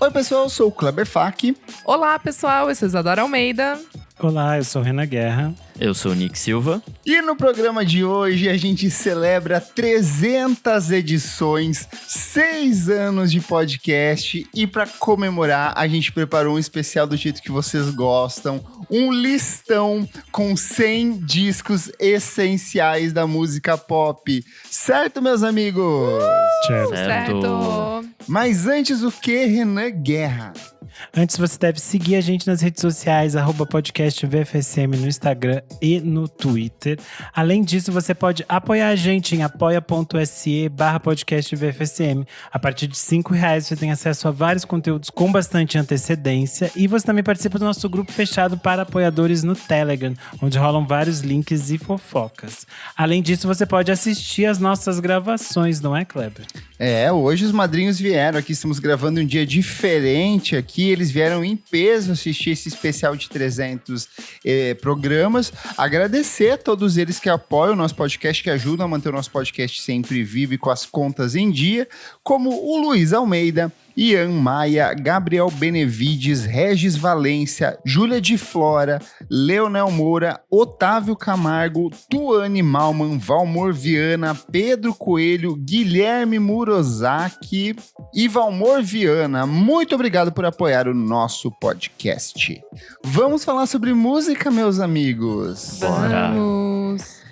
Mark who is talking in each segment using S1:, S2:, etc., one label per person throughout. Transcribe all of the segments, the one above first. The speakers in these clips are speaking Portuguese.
S1: Oi pessoal, eu sou o Kleber Fak.
S2: Olá pessoal, eu sou Isadora Almeida.
S3: Olá, eu sou o Renan Guerra.
S4: Eu sou o Nick Silva.
S1: E no programa de hoje a gente celebra 300 edições, 6 anos de podcast. E para comemorar, a gente preparou um especial do jeito que vocês gostam. Um listão com 100 discos essenciais da música pop. Certo, meus amigos?
S2: Certo.
S1: Mas antes o que, Renan Guerra?
S3: Antes, você deve seguir a gente nas redes sociais, @podcastvfsm no Instagram e no Twitter. Além disso, você pode apoiar a gente em apoia.se/podcastvfsm. A partir de R$5 você tem acesso a vários conteúdos com bastante antecedência. E você também participa do nosso grupo fechado para apoiadores no Telegram, onde rolam vários links e fofocas. Além disso, você pode assistir as nossas gravações, não é, Kleber?
S1: Hoje os madrinhos vieram aqui, estamos gravando um dia diferente aqui, eles vieram em peso assistir esse especial de 300 programas. Agradecer a todos eles que apoiam o nosso podcast, que ajudam a manter o nosso podcast sempre vivo e com as contas em dia, como o Luiz Almeida, Ian Maia, Gabriel Benevides, Regis Valência, Júlia de Flora, Leonel Moura, Otávio Camargo, Tuane Malman, Valmor Viana, Pedro Coelho, Guilherme Murozaki e Valmor Viana. Muito obrigado por apoiar o nosso podcast. Vamos falar sobre música, meus amigos?
S4: Bora!
S2: Vamos!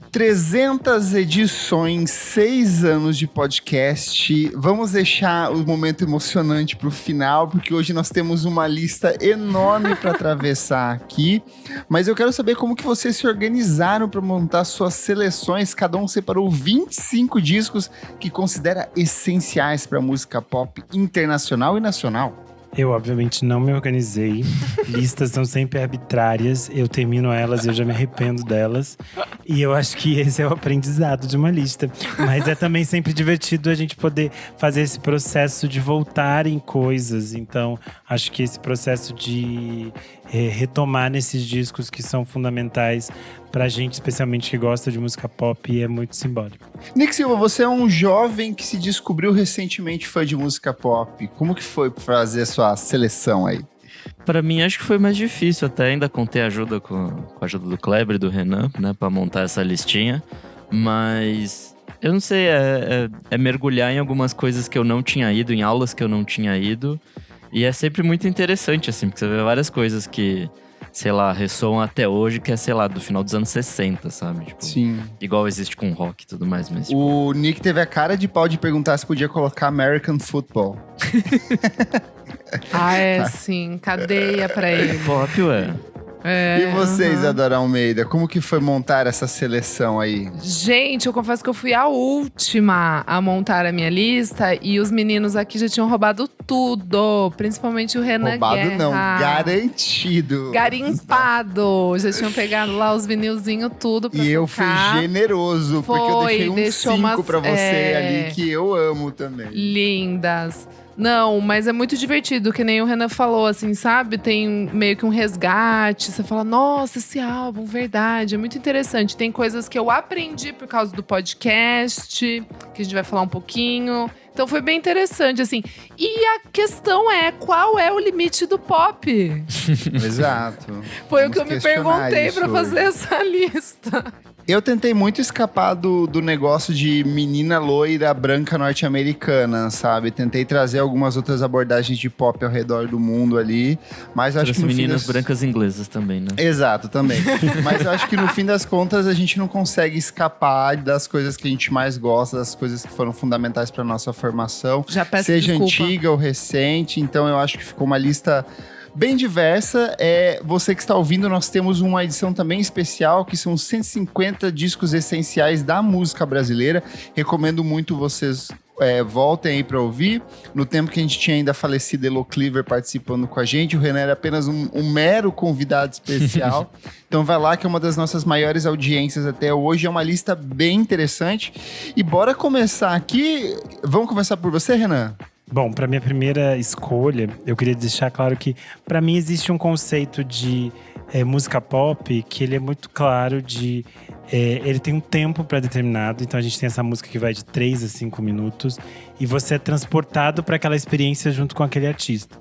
S1: 300 edições, 6 anos de podcast. Vamos deixar o momento emocionante para o final, porque hoje nós temos uma lista enorme para atravessar aqui. Mas eu quero saber como que vocês se organizaram para montar suas seleções. Cada um separou 25 discos que considera essenciais para a música pop internacional e nacional.
S3: Eu, obviamente, não me organizei. Listas são sempre arbitrárias. Eu termino elas e eu já me arrependo delas. E eu acho que esse é o aprendizado de uma lista. Mas é também sempre divertido a gente poder fazer esse processo de voltar em coisas. Então, acho que esse processo de retomar nesses discos que são fundamentais pra gente, especialmente que gosta de música pop, é muito simbólico.
S1: Nick Silva, você é um jovem que se descobriu recentemente fã de música pop. Como que foi fazer a sua seleção aí?
S4: Pra mim, acho que foi mais difícil. Até ainda contei ajuda com a ajuda do Kleber e do Renan, né? Pra montar essa listinha. Mas eu não sei, é mergulhar em algumas coisas que eu não tinha ido, em aulas que eu não tinha ido. E é sempre muito interessante, assim, porque você vê várias coisas que, sei lá, ressoam até hoje, que é, sei lá, do final dos anos 60, sabe? Tipo,
S1: Sim.
S4: Igual existe com rock e tudo mais, mas tipo,
S1: O Nick teve a cara de pau de perguntar se podia colocar American Football.
S2: Sim, cadeia pra ele.
S4: pop, ué.
S1: E você, Isadora Almeida, como que foi montar essa seleção aí?
S2: Gente, eu confesso que eu fui a última a montar a minha lista e os meninos aqui já tinham roubado tudo, principalmente o Renan
S1: Roubado
S2: Guerra.
S1: não, garantido.
S2: Garimpado. Já tinham pegado lá os vinilzinhos, tudo pra
S1: E eu
S2: tocar.
S1: fui generoso, porque eu deixei
S2: deixou
S1: 5
S2: umas-
S1: pra você ali, que eu amo também.
S2: Lindas. Não, mas é muito divertido, que nem o Renan falou, assim, sabe? Tem meio que um resgate. Você fala, nossa, esse álbum, verdade. É muito interessante. Tem coisas que eu aprendi por causa do podcast, que a gente vai falar um pouquinho. Então foi bem interessante, assim. E a questão é, qual é o limite do pop?
S1: Exato.
S2: Foi
S1: Vamos
S2: o que eu me
S1: questionar
S2: perguntei
S1: isso
S2: pra fazer
S1: hoje.
S2: essa lista.
S1: Eu tentei muito escapar do negócio de menina loira branca norte-americana, sabe? Tentei trazer algumas outras abordagens de pop ao redor do mundo ali, mas acho que no
S4: meninas
S1: fim das...
S4: brancas inglesas também, né?
S1: Exato, também. Mas eu acho que no fim das contas a gente não consegue escapar das coisas que a gente mais gosta, das coisas que foram fundamentais para nossa formação.
S2: Já peço
S1: Seja
S2: desculpa.
S1: antiga ou recente, então eu acho que ficou uma lista bem diversa. Você que está ouvindo, nós temos uma edição também especial, que são 150 discos essenciais da música brasileira. Recomendo muito vocês voltem aí para ouvir. No tempo que a gente tinha ainda falecido Elo Cleaver participando com a gente, o Renan era apenas um mero convidado especial. Então vai lá, que é uma das nossas maiores audiências até hoje. É uma lista bem interessante. E bora começar aqui. Vamos começar por você, Renan?
S3: Bom, para minha primeira escolha, eu queria deixar claro que para mim existe um conceito de música pop que ele é muito claro de Ele tem um tempo pré-determinado, então a gente tem essa música que vai de 3 a 5 minutos e você é transportado para aquela experiência junto com aquele artista.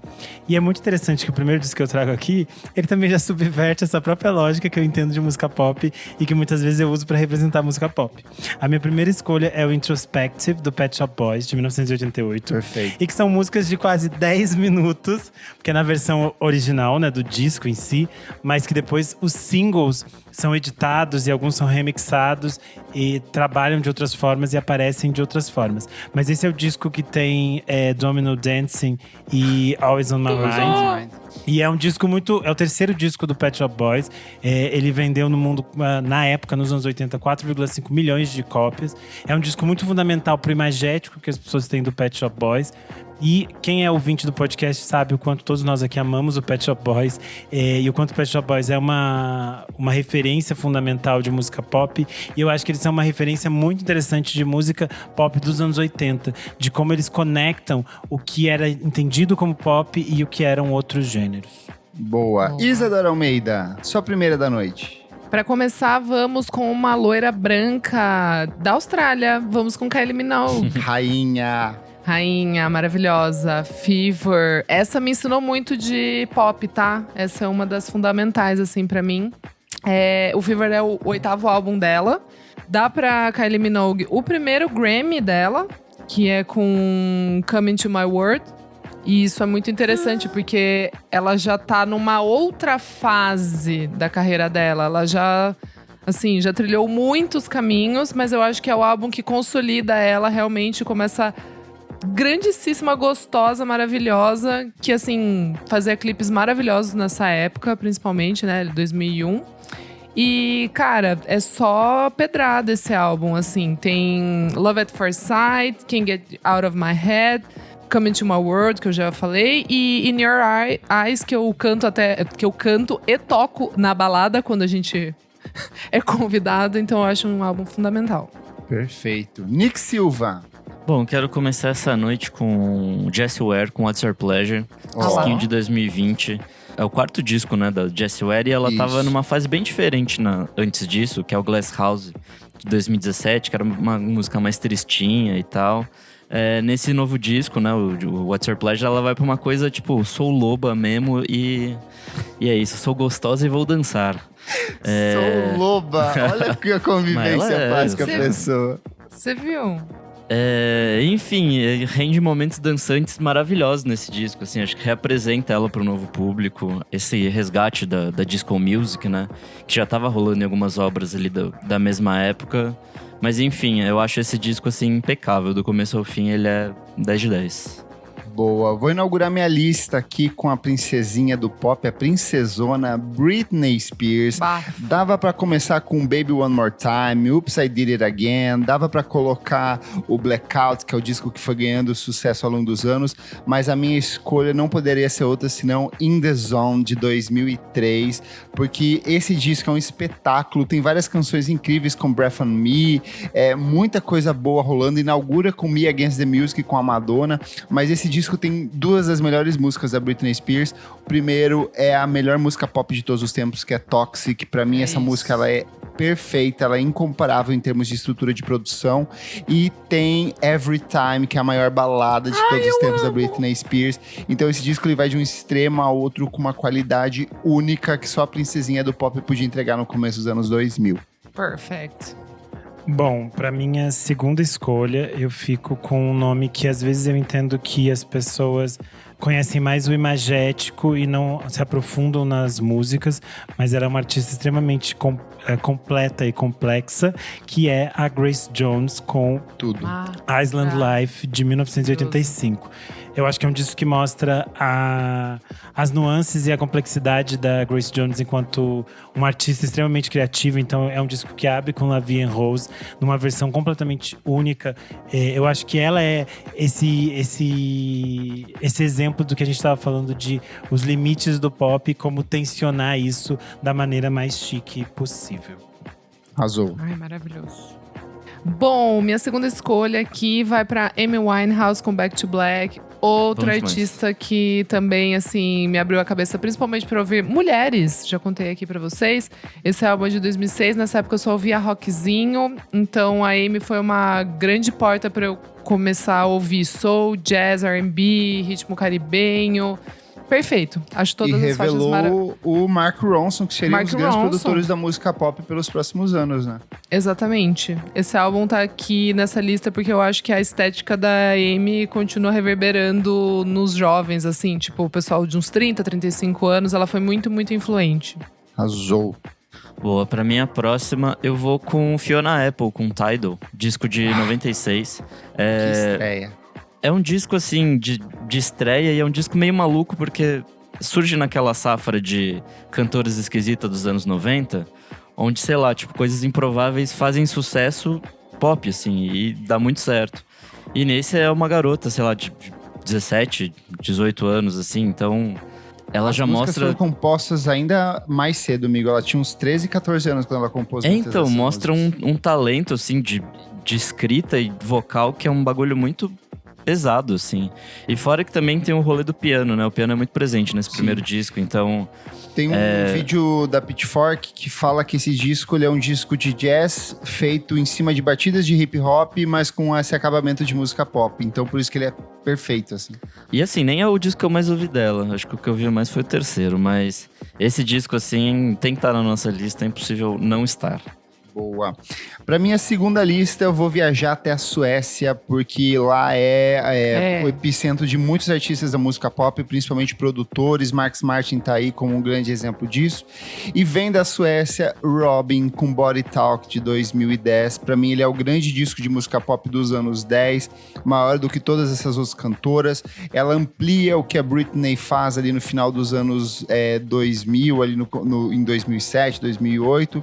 S3: E é muito interessante que o primeiro disco que eu trago aqui, ele também já subverte essa própria lógica que eu entendo de música pop e que muitas vezes eu uso para representar a música pop. A minha primeira escolha é o Introspective, do Pet Shop Boys, de 1988.
S1: Perfeito.
S3: E que são músicas de quase 10 minutos, porque é na versão original, né, do disco em si, mas que depois os singles são editados e alguns são remixados e trabalham de outras formas e aparecem de outras formas. Mas esse é o disco que tem Domino Dancing e Always on My Mind. E é um disco muito… É o terceiro disco do Pet Shop Boys. Ele vendeu no mundo, na época, nos anos 80, 4,5 milhões de cópias. É um disco muito fundamental pro imagético que as pessoas têm do Pet Shop Boys. E quem é ouvinte do podcast sabe o quanto todos nós aqui amamos o Pet Shop Boys. E o quanto o Pet Shop Boys é uma referência fundamental de música pop. E eu acho que eles são uma referência muito interessante de música pop dos anos 80. De como eles conectam o que era entendido como pop e o que eram outros gêneros.
S1: Boa. Isadora Almeida, sua primeira da noite.
S2: Pra começar, vamos com uma loira branca da Austrália. Vamos com Kylie Minogue. Rainha maravilhosa, Fever. Essa me ensinou muito de pop, tá? Essa é uma das fundamentais, assim, pra mim. O Fever é o 8º álbum dela. Dá pra Kylie Minogue o primeiro Grammy dela, que é com Come Into My World. E isso é muito interessante, porque ela já tá numa outra fase da carreira dela. Ela já trilhou muitos caminhos, mas eu acho que é o álbum que consolida ela realmente como essa grandíssima, gostosa, maravilhosa, que, assim, fazia clipes maravilhosos nessa época, principalmente, né, 2001. E, cara, é só pedrada esse álbum, assim. Tem Love at First Sight, Can't Get Out of My Head, Come Into My World, que eu já falei, e In Your Eyes, que eu canto e toco na balada quando a gente é convidado, então eu acho um álbum fundamental.
S1: Perfeito. Nick Silva.
S4: Bom, quero começar essa noite com Jessie Ware, com What's Your Pleasure, disquinho de 2020. É o 4º disco, né, da Jessie Ware, e ela tava numa fase bem diferente antes disso, que é o Glass House, de 2017, que era uma música mais tristinha e tal. Nesse novo disco, né, o What's Your Pleasure, ela vai pra uma coisa tipo, sou loba mesmo e é isso, sou gostosa e vou dançar.
S1: Sou loba, olha que a convivência faz com a pessoa.
S2: Você viu?
S4: Enfim, rende momentos dançantes maravilhosos nesse disco, assim, acho que reapresenta ela pro novo público, esse resgate da disco music, né, que já tava rolando em algumas obras ali da mesma época, mas enfim, eu acho esse disco, assim, impecável, do começo ao fim ele é 10 de 10.
S1: Boa, vou inaugurar minha lista aqui com a princesinha do pop, a princesona Britney Spears. Dava pra começar com Baby One More Time, Oops, I Did It Again. Dava pra colocar o Blackout, que é o disco que foi ganhando sucesso ao longo dos anos. Mas a minha escolha não poderia ser outra senão In The Zone, de 2003. Porque esse disco é um espetáculo, tem várias canções incríveis com Breath on Me. Muita coisa boa rolando. Inaugura com Me Against The Music, com a Madonna. Mas esse disco tem 2 das melhores músicas da Britney Spears. O primeiro é a melhor música pop de todos os tempos, que é Toxic. Pra mim, essa música ela é perfeita, ela é incomparável em termos de estrutura de produção. E tem Every Time, que é a maior balada de todos os tempos da Britney Spears. Então esse disco ele vai de um extremo ao outro com uma qualidade única que só a princesinha do pop podia entregar no começo dos anos 2000.
S2: Perfect.
S3: Bom, pra minha segunda escolha, eu fico com um nome que às vezes eu entendo que as pessoas conhecem mais o imagético e não se aprofundam nas músicas, mas ela é uma artista extremamente completa e complexa, que é a Grace Jones com Island Life, de 1985. Eu acho que é um disco que mostra as nuances e a complexidade da Grace Jones enquanto uma artista extremamente criativa. Então é um disco que abre com La Vie en Rose, numa versão completamente única. Eu acho que ela é esse exemplo do que a gente estava falando de os limites do pop e como tensionar isso da maneira mais chique possível.
S1: Arrasou.
S2: Ai, maravilhoso. Bom, minha segunda escolha aqui vai pra Amy Winehouse com Back to Black. Outro
S4: Bom demais.
S2: artista que também, assim, me abriu a cabeça, principalmente pra ouvir mulheres. Já contei aqui pra vocês. Esse álbum é de 2006. Nessa época eu só ouvia rockzinho. Então a Amy foi uma grande porta pra eu começar a ouvir soul, jazz, R&B, ritmo caribenho. Perfeito. Acho todas
S1: E
S2: as faixas maravilhosas.
S1: revelou o Mark Ronson, que seria um
S2: Mark
S1: dos grandes
S2: Ronson.
S1: produtores da música pop pelos próximos anos, né?
S2: Exatamente. Esse álbum tá aqui nessa lista porque eu acho que a estética da Amy continua reverberando nos jovens, assim. Tipo, o pessoal de uns 30, 35 anos. Ela foi muito, muito influente.
S1: Arrasou.
S4: Boa, pra minha próxima, eu vou com Fiona Apple, com Tidal, disco de 96.
S1: Que estreia.
S4: É um disco, assim, de estreia e é um disco meio maluco porque surge naquela safra de cantores esquisitas dos anos 90, onde, sei lá, tipo, coisas improváveis fazem sucesso pop, assim, e dá muito certo. E nesse é uma garota, sei lá, de 17, 18 anos, assim, então ela já
S1: As músicas
S4: mostra...
S1: foram compostas ainda mais cedo, amigo. Ela tinha uns 13, 14 anos quando ela compôs muitas
S4: Então,
S1: dessas
S4: mostra
S1: músicas.
S4: um talento, assim, de escrita e vocal que é um bagulho muito pesado, assim. E fora que também tem o rolê do piano, né? O piano é muito presente nesse primeiro disco, então...
S1: Tem um vídeo da Pitchfork que fala que esse disco ele é um disco de jazz feito em cima de batidas de hip hop, mas com esse acabamento de música pop. Então, por isso que ele é perfeito, assim.
S4: E assim, nem é o disco que eu mais ouvi dela. Acho que o que eu ouvi mais foi o terceiro, mas esse disco, assim, tem que estar na nossa lista, é impossível não estar.
S1: Boa. Pra minha segunda lista, eu vou viajar até a Suécia, porque lá é o epicentro de muitos artistas da música pop, principalmente produtores. Max Martin tá aí como um grande exemplo disso. E vem da Suécia, Robin, com Body Talk, de 2010. Pra mim, ele é o grande disco de música pop dos anos 10, maior do que todas essas outras cantoras. Ela amplia o que a Britney faz ali no final dos anos 2000, ali em 2007, 2008.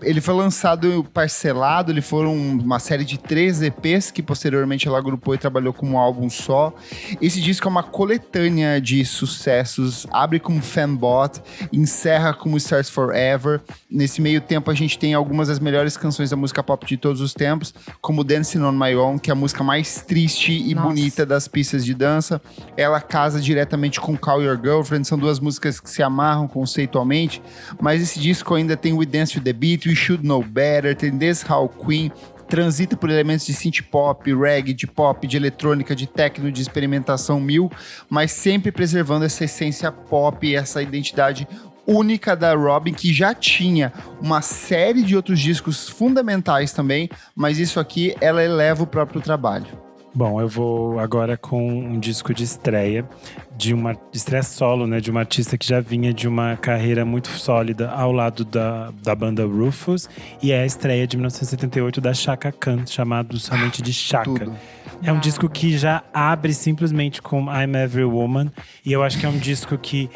S1: Ele foi lançado parcelado, ele foram uma série de 3 EPs que posteriormente ela agrupou e trabalhou como um álbum só. Esse disco é uma coletânea de sucessos, abre como Fanbot, encerra como Stars Forever. Nesse meio tempo a gente tem algumas das melhores canções da música pop de todos os tempos, como Dancing on My Own, que é a música mais triste e bonita das pistas de dança. Ela casa diretamente com Call Your Girlfriend, são duas músicas que se amarram conceitualmente, mas esse disco ainda tem We Dance to the Beat, We Should Know Better, tem This How Queen, transita por elementos de synth pop, reggae, de pop, de eletrônica, de techno, de experimentação mil, mas sempre preservando essa essência pop e essa identidade única da Robin, que já tinha uma série de outros discos fundamentais também, mas isso aqui ela eleva o próprio trabalho.
S3: Bom, eu vou agora com um disco de estreia, de estreia solo, né? De uma artista que já vinha de uma carreira muito sólida ao lado da banda Rufus. E é a estreia de 1978 da Chaka Khan, chamado somente de Chaka.
S1: Tudo.
S3: É um disco que já abre simplesmente com I'm Every Woman. E eu acho que é um disco que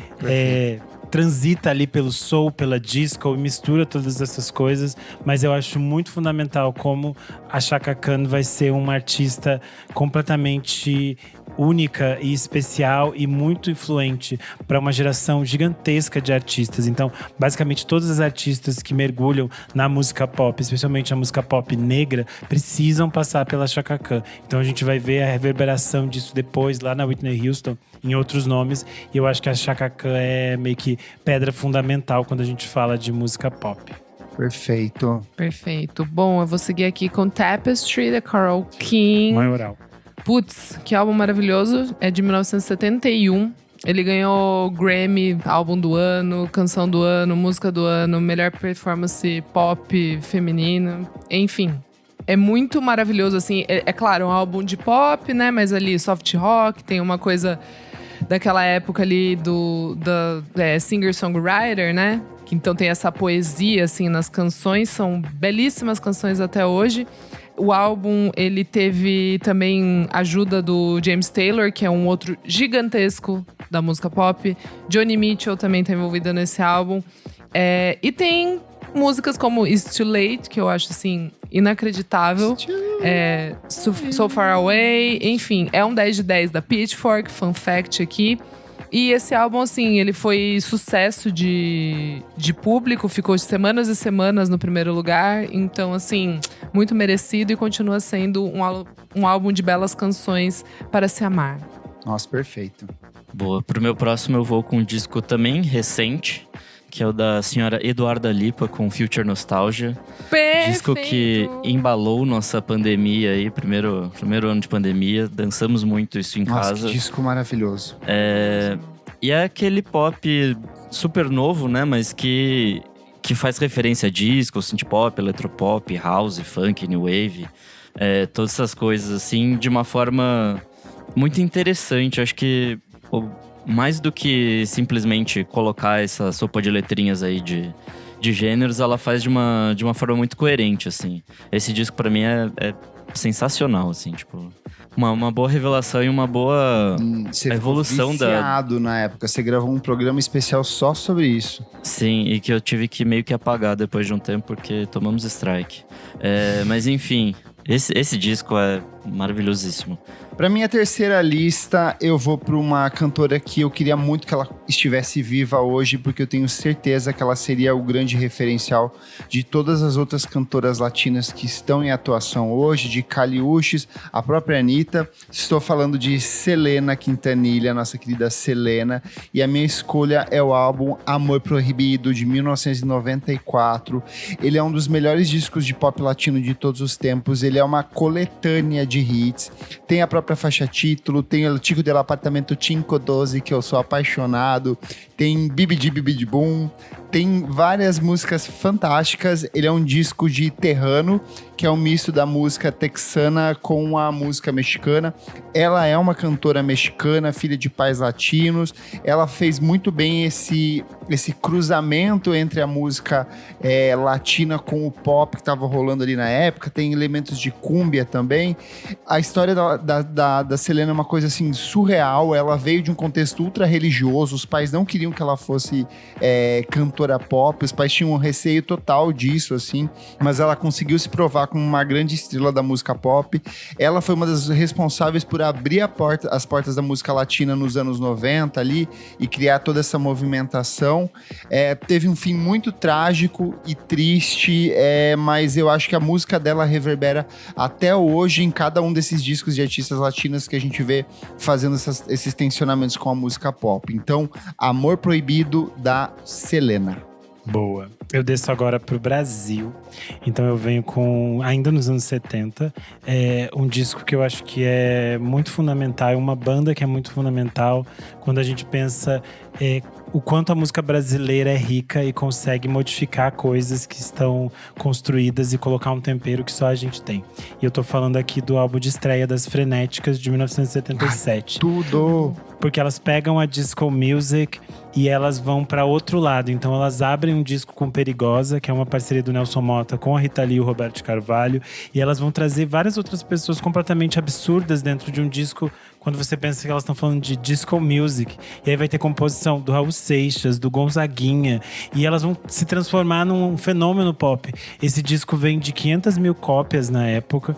S3: transita ali pelo soul, pela disco, e mistura todas essas coisas, mas eu acho muito fundamental como a Chaka Khan vai ser uma artista completamente única e especial e muito influente para uma geração gigantesca de artistas. Então, basicamente, todas as artistas que mergulham na música pop, especialmente a música pop negra, precisam passar pela Chaka Khan. Então, a gente vai ver a reverberação disso depois, lá na Whitney Houston, em outros nomes. E eu acho que a Chaka Khan é meio que pedra fundamental quando a gente fala de música pop.
S1: Perfeito.
S2: Perfeito. Bom, eu vou seguir aqui com Tapestry, da Carole King.
S3: Maioral.
S2: Putz, que álbum maravilhoso. É de 1971. Ele ganhou Grammy, álbum do ano, canção do ano, música do ano, melhor performance pop feminina. Enfim, é muito maravilhoso, assim. É claro, um álbum de pop, né? Mas ali, soft rock, tem uma coisa daquela época ali singer-songwriter, né? Que então tem essa poesia, assim, nas canções. São belíssimas canções até hoje. O álbum, ele teve também ajuda do James Taylor, que é um outro gigantesco da música pop. Joni Mitchell também tá envolvida nesse álbum. E tem músicas como It's Too Late, que eu acho, assim, inacreditável. So Far Away. Enfim, é um 10 de 10 da Pitchfork, fun fact aqui. E esse álbum, assim, ele foi sucesso de público, ficou semanas e semanas no primeiro lugar. Então, assim, muito merecido e continua sendo um álbum de belas canções para se amar.
S1: Nossa, perfeito.
S4: Boa. Pro meu próximo eu vou com um disco também recente, que é o da senhora Eduarda Lipa, com Future Nostalgia.
S2: Perfeito!
S4: Disco que embalou nossa pandemia aí, primeiro ano de pandemia. Dançamos muito isso em
S1: Nossa,
S4: casa.
S1: que disco maravilhoso.
S4: E é aquele pop super novo, né? Mas que faz referência a disco, synth pop, eletropop, house, funk, new wave. Todas essas coisas, assim, de uma forma muito interessante. Acho que mais do que simplesmente colocar essa sopa de letrinhas aí de gêneros, ela faz de uma forma muito coerente, assim. Esse disco, pra mim, é sensacional, assim, tipo... Uma boa revelação e uma boa
S1: Você
S4: evolução
S1: ficou viciado na época. Você gravou um programa especial só sobre isso.
S4: Sim, e que eu tive que meio que apagar depois de um tempo, porque tomamos strike. Mas enfim, esse disco é maravilhosíssimo.
S1: Pra minha terceira lista, eu vou pra uma cantora que eu queria muito que ela estivesse viva hoje, porque eu tenho certeza que ela seria o grande referencial de todas as outras cantoras latinas que estão em atuação hoje, de Kali Uchis, a própria Anitta. Estou falando de Selena Quintanilha, nossa querida Selena, e a minha escolha é o álbum Amor Proibido, de 1994. Ele é um dos melhores discos de pop latino de todos os tempos, ele é uma coletânea de hits, tem a própria faixa título, tem o Chico del Apartamento 512, que eu sou apaixonado, tem Bibidi Bibidi Boom, tem várias músicas fantásticas. Ele é um disco de terrano, que é um misto da música texana com a música mexicana. Ela é uma cantora mexicana, filha de pais latinos. Ela fez muito bem esse cruzamento entre a música latina com o pop que estava rolando ali na época. Tem elementos de cúmbia também. A história da Selena é uma coisa assim surreal. Ela veio de um contexto ultra religioso. Os pais não queriam que ela fosse cantora pop, os pais tinham um receio total disso, assim, mas ela conseguiu se provar como uma grande estrela da música pop. Ela foi uma das responsáveis por abrir as portas da música latina nos anos 90 ali e criar toda essa movimentação. Teve um fim muito trágico e triste, mas eu acho que a música dela reverbera até hoje em cada um desses discos de artistas latinas que a gente vê fazendo esses tensionamentos com a música pop. Então, Amor Proibido, da Selena.
S3: Boa. Eu desço agora pro Brasil. Então eu venho com, ainda nos anos 70, um disco que eu acho que é muito fundamental, uma banda que é muito fundamental quando a gente pensa o quanto a música brasileira é rica e consegue modificar coisas que estão construídas e colocar um tempero que só a gente tem. E eu tô falando aqui do álbum de estreia das Frenéticas, de 1977.
S1: Tudo!
S3: Porque elas pegam a disco music e elas vão para outro lado. Então elas abrem um disco com Perigosa, que é uma parceria do Nelson Motta com a Rita Lee e o Roberto de Carvalho. E elas vão trazer várias outras pessoas completamente absurdas dentro de um disco, quando você pensa que elas estão falando de disco music. E aí vai ter composição do Raul Seixas, do Gonzaguinha. E elas vão se transformar num fenômeno pop. Esse disco vende 500 mil cópias na época.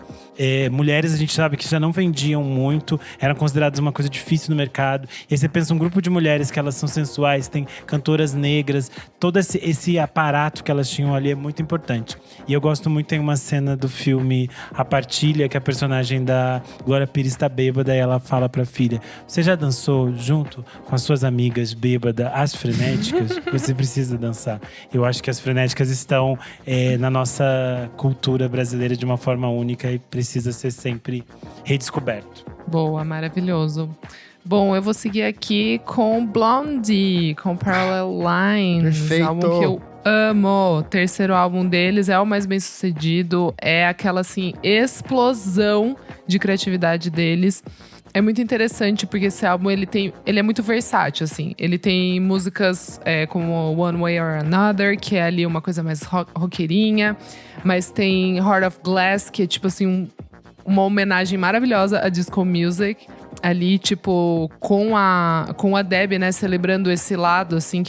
S3: Mulheres, a gente sabe que já não vendiam muito, eram consideradas uma coisa difícil no mercado. E aí você pensa um grupo de mulheres que elas são sensuais, tem cantoras negras, todo esse aparato que elas tinham ali é muito importante. E eu gosto muito, tem uma cena do filme A Partilha, que a personagem da Glória Pires está bêbada e ela fala pra filha: você já dançou junto com as suas amigas bêbadas, as frenéticas? Você precisa dançar. Eu acho que as frenéticas estão na nossa cultura brasileira de uma forma única e precisa ser sempre redescoberto.
S2: Boa, maravilhoso. Bom, eu vou seguir aqui com Blondie, com Parallel Lines.
S1: Perfeito.
S2: Álbum que eu amo. O terceiro álbum deles é o mais bem sucedido. É aquela, assim, explosão de criatividade deles. É muito interessante porque esse álbum ele é muito versátil, assim. Ele tem músicas como One Way or Another, que é ali uma coisa mais roqueirinha. Mas tem Heart of Glass, que é tipo assim, uma homenagem maravilhosa a disco music. Ali, tipo, com a Debbie, né, celebrando esse lado, assim,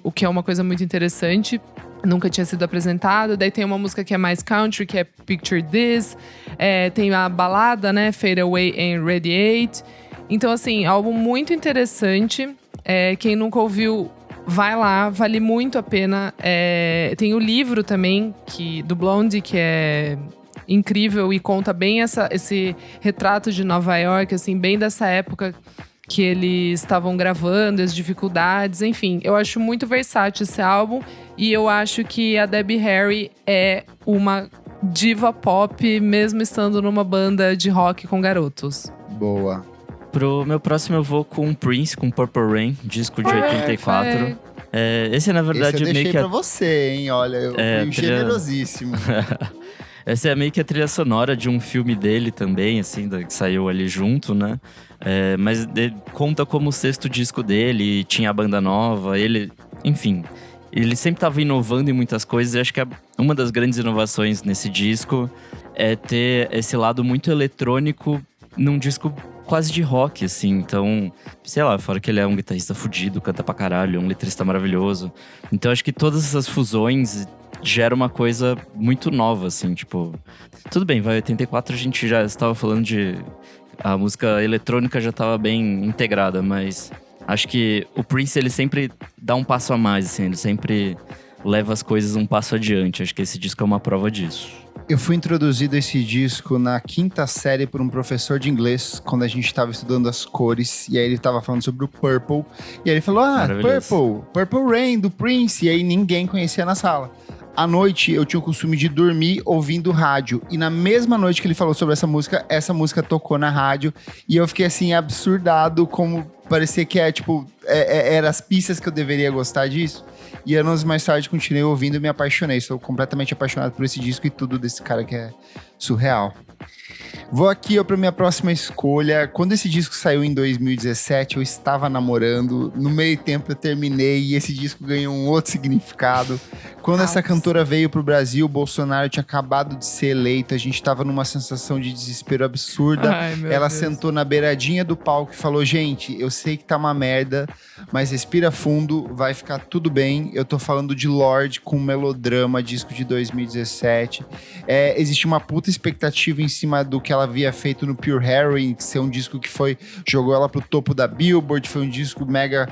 S2: o que é uma coisa muito interessante. Nunca tinha sido apresentado. Daí tem uma música que é mais country, que é Picture This. Tem a balada, né, Fade Away and Radiate. Então, assim, álbum muito interessante. Quem nunca ouviu, vai lá, vale muito a pena. Tem o livro também, do Blondie, que é incrível e conta bem esse retrato de Nova York, assim, bem dessa época que eles estavam gravando, as dificuldades, enfim. Eu acho muito versátil esse álbum e eu acho que a Debbie Harry é uma diva pop, mesmo estando numa banda de rock com garotos.
S1: Boa.
S4: Pro meu próximo eu vou com Prince, com Purple Rain, disco de 84. Esse na verdade
S1: Esse eu deixei
S4: meio que
S1: pra você, hein? Olha, eu fui generosíssimo.
S4: Essa é meio que a trilha sonora de um filme dele também, assim, que saiu ali junto, né? Mas ele conta como o sexto disco dele, e tinha a banda nova, enfim. Ele sempre estava inovando em muitas coisas, e acho que uma das grandes inovações nesse disco é ter esse lado muito eletrônico num disco quase de rock, assim. Então, sei lá, fora que ele é um guitarrista fudido, canta pra caralho, é um letrista maravilhoso. Então, acho que todas essas fusões geram uma coisa muito nova, assim, tipo... Tudo bem, vai 84, a gente já estava falando de... A música eletrônica já estava bem integrada, mas... Acho que o Prince, ele sempre dá um passo a mais, assim. Ele sempre leva as coisas um passo adiante. Acho que esse disco é uma prova disso.
S1: Eu fui introduzido a esse disco na 5ª série por um professor de inglês, quando a gente estava estudando as cores, e aí ele estava falando sobre o Purple, e aí ele falou, Purple Rain, do Prince, e aí ninguém conhecia na sala. À noite, eu tinha o costume de dormir ouvindo rádio, e na mesma noite que ele falou sobre essa música tocou na rádio, e eu fiquei assim, absurdado, como parecia que era as pistas que eu deveria gostar disso. E anos mais tarde continuei ouvindo e me apaixonei. Sou completamente apaixonado por esse disco e tudo desse cara que é surreal. Vou aqui para minha próxima escolha. Quando esse disco saiu em 2017, eu estava namorando. No meio tempo eu terminei e esse disco ganhou um outro significado. Quando essa cantora veio pro Brasil, o Bolsonaro tinha acabado de ser eleito. A gente estava numa sensação de desespero absurda. Ela sentou na beiradinha do palco e falou, gente, eu sei que tá uma merda, mas respira fundo, vai ficar tudo bem. Eu tô falando de Lorde com Melodrama, disco de 2017. Existe uma puta expectativa em cima do que ela havia feito no Pure Heroin, que ser um disco que jogou ela pro topo da Billboard, foi um disco mega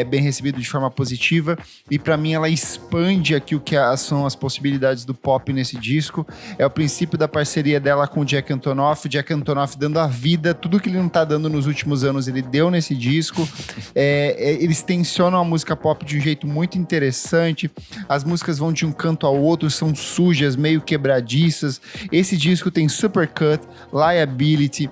S1: bem recebido de forma positiva, e pra mim ela expande aqui o que são as possibilidades do pop nesse disco. É o princípio da parceria dela com o Jack Antonoff, dando a vida, tudo que ele não tá dando nos últimos anos, ele deu nesse disco. Eles tensionam a música pop de um jeito muito interessante, as músicas vão de um canto ao outro, são sujas, meio quebradiças. Esse disco tem Supercut, Liability,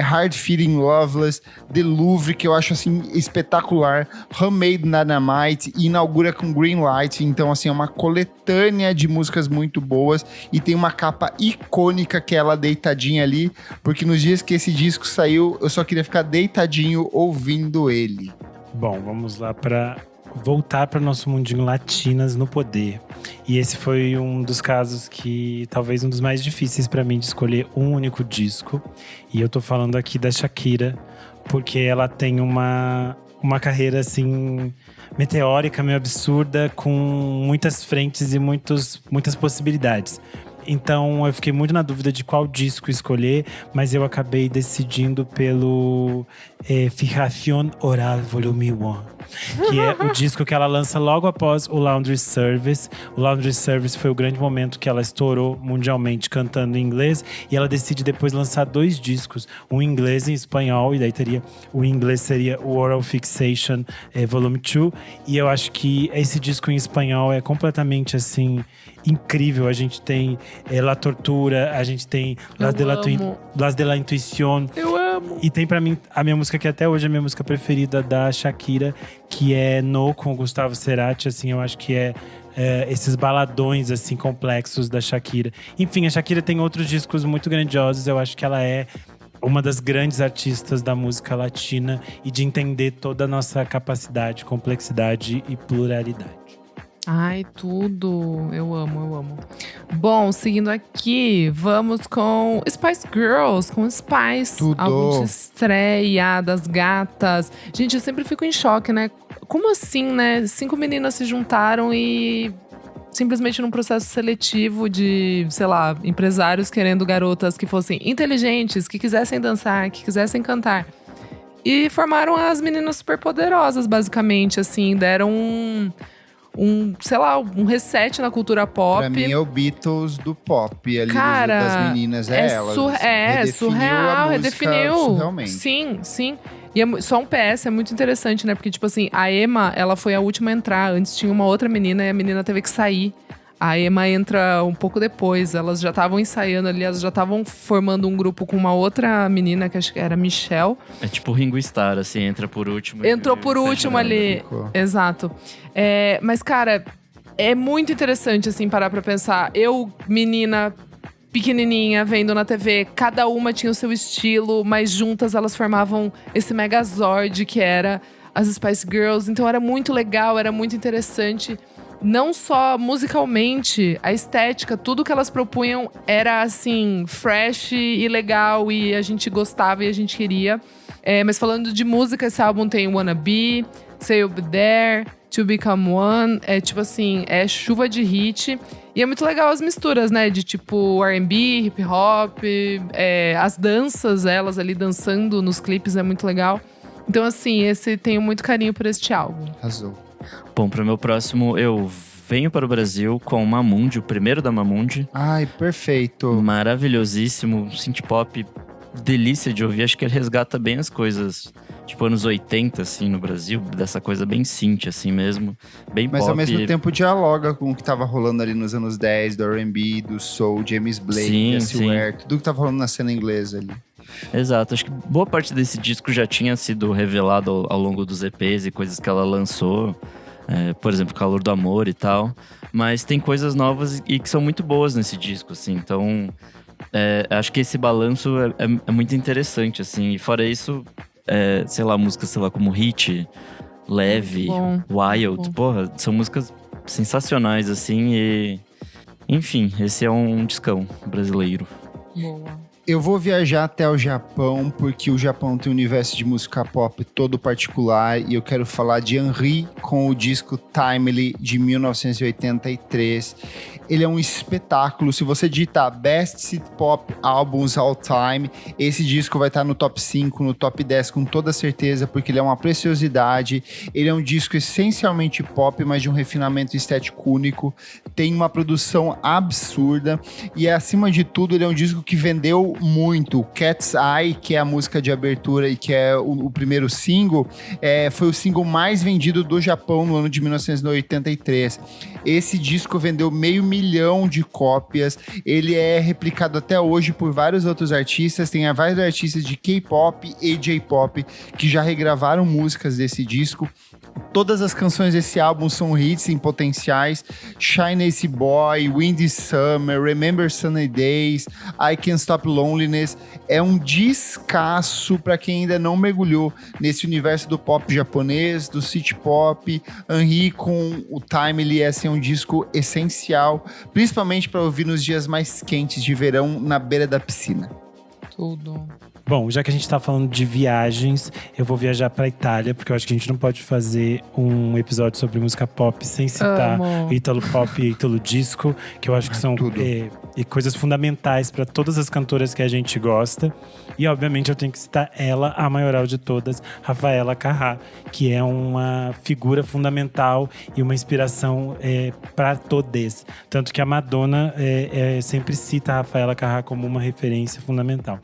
S1: Hard Feeling Loveless, The Louvre, que eu acho assim espetacular, Handmade Dynamite, e inaugura com Green Light. Então assim, é uma coletânea de músicas muito boas, e tem uma capa icônica que é ela deitadinha ali, porque nos dias que esse disco saiu, eu só queria ficar deitadinho ouvindo ele.
S3: Bom, vamos lá para voltar para o nosso mundinho Latinas no Poder. E esse foi um dos casos que talvez um dos mais difíceis para mim de escolher um único disco. E eu tô falando aqui da Shakira, porque ela tem uma carreira assim meteórica, meio absurda, com muitas frentes e muitas possibilidades. Então eu fiquei muito na dúvida de qual disco escolher, mas eu acabei decidindo pelo Fijación Oral Volume 1. Que é o disco que ela lança logo após o Laundry Service. O Laundry Service foi o grande momento que ela estourou mundialmente cantando em inglês. E ela decide depois lançar 2 discos. Um em inglês e em espanhol. E daí o em inglês seria o Oral Fixation Volume 2. E eu acho que esse disco em espanhol é completamente assim incrível. A gente tem La Tortura, a gente tem Las de la Intuición.
S2: Eu amo!
S3: E tem pra mim a minha música que até hoje é a minha música preferida da Shakira, que é No, com o Gustavo Cerati. Assim, eu acho que esses baladões assim complexos da Shakira. Enfim, a Shakira tem outros discos muito grandiosos. Eu acho que ela é uma das grandes artistas da música latina e de entender toda a nossa capacidade, complexidade e pluralidade.
S2: Ai, tudo. Eu amo. Bom, seguindo aqui, vamos com Spice Girls, com Spice.
S1: Tudo.
S2: Álbum de estreia das gatas. Gente, eu sempre fico em choque, né? Como assim, né? 5 meninas se juntaram e simplesmente num processo seletivo de, sei lá, empresários querendo garotas que fossem inteligentes, que quisessem dançar, que quisessem cantar. E formaram as meninas superpoderosas, basicamente, assim. Deram sei lá, um reset na cultura pop.
S1: Pra mim é o Beatles do pop ali,
S2: cara,
S1: das meninas, elas.
S2: Surreal, redefiniu.
S1: Surrealmente.
S2: Sim. E só um PS, é muito interessante, né? Porque, tipo assim, a Emma, ela foi a última a entrar. Antes tinha uma outra menina e a menina teve que sair. A Emma entra um pouco depois. Elas já estavam ensaiando ali, elas já estavam formando um grupo com uma outra menina, que acho que era Michelle.
S4: É tipo o Ringo Starr, assim, entra por último.
S2: Entrou por último ali.
S1: Ficou.
S2: Exato. Mas, cara, é muito interessante, assim, parar pra pensar. Eu, menina pequenininha, vendo na TV, cada uma tinha o seu estilo, mas juntas elas formavam esse megazord que era as Spice Girls. Então era muito legal, era muito interessante. Não só musicalmente, a estética, tudo que elas propunham era, assim, fresh e legal. E a gente gostava e a gente queria. Mas falando de música, esse álbum tem Wanna Be, Say You'll Be There, To Become One. É tipo assim, é chuva de hit. E é muito legal as misturas, né? De tipo R&B, hip hop, as danças, elas ali dançando nos clipes é muito legal. Então assim, tenho muito carinho por este álbum.
S1: Arrasou.
S4: Bom, pro meu próximo, eu venho para o Brasil com o Mamundi, o primeiro da Mamundi.
S1: Ai, perfeito.
S4: Maravilhosíssimo, synth pop, delícia de ouvir. Acho que ele resgata bem as coisas, tipo anos 80, assim, no Brasil. Dessa coisa bem synth, assim mesmo, bem
S1: Mas
S4: pop.
S1: ao mesmo tempo dialoga com o que tava rolando ali nos anos 10, do R&B, do soul, James Blake,
S4: Sim,
S1: Jessie Ware, tudo que tava rolando na cena inglesa ali.
S4: Exato, acho que boa parte desse disco já tinha sido revelado ao longo dos EPs e coisas que ela lançou. Por exemplo, Calor do Amor e tal. Mas tem coisas novas e que são muito boas nesse disco, assim. Então, acho que esse balanço é muito interessante, assim. E fora isso, sei lá, músicas, sei lá, como Hit, Leve,
S2: Bom,
S4: Wild.
S2: bom.
S4: Porra, são músicas sensacionais, assim. E, enfim, esse é um discão brasileiro.
S2: Boa.
S1: Eu vou viajar até o Japão, porque o Japão tem um universo de música pop todo particular, e eu quero falar de Henry com o disco Timely, de 1983. Ele é um espetáculo. Se você digitar Best City Pop Albums All Time, esse disco vai estar no top 5, no top 10 com toda certeza, porque ele é uma preciosidade. Ele é um disco essencialmente pop, mas de um refinamento estético único. Tem uma produção absurda e, acima de tudo, ele é um disco que vendeu muito. Cat's Eye, que é a música de abertura e que é o primeiro single, foi o single mais vendido do Japão no ano de 1983. Esse disco vendeu 500 mil de cópias. Ele é replicado até hoje por vários outros artistas. Tem vários artistas de K-pop e J-pop que já regravaram músicas desse disco. Todas as canções desse álbum são hits em potenciais. Shine Ace Boy, Windy Summer, Remember Sunny Days, I Can't Stop Loneliness. É um descasso para quem ainda não mergulhou nesse universo do pop japonês, do city pop. Henry com o Timely é um disco essencial, principalmente para ouvir nos dias mais quentes de verão na beira da piscina.
S2: Tudo.
S3: Bom, já que a gente tá falando de viagens, eu vou viajar pra Itália, porque eu acho que a gente não pode fazer um episódio sobre música pop sem citar
S2: Amo.
S3: Ítalo Pop e Ítalo Disco, que eu acho que são
S1: tudo.
S3: coisas fundamentais para todas as cantoras que a gente gosta. E, obviamente, eu tenho que citar ela, a maioral de todas, Rafaela Carrà, que é uma figura fundamental e uma inspiração para todes. Tanto que a Madonna sempre cita a Rafaela Carrà como uma referência fundamental.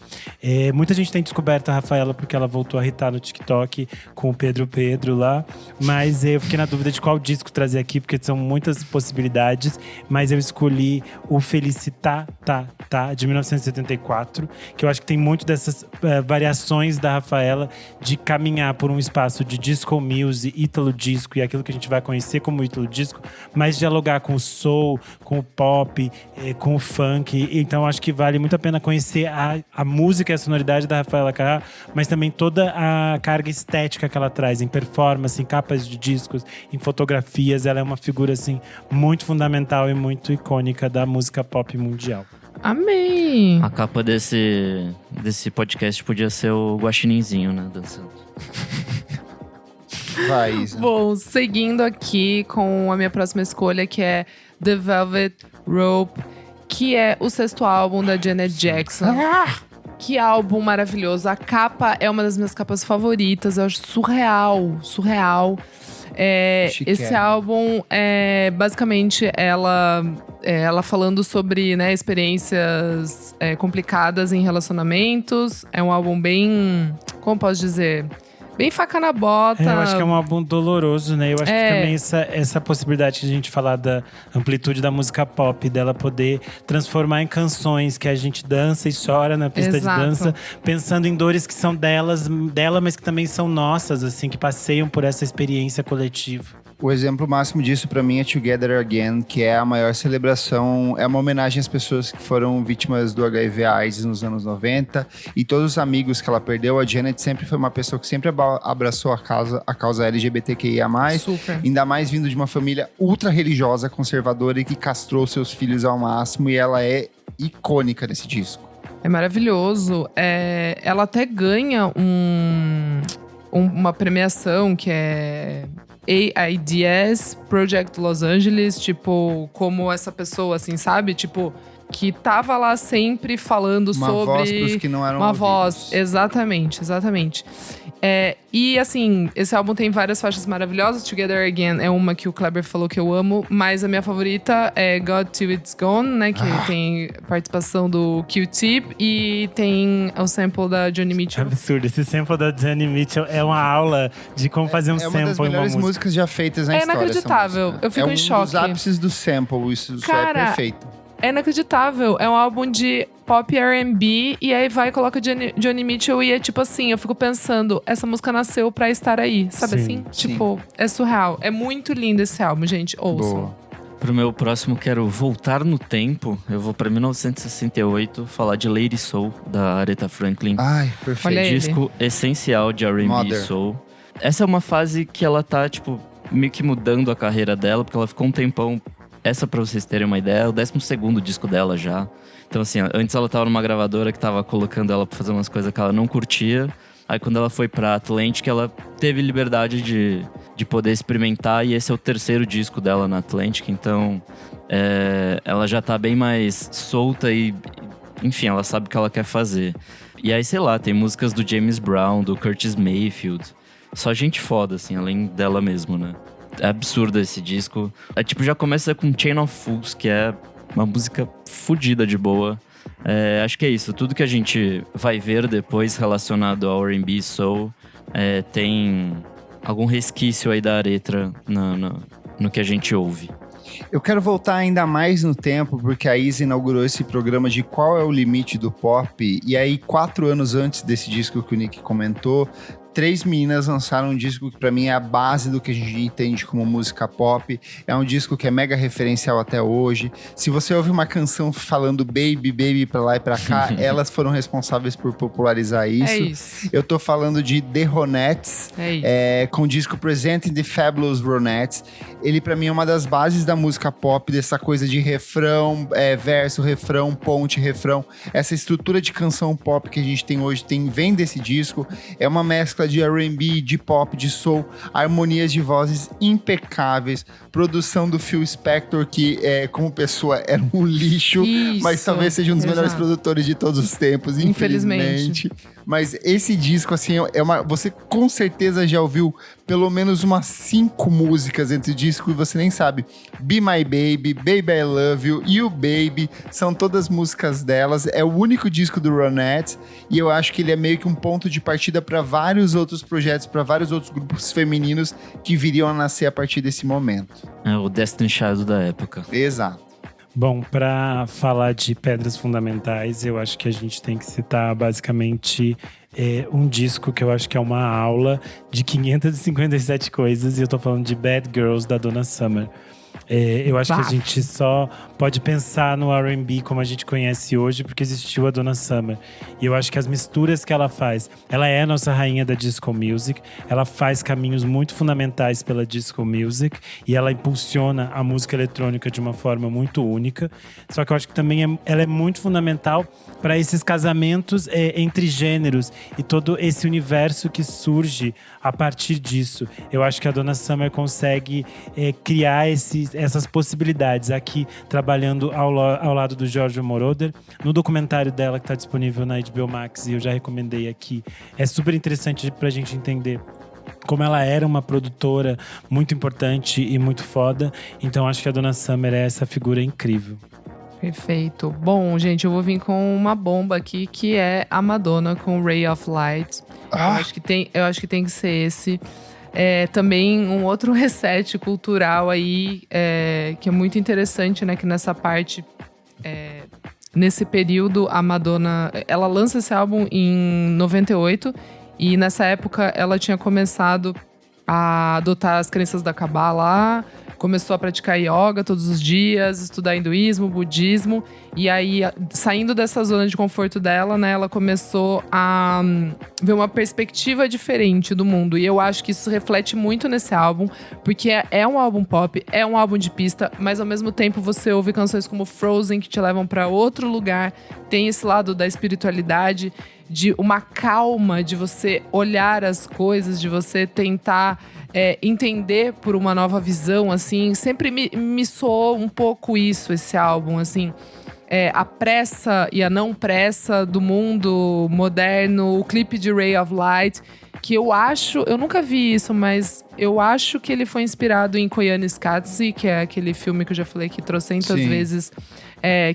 S3: Muita gente tem descoberto a Rafaela porque ela voltou a hitar no TikTok com o Pedro lá. Mas eu fiquei na dúvida de qual disco trazer aqui, porque são muitas possibilidades. Mas eu escolhi o Felicità, de 1974, que eu acho que tem muito dessas variações da Rafaela de caminhar por um espaço de disco music, ítalo disco e aquilo que a gente vai conhecer como ítalo disco, mas dialogar com o soul, com o pop, com o funk. Então acho que vale muito a pena conhecer a música e a sonoridade da Rafaela Carrà, mas também toda a carga estética que ela traz em performance, em capas de discos, em fotografias. Ela é uma figura assim muito fundamental e muito icônica da música pop mundial.
S2: Amei!
S4: A capa desse podcast podia ser o Guaxininzinho, né, dançando.
S1: Vai, Isa.
S2: Bom, seguindo aqui com a minha próxima escolha, que é The Velvet Rope, que é o 6º álbum da Janet Jackson. Que álbum maravilhoso. A capa é uma das minhas capas favoritas. Eu acho surreal.
S1: Chiquérrimo.
S2: Esse álbum é basicamente ela falando sobre, né, experiências complicadas em relacionamentos. É um álbum bem, como posso dizer, bem faca na bota.
S3: Eu acho que é um álbum doloroso, né? Eu acho que também essa possibilidade de a gente falar da amplitude da música pop, dela poder transformar em canções que a gente dança e chora na pista
S2: Exato.
S3: de dança, pensando em dores que são dela, mas que também são nossas, assim, que passeiam por essa experiência coletiva.
S1: O exemplo máximo disso pra mim é Together Again, que é a maior celebração, é uma homenagem às pessoas que foram vítimas do HIV/AIDS nos anos 90 e todos os amigos que ela perdeu. A Janet sempre foi uma pessoa que sempre abraçou a causa LGBTQIA+,
S2: Super.
S1: ainda mais vindo de uma família ultra religiosa, conservadora e que castrou seus filhos ao máximo, e ela é icônica nesse disco.
S2: É maravilhoso. Ela até ganha uma premiação que é AIDS Project Los Angeles, tipo, como essa pessoa, assim, sabe? Tipo, que tava lá sempre falando
S1: Uma
S2: sobre…
S1: voz pros que não eram
S2: Uma
S1: ouvidos.
S2: voz, exatamente. E assim, esse álbum tem várias faixas maravilhosas. Together Again é uma que o Kleber falou que eu amo, mas a minha favorita é God Till It's Gone, né? Que tem participação do Q-Tip e tem o sample da Joni Mitchell.
S3: Absurdo, esse sample da Joni Mitchell é uma aula de como fazer um
S1: É
S3: sample
S1: uma das
S3: em uma
S1: melhores
S3: música.
S1: músicas já feitas na história.
S2: Inacreditável.
S1: Essa música.
S2: Eu fico em choque.
S1: É um dos ápices do sample, isso é perfeito.
S2: É inacreditável. É um álbum de pop R&B e aí vai e coloca Joni Mitchell e é tipo assim, eu fico pensando, essa música nasceu pra estar aí, sabe
S3: Sim,
S2: assim?
S1: sim.
S2: Tipo, é surreal. É muito lindo esse álbum, gente. Ouçam.
S1: Boa.
S4: Pro meu próximo, quero voltar no tempo. Eu vou pra 1968 falar de Lady Soul, da Aretha Franklin.
S1: Ai, perfeito.
S2: Olha aí.
S4: Disco essencial de R&B
S1: Mother.
S4: Soul. Essa é uma fase que ela tá, tipo, meio que mudando a carreira dela, porque ela ficou um tempão… Essa, pra vocês terem uma ideia, é o 12º disco dela já. Então, assim, antes ela tava numa gravadora que tava colocando ela pra fazer umas coisas que ela não curtia. Aí, quando ela foi pra Atlantic, ela teve liberdade de poder experimentar. E esse é o 3º disco dela na Atlantic. Então, ela já tá bem mais solta e… Enfim, ela sabe o que ela quer fazer. E aí, sei lá, tem músicas do James Brown, do Curtis Mayfield. Só gente foda, assim, além dela mesmo, né? É absurdo esse disco. Tipo, já começa com Chain of Fools, que é uma música fodida de boa. Acho que é isso. Tudo que a gente vai ver depois relacionado ao R&B Soul tem algum resquício aí da Aretha no que a gente ouve.
S1: Eu quero voltar ainda mais no tempo, porque a Isa inaugurou esse programa de qual é o limite do pop. E aí, 4 anos antes desse disco que o Nick comentou, 3 meninas lançaram um disco que pra mim é a base do que a gente entende como música pop. É um disco que é mega referencial até hoje. Se você ouve uma canção falando baby, baby pra lá e pra cá, elas foram responsáveis por popularizar isso.
S2: É isso.
S1: Eu tô falando de The Ronettes,
S2: É isso.
S1: com o disco Presenting the Fabulous Ronettes. Ele pra mim é uma das bases da música pop, dessa coisa de refrão, verso, refrão, ponte, refrão. Essa estrutura de canção pop que a gente tem hoje vem desse disco. É uma mescla de R&B, de pop, de soul, harmonias de vozes impecáveis, produção do Phil Spector, que como pessoa era um lixo,
S2: Isso,
S1: mas talvez seja um dos melhores
S2: exato.
S1: produtores de todos os tempos, infelizmente. Mas esse disco, assim, você com certeza já ouviu pelo menos umas 5 músicas entre o disco e você nem sabe. Be My Baby, Baby I Love You, You Baby, são todas músicas delas. É o único disco do Ronettes e eu acho que ele é meio que um ponto de partida para vários outros projetos, para vários outros grupos femininos que viriam a nascer a partir desse momento.
S4: É o Destiny Child da época.
S1: Exato.
S3: Bom, para falar de pedras fundamentais, eu acho que a gente tem que citar basicamente um disco que eu acho que é uma aula de 557 coisas, e eu tô falando de Bad Girls, da Donna Summer. Eu acho que a gente só pode pensar no R&B como a gente conhece hoje porque existiu a Donna Summer. E eu acho que as misturas que ela faz… Ela é a nossa rainha da disco music. Ela faz caminhos muito fundamentais pela disco music. E ela impulsiona a música eletrônica de uma forma muito única. Só que eu acho que também ela é muito fundamental para esses casamentos entre gêneros. E todo esse universo que surge a partir disso. Eu acho que a Donna Summer consegue criar essas possibilidades aqui, trabalhando ao lado do Giorgio Moroder. No documentário dela, que está disponível na HBO Max, e eu já recomendei aqui, é super interessante pra gente entender como ela era uma produtora muito importante e muito foda. Então acho que a Donna Summer é essa figura incrível.
S2: Perfeito. Bom, gente, eu vou vir com uma bomba aqui, que é a Madonna com Ray of Light. Eu acho que tem que ser esse. Também um outro reset cultural aí, que é muito interessante, né? Que nessa parte, nesse período, a Madonna, ela lança esse álbum em 98. E nessa época, ela tinha começado a adotar as crenças da Kabbalah, começou a praticar yoga todos os dias, estudar hinduísmo, budismo. E aí, saindo dessa zona de conforto dela, né, ela começou a ver uma perspectiva diferente do mundo. E eu acho que isso reflete muito nesse álbum, porque é um álbum pop, é um álbum de pista, mas ao mesmo tempo você ouve canções como Frozen, que te levam para outro lugar. Tem esse lado da espiritualidade, de uma calma, de você olhar as coisas, de você tentar entender por uma nova visão, assim. Sempre me soou um pouco isso, esse álbum, assim. A pressa e a não pressa do mundo moderno, o clipe de Ray of Light, que eu nunca vi isso, mas eu acho que ele foi inspirado em Koyaanisqatsi, que é aquele filme que eu já falei aqui trocentas vezes,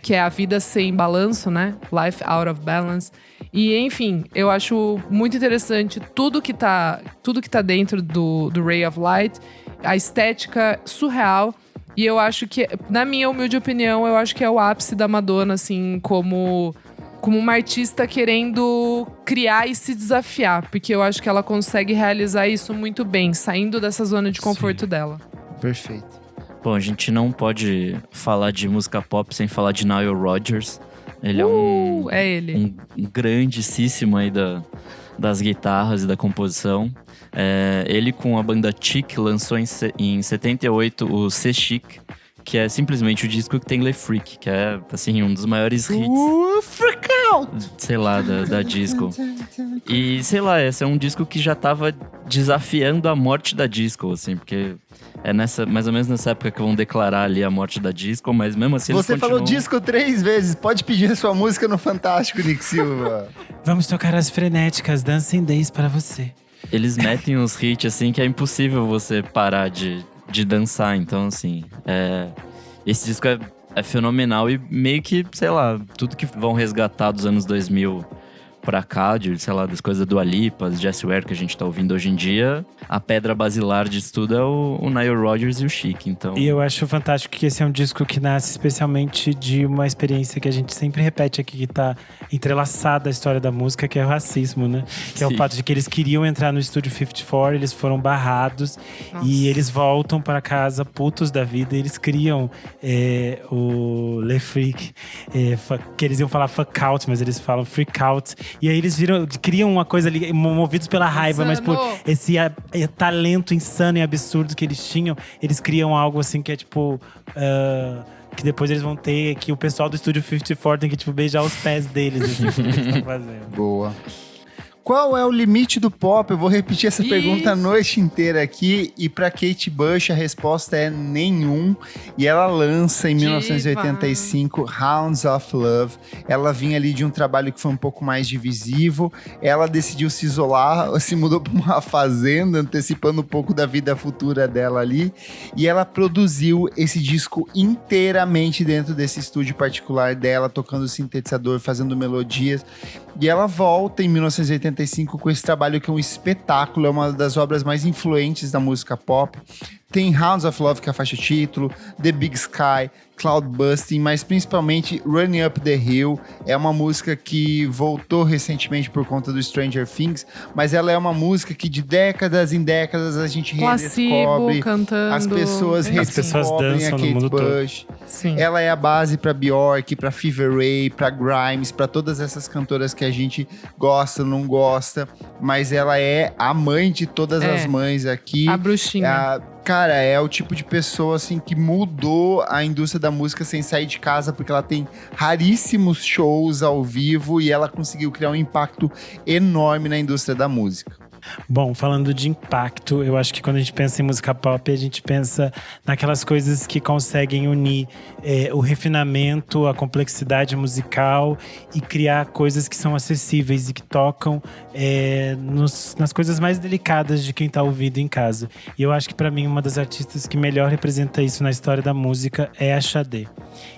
S2: que é A Vida Sem Balanço, né? Life Out of Balance. E, enfim, eu acho muito interessante tudo que tá dentro do Ray of Light, a estética surreal. E eu acho que, na minha humilde opinião, eu acho que é o ápice da Madonna, assim, como uma artista querendo criar e se desafiar. Porque eu acho que ela consegue realizar isso muito bem, saindo dessa zona de conforto dela.
S1: Perfeito.
S4: Bom, a gente não pode falar de música pop sem falar de Nile Rodgers. Ele é
S2: ele.
S4: um grandíssimo aí das guitarras e da composição. Ele com a banda Chic lançou em 78 o C Chic, que é simplesmente o disco que tem Le Freak, que é, assim, um dos maiores hits.
S1: Freak out!
S4: Sei lá, da disco. E, sei lá, esse é um disco que já tava desafiando a morte da disco, assim, porque mais ou menos nessa época que vão declarar ali a morte da disco, mas mesmo assim
S1: Você falou disco 3 vezes, pode pedir a sua música no Fantástico, Nick Silva.
S3: Vamos tocar as frenéticas Dancing Days para você.
S4: Eles metem uns hits, assim, que é impossível você parar de dançar. Então, assim, esse disco é fenomenal e meio que, sei lá, tudo que vão resgatar dos anos 2000 pra cá, sei lá, das coisas do Dua Lipa, Jessie Ware que a gente tá ouvindo hoje em dia, a pedra basilar disso tudo é o Nile Rodgers e o Chic, então...
S3: E eu acho fantástico que esse é um disco que nasce especialmente de uma experiência que a gente sempre repete aqui, que tá entrelaçada à história da música, que é o racismo, né? Que é o fato de que eles queriam entrar no Estúdio 54, eles foram barrados. Nossa. E eles voltam para casa putos da vida e eles criam o Le Freak, que eles iam falar fuck out, mas eles falam freak out. E aí eles criam uma coisa ali, movidos pela raiva, mas por esse talento insano e absurdo que eles tinham, eles criam algo assim que é tipo… que depois eles vão ter, que o pessoal do Estúdio 54 tem que tipo beijar os pés deles, assim, que eles estão fazendo.
S1: Boa. Qual é o limite do pop? Eu vou repetir essa pergunta a noite inteira aqui. E pra Kate Bush a resposta é nenhum. E ela lança em 1985 Hounds of Love. Ela vinha ali de um trabalho que foi um pouco mais divisivo. Ela decidiu se isolar, se mudou pra uma fazenda, antecipando um pouco da vida futura dela ali. E ela produziu esse disco inteiramente dentro desse estúdio particular dela, tocando sintetizador, fazendo melodias. E ela volta em 1985 com esse trabalho que é um espetáculo, é uma das obras mais influentes da música pop. Tem Hounds of Love, que é a faixa título, The Big Sky, Cloudbusting, mas principalmente Running Up the Hill. É uma música que voltou recentemente por conta do Stranger Things, mas ela é uma música que de décadas em décadas a gente redescobre.
S2: Cantando.
S1: As pessoas redescobrem a Kate Bush.
S2: Sim.
S1: Ela é a base pra Bjork, pra Fever Ray, pra Grimes, pra todas essas cantoras que a gente gosta, não gosta, mas ela é a mãe de todas as mães aqui.
S2: A bruxinha.
S1: Cara, é o tipo de pessoa, assim, que mudou a indústria da música sem sair de casa, porque ela tem raríssimos shows ao vivo e ela conseguiu criar um impacto enorme na indústria da música.
S3: Bom, falando de impacto, eu acho que quando a gente pensa em música pop, a gente pensa naquelas coisas que conseguem unir o refinamento, a complexidade musical e criar coisas que são acessíveis e que tocam nas coisas mais delicadas de quem tá ouvindo em casa. E eu acho que pra mim uma das artistas que melhor representa isso na história da música é a Xadê.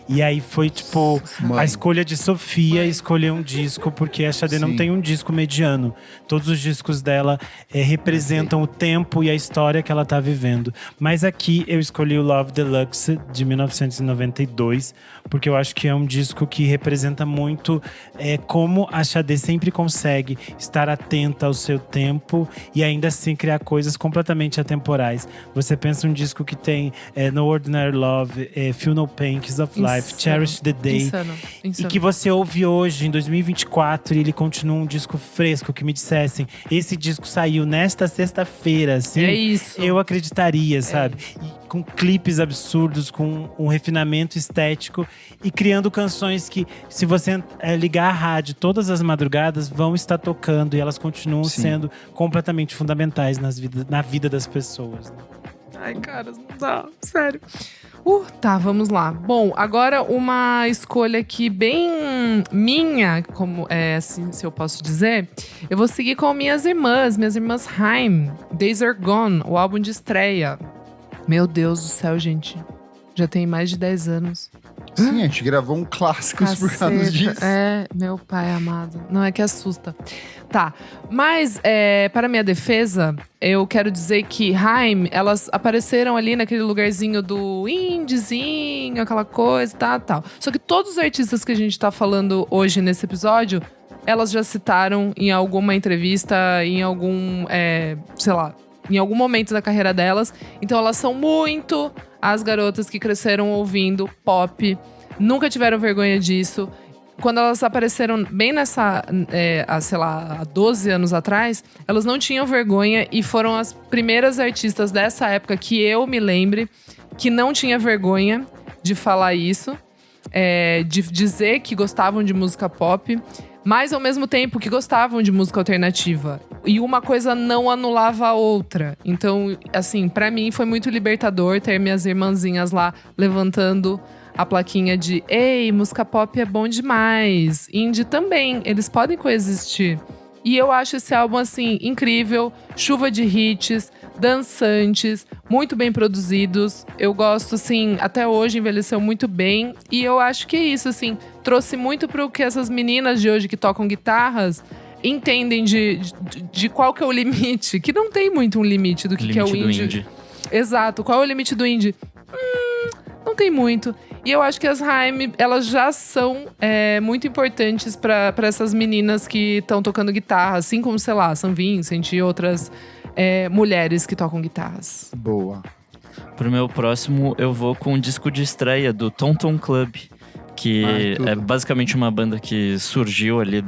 S3: E aí foi tipo a escolha de Sofia escolher um disco, porque a Xadê não tem um disco mediano. Todos os discos dela representam o tempo e a história que ela tá vivendo. Mas aqui eu escolhi o Love Deluxe de 1992, porque eu acho que é um disco que representa muito como a Xadê sempre consegue estar atenta ao seu tempo e ainda assim criar coisas completamente atemporais. Você pensa um disco que tem No Ordinary Love, Feel No Pain, Kiss of Life, Cherish the Day.
S2: Insano.
S3: E que você ouve hoje, em 2024, e ele continua um disco fresco, que me dissessem, esse disco saiu nesta sexta-feira, assim.
S2: É isso.
S3: Eu acreditaria, sabe? E com clipes absurdos, com um refinamento estético e criando canções que, se você ligar a rádio todas as madrugadas, vão estar tocando e elas continuam sendo completamente fundamentais na vida das pessoas. Né?
S2: Ai, caras, não dá. Sério. Tá, vamos lá. Bom, agora uma escolha aqui bem minha, como assim, se eu posso dizer. Eu vou seguir com minhas irmãs Haim, Days Are Gone, o álbum de estreia. Meu Deus do céu, gente. Já tem mais de 10 anos.
S1: Sim, a gente gravou um clássico por causa disso.
S2: Meu pai amado. Não, é que assusta. Tá, mas para minha defesa, eu quero dizer que Haim, elas apareceram ali naquele lugarzinho do indiezinho, aquela coisa, tal. Só que todos os artistas que a gente tá falando hoje nesse episódio, elas já citaram em alguma entrevista, em algum, sei lá, em algum momento da carreira delas. Então elas são muito as garotas que cresceram ouvindo pop, nunca tiveram vergonha disso. Quando elas apareceram bem nessa, sei lá, há 12 anos atrás, elas não tinham vergonha e foram as primeiras artistas dessa época que eu me lembre que não tinha vergonha de falar isso, de dizer que gostavam de música pop, mas ao mesmo tempo que gostavam de música alternativa. E uma coisa não anulava a outra. Então, assim, pra mim foi muito libertador ter minhas irmãzinhas lá levantando a plaquinha de ei, música pop é bom demais. Indie também, eles podem coexistir. E eu acho esse álbum, assim, incrível. Chuva de hits, dançantes, muito bem produzidos. Eu gosto, assim, até hoje envelheceu muito bem. E eu acho que é isso, assim, trouxe muito pro que essas meninas de hoje que tocam guitarras entendem de qual que é o limite. Que não tem muito um limite do que é o indie. Exato, qual é o limite do indie? Não tem muito. E eu acho que as Haim, elas já são muito importantes para essas meninas que estão tocando guitarra. Assim como, sei lá, Sam Vincent e outras mulheres que tocam guitarras.
S1: Boa.
S4: Pro meu próximo, eu vou com um disco de estreia do Tom Tom Club. Que é basicamente uma banda que surgiu ali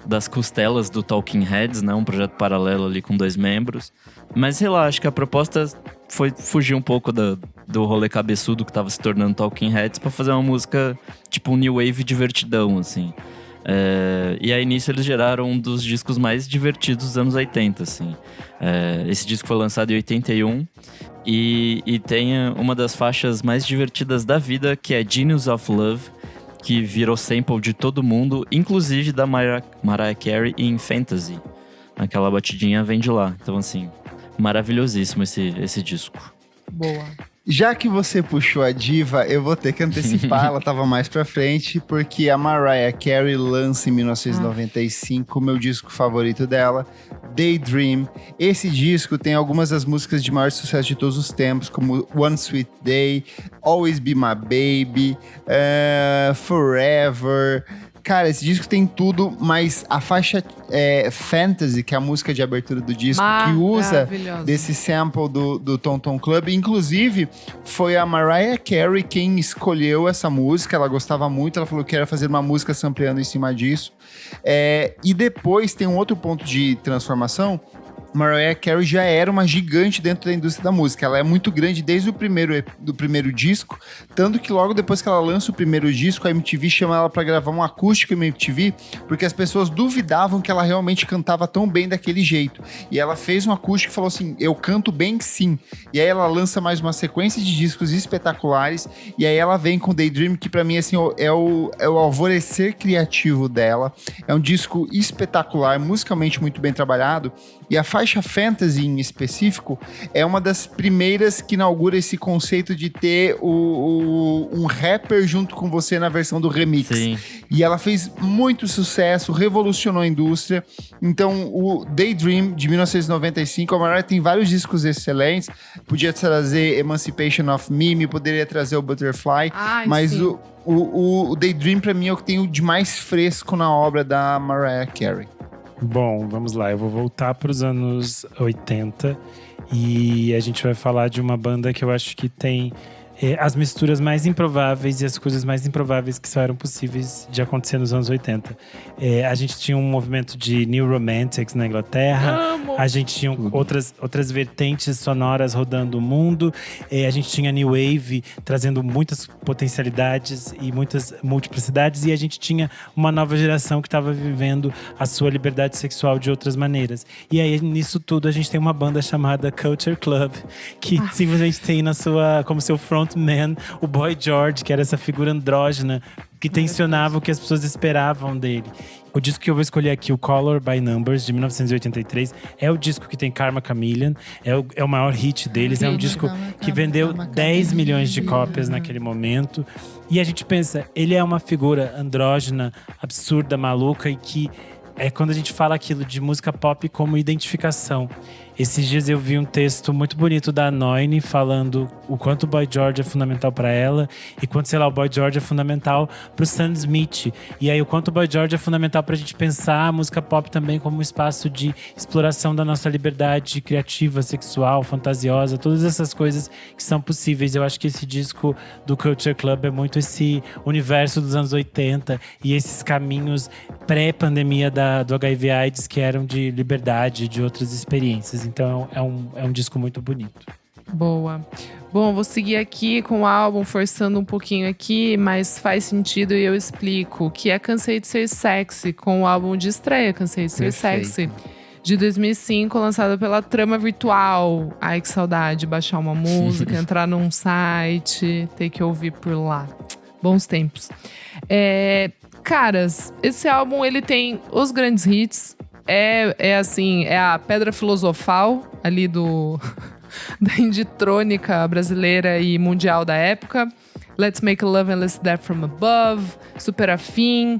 S4: das costelas do Talking Heads, né? Um projeto paralelo ali com 2 membros. Mas sei lá, acho que a proposta foi fugir um pouco do rolê cabeçudo que tava se tornando Talking Heads pra fazer uma música tipo um new wave divertidão, assim. E aí nisso eles geraram um dos discos mais divertidos dos anos 80, assim. Esse disco foi lançado em 81 e tem uma das faixas mais divertidas da vida, que é Genius of Love, que virou sample de todo mundo, inclusive da Mariah Carey em Fantasy. Aquela batidinha vem de lá. Então, assim, maravilhosíssimo esse disco.
S2: Boa.
S1: Já que você puxou a diva, eu vou ter que antecipar, ela tava mais pra frente, porque a Mariah Carey lança em 1995 o meu disco favorito dela, Daydream. Esse disco tem algumas das músicas de maior sucesso de todos os tempos, como One Sweet Day, Always Be My Baby, Forever. Cara, esse disco tem tudo, mas a faixa Fantasy, que é a música de abertura do disco, que usa desse sample do Tom Tom Club. Inclusive, foi a Mariah Carey quem escolheu essa música. Ela gostava muito, ela falou que era fazer uma música sampleando em cima disso. E depois tem um outro ponto de transformação, Mariah Carey já era uma gigante dentro da indústria da música. Ela é muito grande desde o primeiro disco, tanto que logo depois que ela lança o primeiro disco, a MTV chama ela pra gravar um acústico em MTV, porque as pessoas duvidavam que ela realmente cantava tão bem daquele jeito. E ela fez um acústico e falou assim, eu canto bem sim. E aí ela lança mais uma sequência de discos espetaculares, e aí ela vem com Daydream, que pra mim assim, é o alvorecer criativo dela. É um disco espetacular, musicalmente muito bem trabalhado, e a faixa Fantasy, em específico, é uma das primeiras que inaugura esse conceito de ter um rapper junto com você na versão do remix.
S4: Sim.
S1: E ela fez muito sucesso, revolucionou a indústria. Então, o Daydream, de 1995, a Mariah tem vários discos excelentes. Podia trazer Emancipation of Me, poderia trazer o Butterfly.
S2: Ai,
S1: mas
S2: sim.
S1: o Daydream, pra mim, é o que tem de mais fresco na obra da Mariah Carey.
S3: Bom, vamos lá. Eu vou voltar para os anos 80 e a gente vai falar de uma banda que eu acho que tem as misturas mais improváveis e as coisas mais improváveis que só eram possíveis de acontecer nos anos 80. A gente tinha um movimento de New Romantics na Inglaterra.
S2: Amo.
S3: A gente tinha outras vertentes sonoras rodando o mundo. A gente tinha New Wave trazendo muitas potencialidades e muitas multiplicidades. E a gente tinha uma nova geração que estava vivendo a sua liberdade sexual de outras maneiras. E aí, nisso tudo, a gente tem uma banda chamada Culture Club, que simplesmente tem como seu frontman o Boy George, que era essa figura andrógena que tensionava o que as pessoas esperavam dele. O disco que eu vou escolher aqui, o Color by Numbers, de 1983, é o disco que tem Karma Chameleon, é o maior hit deles, é um disco que vendeu 10 milhões de cópias naquele momento. E a gente pensa, ele é uma figura andrógena, absurda, maluca, e que quando a gente fala aquilo de música pop como identificação. Esses dias eu vi um texto muito bonito da Noine falando o quanto o Boy George é fundamental para ela e quanto, sei lá, o Boy George é fundamental pro Sam Smith. E aí o quanto o Boy George é fundamental pra gente pensar a música pop também como um espaço de exploração da nossa liberdade criativa, sexual, fantasiosa, todas essas coisas que são possíveis. Eu acho que esse disco do Culture Club é muito esse universo dos anos 80 e esses caminhos pré-pandemia do HIV/AIDS que eram de liberdade, de outras experiências. Então é um disco muito bonito.
S2: Boa. Bom, vou seguir aqui com o álbum, forçando um pouquinho aqui, mas faz sentido e eu explico. Que é Cansei de Ser Sexy, com o álbum de estreia, Cansei de Ser
S1: Perfeito.
S2: Sexy, de 2005, lançado pela Trama Virtual. Ai, que saudade, baixar uma música, entrar num site, ter que ouvir por lá. Bons tempos. Caras, esse álbum, ele tem os grandes hits. Assim, é a pedra filosofal ali da inditrônica brasileira e mundial da época. Let's Make Love and Let's Death From Above, Super Afim,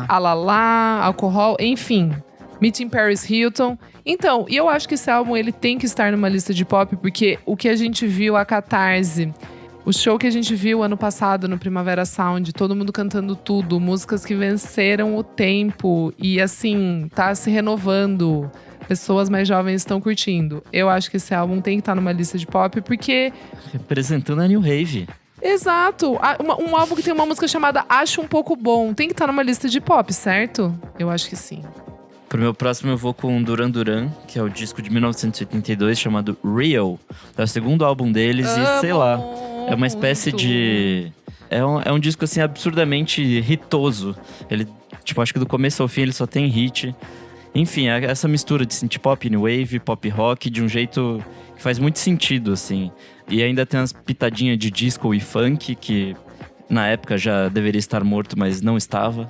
S2: Alalá, Alcohol, enfim. Meeting Paris Hilton. Então, e eu acho que esse álbum ele tem que estar numa lista de pop, porque o que a gente viu, a Catarse, o show que a gente viu ano passado no Primavera Sound, todo mundo cantando tudo, músicas que venceram o tempo e assim, tá se renovando. Pessoas mais jovens estão curtindo. Eu acho que esse álbum tem que estar numa lista de pop, porque…
S4: Representando a New Wave.
S2: Exato! Um álbum que tem uma música chamada Acho Um Pouco Bom, tem que estar numa lista de pop, certo? Eu acho que sim.
S4: Pro meu próximo eu vou com Duran Duran, que é o disco de 1982 chamado Real. É o segundo álbum deles e sei lá, é uma espécie de… É um disco assim absurdamente hitoso. Ele, tipo, acho que do começo ao fim ele só tem hit. Enfim, essa mistura de synth pop, new wave, pop rock, de um jeito que faz muito sentido, assim. E ainda tem umas pitadinhas de disco e funk, que na época já deveria estar morto, mas não estava.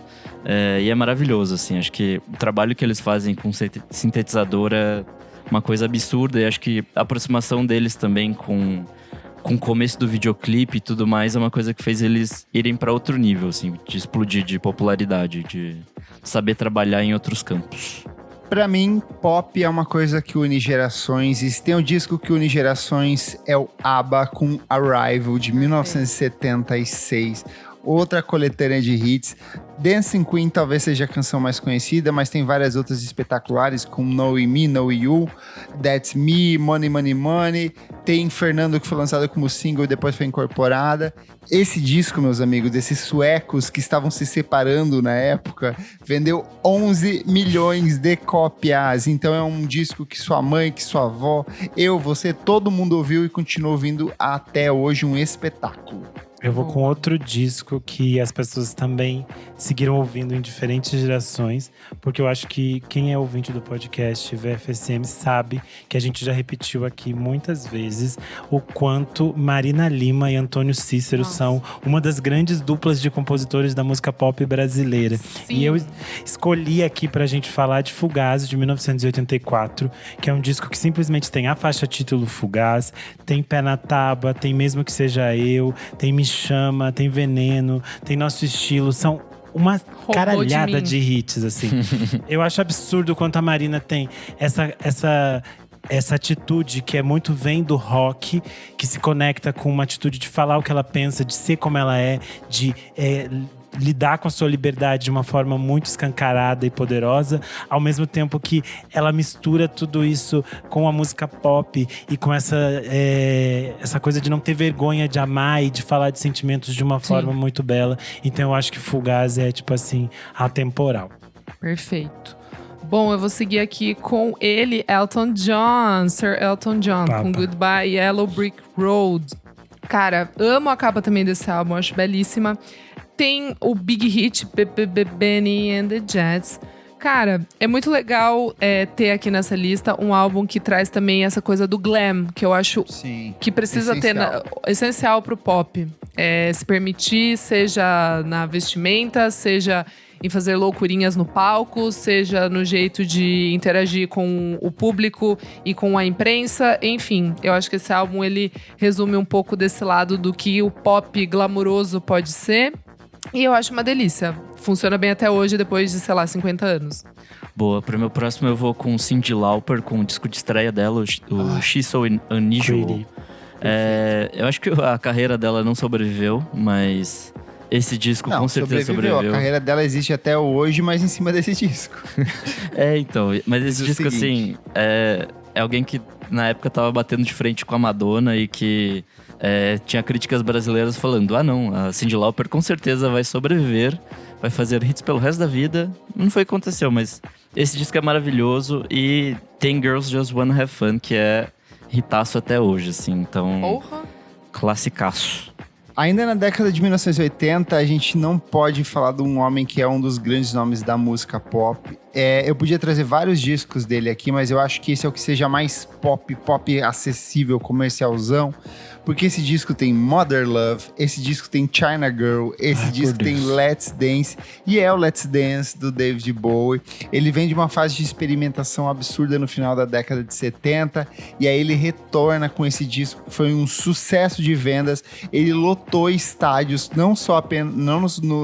S4: E é maravilhoso, assim. Acho que o trabalho que eles fazem com sintetizador é uma coisa absurda. E acho que a aproximação deles também com o começo do videoclipe e tudo mais é uma coisa que fez eles irem para outro nível, assim, de explodir de popularidade, de saber trabalhar em outros campos.
S1: Pra mim, pop é uma coisa que une gerações. E se tem um disco que une gerações, é o ABBA com Arrival, de 1976. outra coletânea de hits. Dancing Queen talvez seja a canção mais conhecida, mas tem várias outras espetaculares, como Know Me, Know You, That's Me, Money, Money, Money. Tem Fernando, que foi lançada como single e depois foi incorporada. Esse disco, meus amigos, desses suecos que estavam se separando na época, vendeu 11 milhões de cópias. Então é um disco que sua mãe, que sua avó, eu, você, todo mundo ouviu e continua ouvindo até hoje, um espetáculo.
S3: Eu vou com outro disco que as pessoas também seguiram ouvindo em diferentes gerações, porque eu acho que quem é ouvinte do podcast VFSM sabe que a gente já repetiu aqui muitas vezes o quanto Marina Lima e Antônio Cícero são uma das grandes duplas de compositores da música pop brasileira.
S2: Sim.
S3: E eu escolhi aqui pra gente falar de Fugaz, de 1984, que é um disco que simplesmente tem a faixa título Fugaz, tem Pé na Tábua, tem Mesmo Que Seja Eu, tem Me Chama, tem Veneno, tem Nosso Estilo, são uma caralhada de hits, assim. Eu acho absurdo quanto a Marina tem essa atitude que é muito vem do rock, que se conecta com uma atitude de falar o que ela pensa, de ser como ela é, de lidar com a sua liberdade de uma forma muito escancarada e poderosa, ao mesmo tempo que ela mistura tudo isso com a música pop e com essa coisa de não ter vergonha de amar e de falar de sentimentos de uma forma muito bela. Então eu acho que Fugaz é, tipo assim, atemporal.
S2: Perfeito. Bom, eu vou seguir aqui com ele, Elton John, Sir Elton John, com Goodbye Yellow Brick Road. Cara, amo a capa também desse álbum, acho belíssima. Tem o big hit, Benny and the Jets. Cara, é muito legal ter aqui nessa lista um álbum que traz também essa coisa do glam, que eu acho que precisa
S1: essencial.
S2: ter essencial pro pop. Se permitir, seja na vestimenta, seja em fazer loucurinhas no palco, seja no jeito de interagir com o público e com a imprensa. Enfim, eu acho que esse álbum ele resume um pouco desse lado do que o pop glamuroso pode ser. E eu acho uma delícia. Funciona bem até hoje, depois de, 50 anos.
S4: Boa, pro meu próximo eu vou com Cyndi Lauper, com o disco de estreia dela, o She's So Unusual. Eu acho que a carreira dela não sobreviveu, mas esse disco com certeza sobreviveu.
S1: A carreira dela existe até hoje, mas em cima desse disco.
S4: Então, mas esse disco, assim, é alguém que na época tava batendo de frente com a Madonna e que tinha críticas brasileiras falando: ah não, a Cyndi Lauper com certeza vai sobreviver, vai fazer hits pelo resto da vida. Não foi o que aconteceu, mas esse disco é maravilhoso e tem Girls Just Wanna Have Fun, que é hitaço até hoje, assim, então classicaço.
S1: Ainda na década de 1980, a gente não pode falar de um homem que é um dos grandes nomes da música pop. Eu podia trazer vários discos dele aqui, mas eu acho que esse é o que seja mais pop acessível, comercialzão. Porque esse disco tem Mother Love, esse disco tem China Girl, esse disco tem Let's Dance, e é o Let's Dance do David Bowie. Ele vem de uma fase de experimentação absurda no final da década de 70, e aí ele retorna com esse disco, que foi um sucesso de vendas. Ele lotou estádios, não só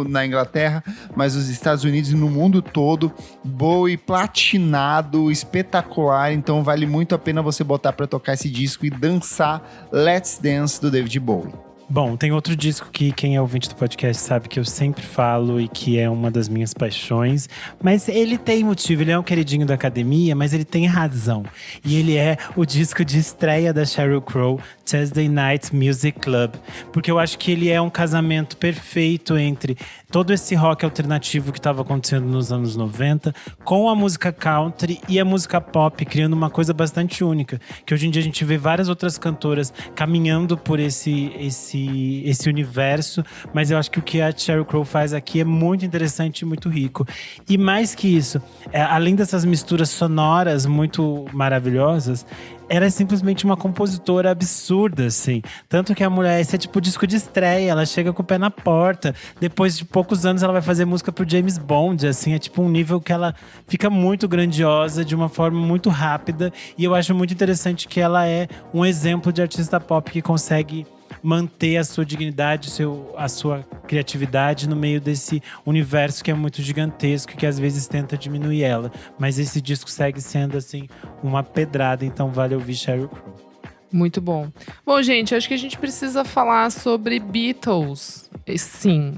S1: na Inglaterra, mas nos Estados Unidos e no mundo todo. Bowie platinado, espetacular, então vale muito a pena você botar pra tocar esse disco e dançar Let's Dance do David Bowie.
S3: Bom, tem outro disco que quem é ouvinte do podcast sabe que eu sempre falo e que é uma das minhas paixões. Mas ele tem motivo, ele é um queridinho da academia, mas ele tem razão. E ele é o disco de estreia da Sheryl Crow, Tuesday Night Music Club. Porque eu acho que ele é um casamento perfeito entre todo esse rock alternativo que estava acontecendo nos anos 90, com a música country e a música pop, criando uma coisa bastante única. Que hoje em dia a gente vê várias outras cantoras caminhando por esse universo, mas eu acho que o que a Sheryl Crow faz aqui é muito interessante e muito rico. E mais que isso, além dessas misturas sonoras muito maravilhosas, ela é simplesmente uma compositora absurda, assim. Tanto que a mulher, esse é tipo disco de estreia, ela chega com o pé na porta. Depois de poucos anos, ela vai fazer música pro James Bond, assim. É tipo um nível que ela fica muito grandiosa, de uma forma muito rápida. E eu acho muito interessante que ela é um exemplo de artista pop que consegue manter a sua dignidade, a sua criatividade no meio desse universo que é muito gigantesco e que às vezes tenta diminuir ela. Mas esse disco segue sendo, assim, uma pedrada, então vale ouvir Sheryl Crow.
S2: Muito bom. Bom, gente, acho que a gente precisa falar sobre Beatles. Sim.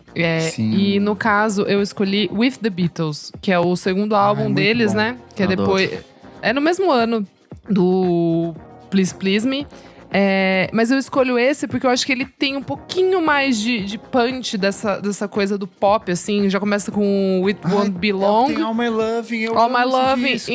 S1: Sim.
S2: E no caso, eu escolhi With the Beatles, que é o segundo álbum
S1: muito
S2: deles,
S1: bom.
S2: né? Que é
S4: Adoro.
S2: depois. É no mesmo ano do Please Please Me. Mas eu escolho esse porque eu acho que ele tem um pouquinho mais de punch dessa coisa do pop, assim. Já começa com It Won't Be Long.
S1: Tem All My Loving, eu
S2: All
S1: amo
S2: My
S1: esse
S2: Loving.
S1: disco.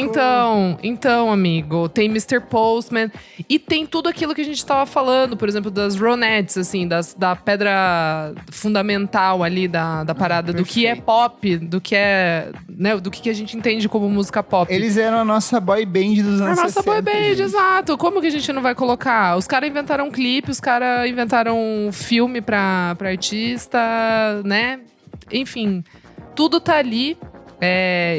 S2: Então, amigo, tem Mr. Postman. E tem tudo aquilo que a gente tava falando, por exemplo, das Ronettes, assim, da pedra fundamental ali da parada, do que é
S1: perfeito.
S2: pop, do que é, né, do que a gente entende como música pop.
S1: Eles eram a nossa boy band dos
S2: A
S1: anos
S2: nossa
S1: 60.
S2: boy band,
S1: gente.
S2: exato. Como que a gente não vai colocar? Os caras inventaram um clipe, os caras inventaram um filme pra artista, né? Enfim, tudo tá ali.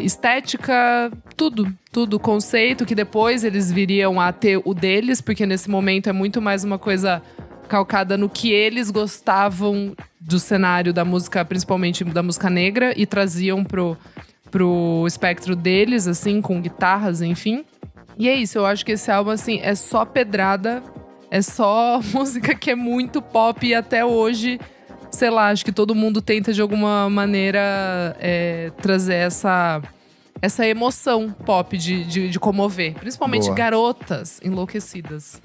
S2: Estética, tudo. Conceito, que depois eles viriam a ter o deles, porque nesse momento é muito mais uma coisa calcada no que eles gostavam do cenário da música, principalmente da música negra, e traziam pro espectro deles, assim, com guitarras, enfim. E é isso, eu acho que esse álbum, assim, é só pedrada, é só música que é muito pop e até hoje, sei lá, acho que todo mundo tenta de alguma maneira trazer essa emoção pop de comover. Principalmente
S1: Boa.
S2: garotas enlouquecidas.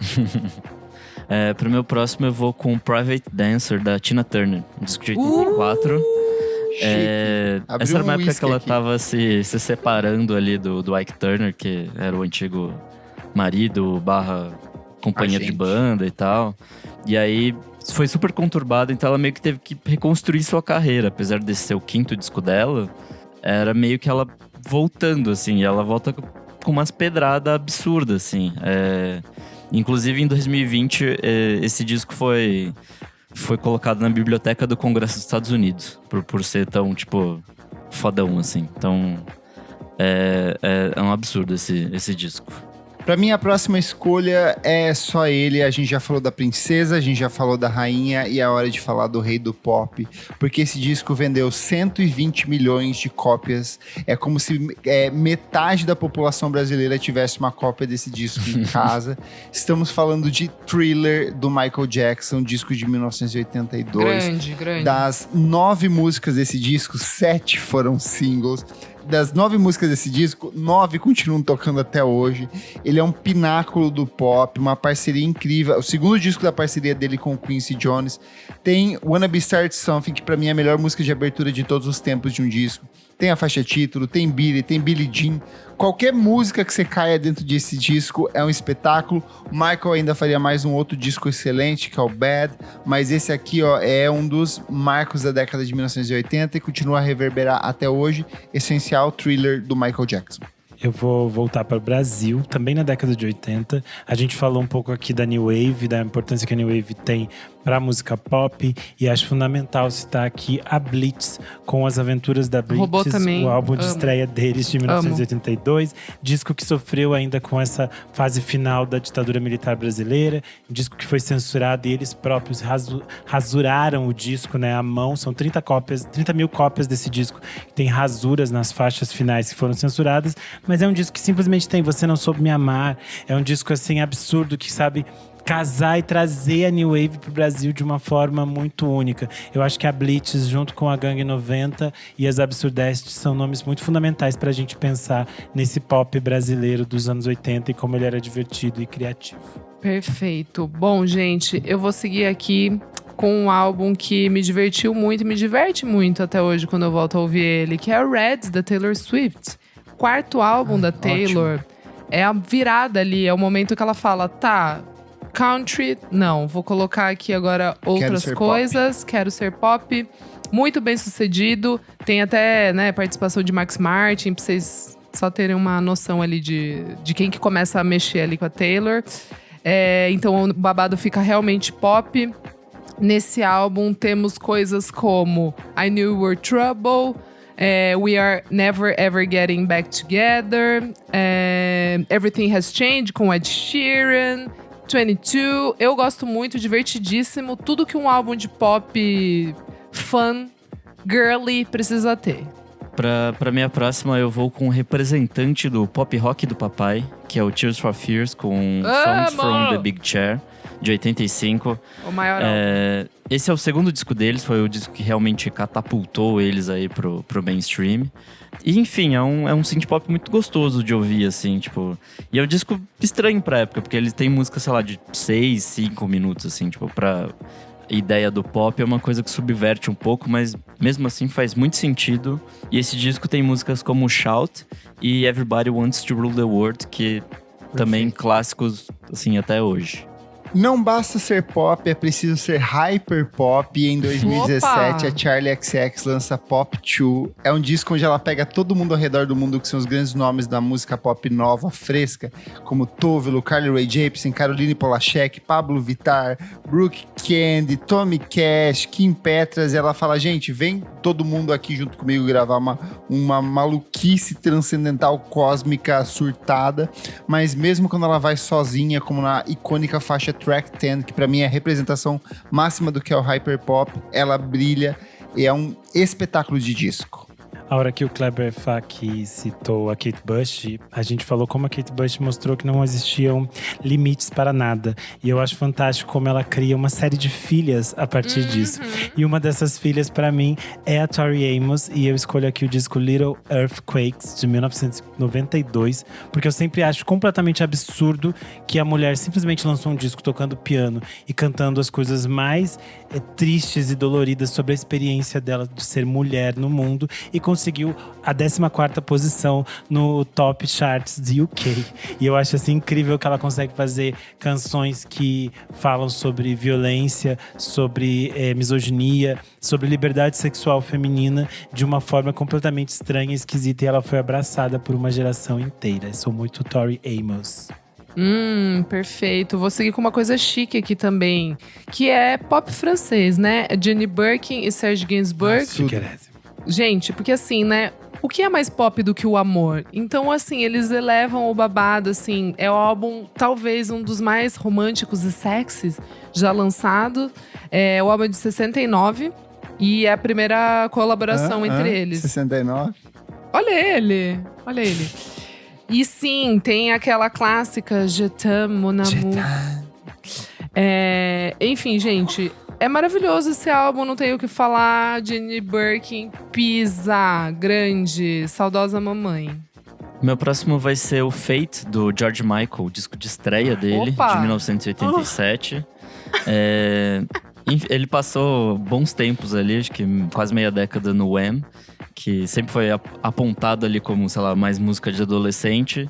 S4: Pro meu próximo eu vou com Private Dancer, da Tina Turner, um disco de 84.
S1: Abriu
S4: Essa era uma
S1: um
S4: época
S1: whisky
S4: que ela
S1: aqui.
S4: tava se separando ali do Ike Turner, que era o antigo marido / companheiro de
S1: Agente.
S4: banda e tal. E aí foi super conturbado, então ela meio que teve que reconstruir sua carreira. Apesar desse ser o quinto disco dela, era meio que ela voltando, assim. E ela volta com umas pedradas absurdas, assim. Inclusive, em 2020, esse disco foi colocado na biblioteca do Congresso dos Estados Unidos, por ser tão, tipo, fodão, assim. Então, é um absurdo esse disco.
S1: Pra mim, a próxima escolha é só ele. A gente já falou da princesa, a gente já falou da rainha e é hora de falar do rei do pop. Porque esse disco vendeu 120 milhões de cópias. É como se metade da população brasileira tivesse uma cópia desse disco em casa. Estamos falando de Thriller, do Michael Jackson, disco de 1982.
S2: Grande.
S1: Das 9 músicas desse disco, 7 foram singles. Das 9 músicas desse disco, 9 continuam tocando até hoje. Ele é um pináculo do pop, uma parceria incrível. O segundo disco da parceria dele com o Quincy Jones tem Wanna Be Start Something, que pra mim é a melhor música de abertura de todos os tempos de um disco. Tem a faixa título, tem Billy, tem Billie Jean. Qualquer música que você caia dentro desse disco é um espetáculo. O Michael ainda faria mais um outro disco excelente, que é o Bad. Mas esse aqui, ó, é um dos marcos da década de 1980 e continua a reverberar até hoje. Essencial Thriller do Michael Jackson.
S3: Eu vou voltar para o Brasil, também na década de 80. A gente falou um pouco aqui da New Wave, da importância que a New Wave tem para a música pop. E acho fundamental citar aqui a Blitz, com As Aventuras da Blitz,
S2: Robô também,
S3: o álbum de
S2: amo.
S3: estreia deles de 1982. Disco que sofreu ainda com essa fase final da ditadura militar brasileira. Um disco que foi censurado e eles próprios rasuraram o disco, né, à mão. São 30 mil cópias desse disco que tem rasuras nas faixas finais que foram censuradas. Mas é um disco que simplesmente tem Você Não Soube Me Amar. É um disco, assim, absurdo, que sabe casar e trazer a New Wave pro Brasil de uma forma muito única. Eu acho que a Blitz, junto com a Gangue 90 e as Absurdestes, são nomes muito fundamentais pra gente pensar nesse pop brasileiro dos anos 80 e como ele era divertido e criativo.
S2: Perfeito. Bom, gente, eu vou seguir aqui com um álbum que me divertiu muito e me diverte muito até hoje quando eu volto a ouvir ele, que é o Red, da Taylor Swift. Quarto álbum da Taylor.
S1: ótimo.
S2: É a virada ali, é o momento que ela fala, tá, country, não, vou colocar aqui agora outras
S1: ser
S2: coisas, quero ser pop. Muito bem sucedido, tem até, né, participação de Max Martin, pra vocês só terem uma noção ali de quem que começa a mexer ali com a Taylor. Então o babado fica realmente pop. Nesse álbum temos coisas como I Knew You Were Trouble, We Are Never Ever Getting Back Together, Everything Has Changed com Ed Sheeran, 22. Eu gosto muito, divertidíssimo. Tudo que um álbum de pop fun, girly precisa ter.
S4: Pra minha próxima, eu vou com o representante do pop rock do papai, que é o Tears for Fears, com Songs from the Big Chair, de 85.
S2: O maior.
S4: Esse é o segundo disco deles, foi o disco que realmente catapultou eles aí pro mainstream. E enfim, é um synth pop muito gostoso de ouvir, assim, tipo. E é um disco estranho pra época, porque ele tem música, sei lá, de 6, 5 minutos, assim, tipo, pra ideia do pop é uma coisa que subverte um pouco, mas mesmo assim faz muito sentido. E esse disco tem músicas como Shout e Everybody Wants to Rule the World, que também clássicos, assim, até hoje.
S1: Não basta ser pop, é preciso ser hyper pop. E em 2017, a Charli XX lança Pop 2. É um disco onde ela pega todo mundo ao redor do mundo, que são os grandes nomes da música pop nova, fresca, como Tovelo, Carly Rae Jepsen, Caroline Polachek, Pablo Vittar, Brooke Candy, Tommy Cash, Kim Petras. E ela fala, gente, vem todo mundo aqui junto comigo gravar uma maluquice transcendental, cósmica, surtada. Mas mesmo quando ela vai sozinha, como na icônica faixa Track 10, que pra mim é a representação máxima do que é o hyperpop, ela brilha e é um espetáculo de disco.
S3: A hora que o Kleber Fak citou a Kate Bush, a gente falou como a Kate Bush mostrou que não existiam limites para nada. E eu acho fantástico como ela cria uma série de filhas a partir disso. E uma dessas filhas, para mim, é a Tori Amos. E eu escolho aqui o disco Little Earthquakes, de 1992. Porque eu sempre acho completamente absurdo que a mulher simplesmente lançou um disco tocando piano e cantando as coisas mais tristes e doloridas sobre a experiência dela de ser mulher no mundo. E conseguiu a 14ª posição no Top Charts de UK. E eu acho assim incrível que ela consegue fazer canções que falam sobre violência, sobre misoginia, sobre liberdade sexual feminina de uma forma completamente estranha e esquisita. E ela foi abraçada por uma geração inteira. Eu sou muito Tori Amos.
S2: Perfeito. Vou seguir com uma coisa chique aqui também, que é pop francês, né? Jenny Birkin e Serge Gainsbourg. Gente, porque assim, né? O que é mais pop do que o amor? Então, assim, eles elevam o babado, assim. É o álbum, talvez, um dos mais românticos e sexys já lançado. É o álbum de 69. E é a primeira colaboração entre eles.
S1: 69?
S2: Olha ele. E sim, tem aquela clássica Je t'aime, mon amour. Enfim, gente, é maravilhoso esse álbum, não tenho o que falar. Jenny Birkin, pisa, grande, saudosa mamãe.
S4: Meu próximo vai ser o Fate, do George Michael, o disco de estreia dele, de 1987. Ele passou bons tempos ali, acho que quase meia década no Wham, que sempre foi apontado ali como, sei lá, mais música de adolescente.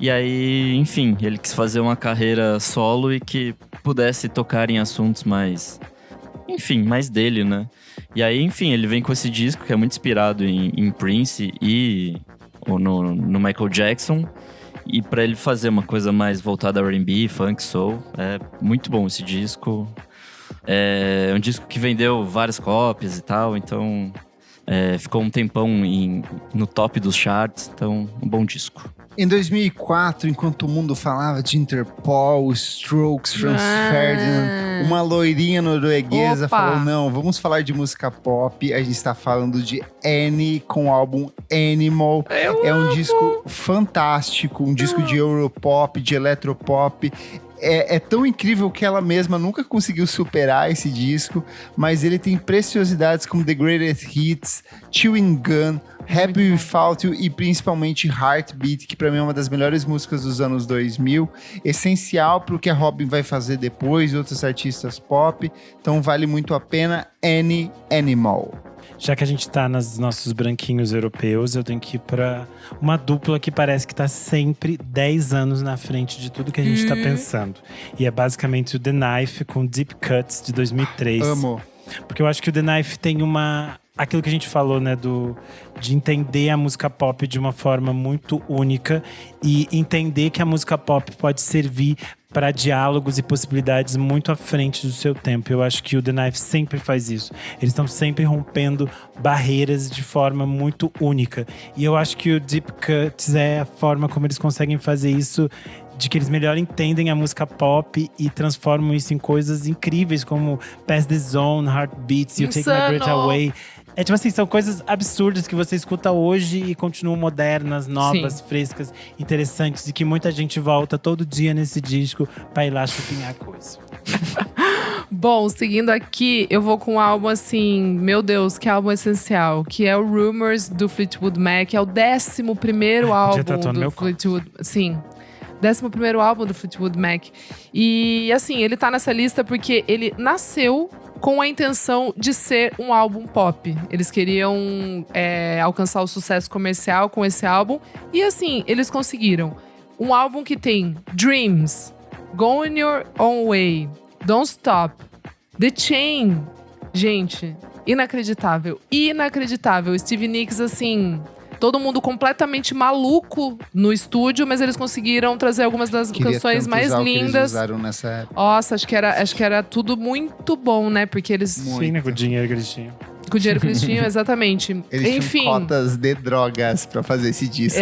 S4: E aí, enfim, ele quis fazer uma carreira solo e que pudesse tocar em assuntos mais dele, né? E aí, enfim, ele vem com esse disco que é muito inspirado em Prince e no Michael Jackson. E pra ele fazer uma coisa mais voltada a R&B, funk, soul, é muito bom esse disco. É um disco que vendeu várias cópias e tal, então ficou um tempão no top dos charts, então um bom disco.
S1: Em 2004, enquanto o mundo falava de Interpol, Strokes, Franz Ferdinand, uma loirinha norueguesa falou, não, vamos falar de música pop. A gente está falando de Annie com o álbum Animal. É um disco fantástico, um disco de Europop, de Eletropop. É tão incrível que ela mesma nunca conseguiu superar esse disco, mas ele tem preciosidades como The Greatest Hits, Chewing Gun, Happy Without You e principalmente Heartbeat, que pra mim é uma das melhores músicas dos anos 2000, essencial pro que a Robyn vai fazer depois e outros artistas pop, então vale muito a pena. Any Animal.
S3: Já que a gente tá nos nossos branquinhos europeus, eu tenho que ir pra uma dupla que parece que tá sempre 10 anos na frente de tudo que a gente tá pensando. E é basicamente o The Knife com Deep Cuts, de 2003.
S1: Amo.
S3: Porque eu acho que o The Knife tem aquilo que a gente falou, né, de entender a música pop de uma forma muito única e entender que a música pop pode servir para diálogos e possibilidades muito à frente do seu tempo. Eu acho que o The Knife sempre faz isso. Eles estão sempre rompendo barreiras de forma muito única. E eu acho que o Deep Cuts é a forma como eles conseguem fazer isso, de que eles melhor entendem a música pop e transformam isso em coisas incríveis, como Pass the Zone, Heartbeats, You Take My Breath Away. É tipo assim, são coisas absurdas que você escuta hoje e continuam modernas, novas, frescas, interessantes. E que muita gente volta todo dia nesse disco pra ir lá chupinhar coisa.
S2: Bom, seguindo aqui, eu vou com um álbum assim, meu Deus, que álbum essencial, que é o Rumors do Fleetwood Mac, é o 11º álbum do Fleetwood, sim. 11º álbum do Fleetwood Mac. E assim, ele tá nessa lista porque ele nasceu com a intenção de ser um álbum pop. Eles queriam alcançar o sucesso comercial com esse álbum. E assim, eles conseguiram. Um álbum que tem Dreams, Going Your Own Way, Don't Stop, The Chain. Gente, inacreditável. Inacreditável. Stevie Nicks, assim, todo mundo completamente maluco no estúdio, mas eles conseguiram trazer algumas das canções mais lindas. Que eles
S1: usaram nessa época.
S2: Nossa, acho que era tudo muito bom, né? Porque eles…
S3: Sim, né? Com o dinheiro que eles tinham.
S2: Com o dinheiro que eles tinham, exatamente.
S1: Eles
S2: Enfim,
S1: tinham cotas de drogas pra fazer esse disco.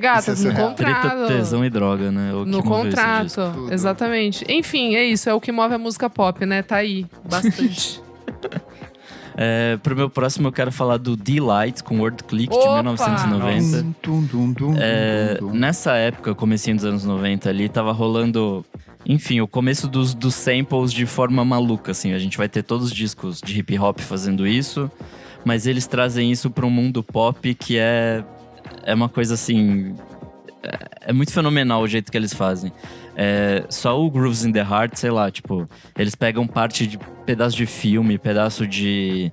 S2: Gata, no contrato.
S4: Treta, tesão e droga, né? O que
S2: no contrato, exatamente. Enfim, é isso. É o que move a música pop, né? Tá aí, bastante.
S4: Pro meu próximo eu quero falar do Delight com Word Click de 1990. Nessa época, comecinho dos anos 90 ali, tava rolando, enfim, o começo dos samples de forma maluca, assim. A gente vai ter todos os discos de hip hop fazendo isso, mas eles trazem isso para um mundo pop que é uma coisa assim… É muito fenomenal o jeito que eles fazem. Só o Grooves in the Heart, sei lá, tipo… Eles pegam parte de pedaço de filme, pedaço de…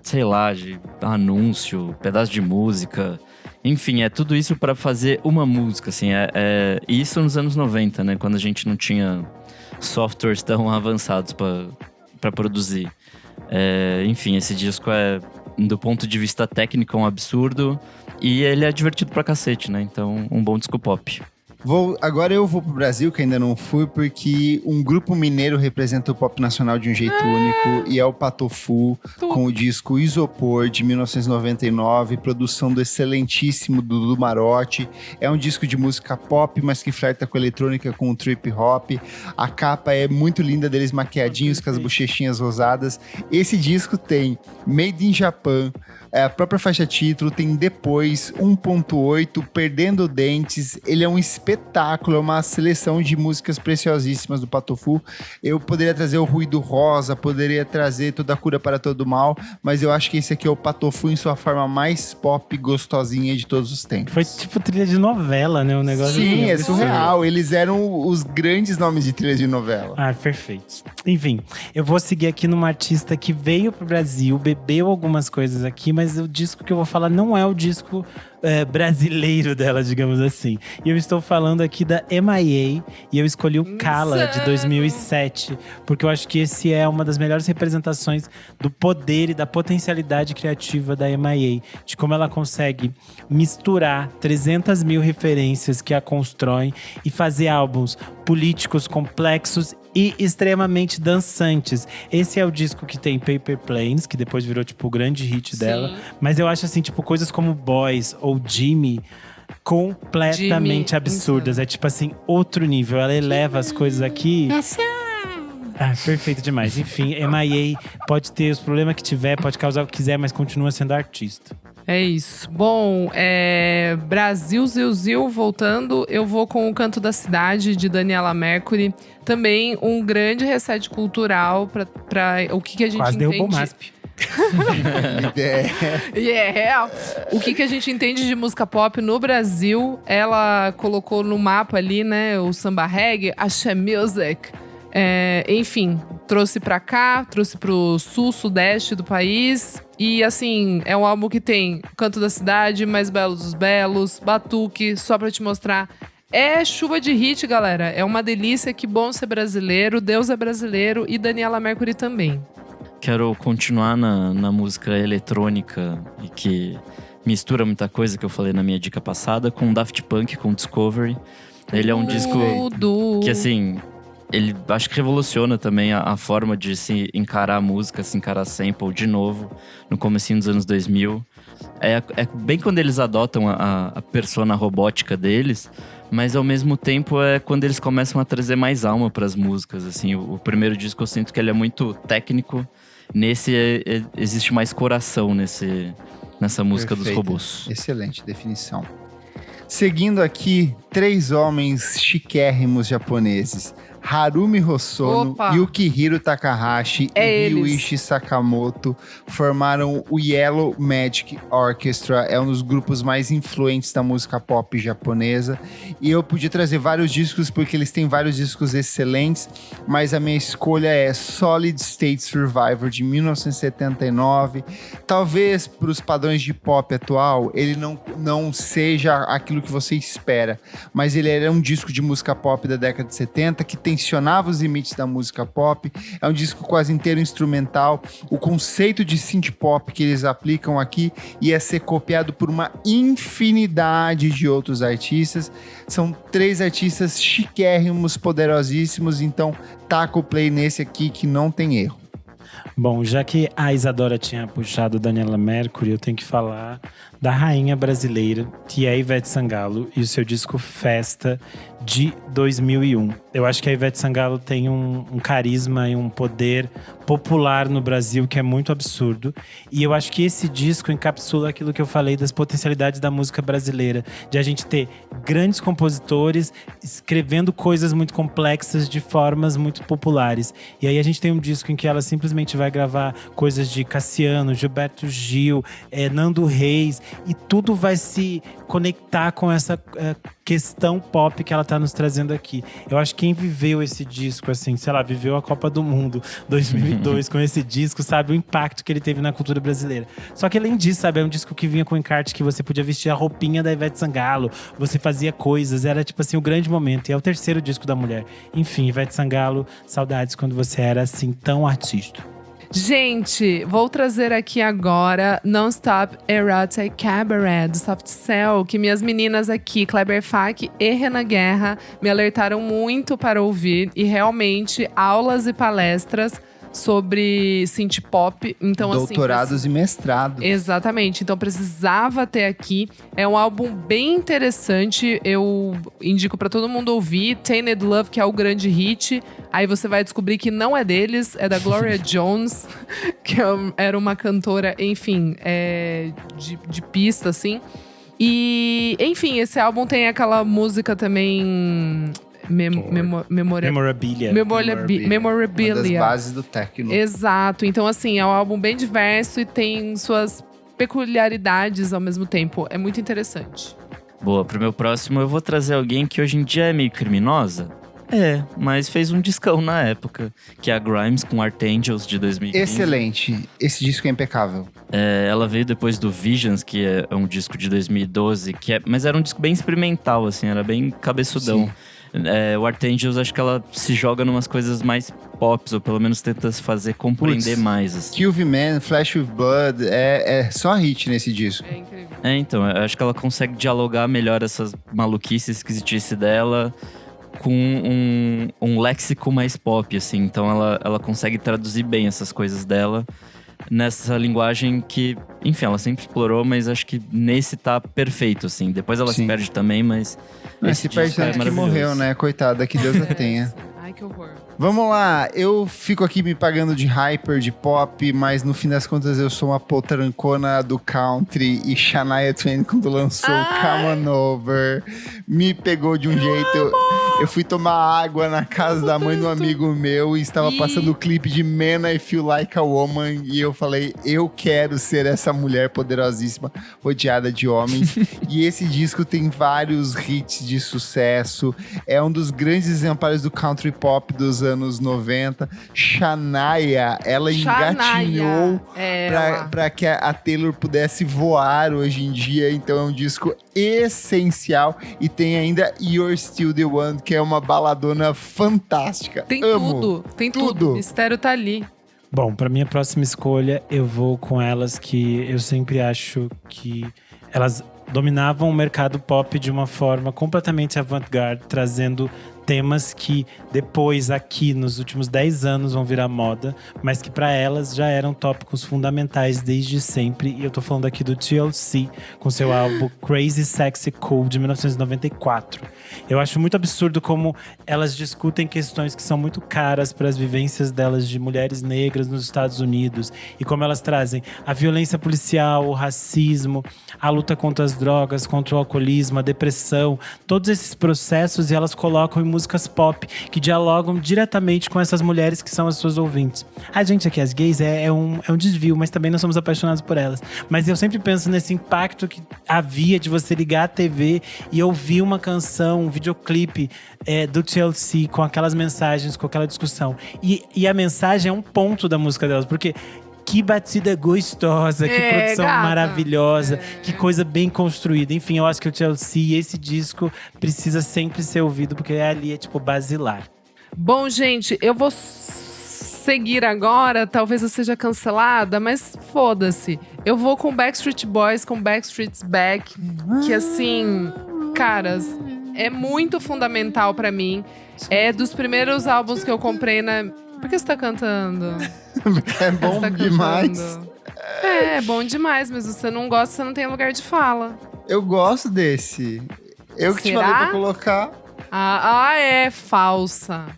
S4: Sei lá, de anúncio, pedaço de música… Enfim, é tudo isso pra fazer uma música, assim. Isso nos anos 90, né? Quando a gente não tinha softwares tão avançados pra produzir. Enfim, esse disco do ponto de vista técnico, um absurdo. E ele é divertido pra cacete, né? Então, um bom disco pop.
S1: Agora eu vou pro Brasil, que ainda não fui, porque um grupo mineiro representa o pop nacional de um jeito único, e é o Patofu, com o disco Isopor, de 1999, produção do excelentíssimo Dudu Marotti. É um disco de música pop, mas que flerta com eletrônica, com o trip hop. A capa é muito linda, deles maquiadinhos, com as bochechinhas rosadas. Esse disco tem Made in Japan, a própria faixa título, tem Depois, 1.8, Perdendo Dentes. Ele é um espetáculo, é uma seleção de músicas preciosíssimas do Patofu. Eu poderia trazer o Ruído Rosa, poderia trazer Toda a Cura para Todo Mal, mas eu acho que esse aqui é o Patofu em sua forma mais pop gostosinha de todos os tempos.
S3: Foi tipo trilha de novela, né? Um negócio
S1: Sim,
S3: assim,
S1: é surreal. Eles eram os grandes nomes de trilha de novela.
S3: Ah, perfeito. Enfim, eu vou seguir aqui numa artista que veio pro Brasil, bebeu algumas coisas aqui, mas o disco que eu vou falar não é o disco brasileiro dela, digamos assim. E eu estou falando aqui da M.I.A. e eu escolhi o Kala, de 2007, porque eu acho que esse é uma das melhores representações do poder e da potencialidade criativa da M.I.A., de como ela consegue misturar 300 mil referências que a constroem e fazer álbuns políticos complexos e extremamente dançantes. Esse é o disco que tem Paper Planes, que depois virou, tipo, o grande hit dela. Mas eu acho, assim, tipo, coisas como Boys ou Jimmy completamente absurdas. É, tipo assim, outro nível. Ela eleva as coisas aqui… perfeito demais. Enfim, M.I.A. pode ter os problemas que tiver, pode causar o que quiser, mas continua sendo artista.
S2: É isso. Bom, Brasil, Zil, voltando, eu vou com O Canto da Cidade, de Daniela Mercury. Também um grande reset cultural para o que a gente
S3: quase
S2: entende…
S3: derrubou o MASP.
S2: O que a gente entende de música pop no Brasil, ela colocou no mapa ali, né, o samba reggae, axé music. Enfim, trouxe pra cá, trouxe pro sul, sudeste do país. E assim, é um álbum que tem Canto da Cidade, Mais Belos dos Belos, Batuque, Só Pra Te Mostrar. É chuva de hit, galera. É uma delícia, que bom ser brasileiro. Deus é brasileiro e Daniela Mercury também.
S4: Quero continuar na música eletrônica e que mistura muita coisa que eu falei na minha dica passada, com Daft Punk, com Discovery. Ele é um disco que, assim… Ele acho que revoluciona também a forma de se encarar a música, se encarar sample de novo, no comecinho dos anos 2000. É bem quando eles adotam a persona robótica deles, mas ao mesmo tempo é quando eles começam a trazer mais alma para as músicas. Assim, o primeiro disco eu sinto que ele é muito técnico, nesse existe mais coração nessa música dos
S1: Perfeito.
S4: robôs.
S1: Excelente definição. Seguindo aqui, 3 homens chiquérrimos japoneses. Harumi Hosono,
S2: Opa!
S1: Yukihiro Takahashi
S2: É
S1: e
S2: eles.
S1: Ryuichi Sakamoto formaram o Yellow Magic Orchestra. É um dos grupos mais influentes da música pop japonesa. E eu podia trazer vários discos, porque eles têm vários discos excelentes, mas a minha escolha é Solid State Survivor, de 1979. Talvez, para os padrões de pop atual, ele não seja aquilo que você espera, mas ele era um disco de música pop da década de 70 que tensionava os limites da música pop. É um disco quase inteiro instrumental. O conceito de synth pop que eles aplicam aqui ia ser copiado por uma infinidade de outros artistas. São 3 artistas chiquérrimos, poderosíssimos, então taca o play nesse aqui que não tem erro.
S3: Bom, já que a Isadora tinha puxado Daniela Mercury, eu tenho que falar da rainha brasileira, que é a Ivete Sangalo, e o seu disco Festa, de 2001. Eu acho que a Ivete Sangalo tem um carisma e um poder popular no Brasil que é muito absurdo. E eu acho que esse disco encapsula aquilo que eu falei das potencialidades da música brasileira. De a gente ter grandes compositores escrevendo coisas muito complexas de formas muito populares. E aí a gente tem um disco em que ela simplesmente vai gravar coisas de Cassiano, Gilberto Gil, Nando Reis. E tudo vai se conectar com essa questão pop que ela tá nos trazendo aqui. Eu acho que quem viveu esse disco, assim, sei lá, viveu a Copa do Mundo 2002 com esse disco, sabe o impacto que ele teve na cultura brasileira. Só que além disso, sabe, é um disco que vinha com encarte que você podia vestir a roupinha da Ivete Sangalo, você fazia coisas, era tipo assim, o grande momento. E é o 3º disco da mulher. Enfim, Ivete Sangalo, saudades quando você era assim, tão artista.
S2: Gente, vou trazer aqui agora Non-Stop Erotic Cabaret, do Soft Cell, que minhas meninas aqui, Kleber Fak e Renan Guerra, me alertaram muito para ouvir. E realmente, aulas e palestras sobre synth pop. Então,
S1: Doutorados e mestrados.
S2: Exatamente, então precisava ter aqui. É um álbum bem interessante, eu indico pra todo mundo ouvir. Tainted Love, que é o grande hit. Aí você vai descobrir que não é deles, é da Gloria Jones, que era uma cantora, enfim, de pista, assim. E, enfim, esse álbum tem aquela música também…
S3: Memorabilia.
S2: Memorabilia.
S1: Uma das bases do techno.
S2: Exato. Então, assim, é um álbum bem diverso e tem suas peculiaridades ao mesmo tempo. É muito interessante.
S4: Boa, pro meu próximo eu vou trazer alguém que hoje em dia é meio criminosa. Mas fez um discão na época, que é a Grimes com Archangels de 2015.
S1: Excelente. Esse disco é impecável.
S4: Ela veio depois do Visions, que é um disco de 2012, mas era um disco bem experimental, assim, era bem cabeçudão.
S1: Sim.
S4: O Archangels, acho que ela se joga numas coisas mais pops, ou pelo menos tenta se fazer compreender mais. Assim.
S1: Kill the Man, Flash with Blood, é só hit nesse disco.
S2: É incrível.
S4: Então, eu acho que ela consegue dialogar melhor essas maluquices, esquisitice dela com um léxico mais pop, assim. Então ela consegue traduzir bem essas coisas dela nessa linguagem que, enfim, ela sempre explorou, mas acho que nesse tá perfeito, assim. Depois ela se perde também, mas
S1: Se perde tanto que morreu, né? Coitada, que Deus a tenha.
S2: Ai, que horror.
S1: Vamos lá, eu fico aqui me pagando de hyper, de pop, mas no fim das contas eu sou uma potrancona do country e Shania Twain, quando lançou Come On Over, me pegou de um jeito. Eu fui tomar água na casa da mãe de um amigo meu e estava passando o clipe de Man I Feel Like a Woman e eu falei, eu quero ser essa mulher poderosíssima, rodeada de homens. E esse disco tem vários hits de sucesso, é um dos grandes exemplares do country pop dos anos 90. Shania, ela engatinhou pra que a Taylor pudesse voar hoje em dia, então é um disco essencial e tem ainda You're Still The One, que é uma baladona fantástica.
S2: Tem
S1: Amo.
S2: Tem tudo. O mistério tá ali.
S3: Bom, pra minha próxima escolha, eu vou com elas que eu sempre acho que elas dominavam o mercado pop de uma forma completamente avant-garde, trazendo temas que depois, aqui, nos últimos 10 anos, vão virar moda, mas que para elas já eram tópicos fundamentais desde sempre. E eu tô falando aqui do TLC, com seu álbum Crazy Sexy Cool, de 1994. Eu acho muito absurdo como elas discutem questões que são muito caras para as vivências delas de mulheres negras nos Estados Unidos. E como elas trazem a violência policial, o racismo, a luta contra as drogas, contra o alcoolismo, a depressão. Todos esses processos, e elas colocam em músicas pop que dialogam diretamente com essas mulheres que são as suas ouvintes. A gente aqui, as gays, é um desvio, mas também nós somos apaixonados por elas. Mas eu sempre penso nesse impacto que havia de você ligar a TV e ouvir uma canção, um videoclipe do TLC com aquelas mensagens, com aquela discussão. E a mensagem é um ponto da música delas, porque que batida gostosa, que produção
S2: gata.
S3: maravilhosa, que coisa bem construída. Enfim, eu acho que o TLC, esse disco, precisa sempre ser ouvido, porque ali é tipo basilar.
S2: Bom, gente, eu vou seguir agora. Talvez eu seja cancelada, mas foda-se. Eu vou com Backstreet Boys, com Backstreet's Back. Que assim, caras, é muito fundamental pra mim. É dos primeiros álbuns que eu comprei na… Por que você tá cantando?
S1: É bom demais.
S2: É bom demais, mas você não gosta, você não tem lugar de fala.
S1: Eu gosto desse. Eu que te falei pra colocar.
S2: É falsa.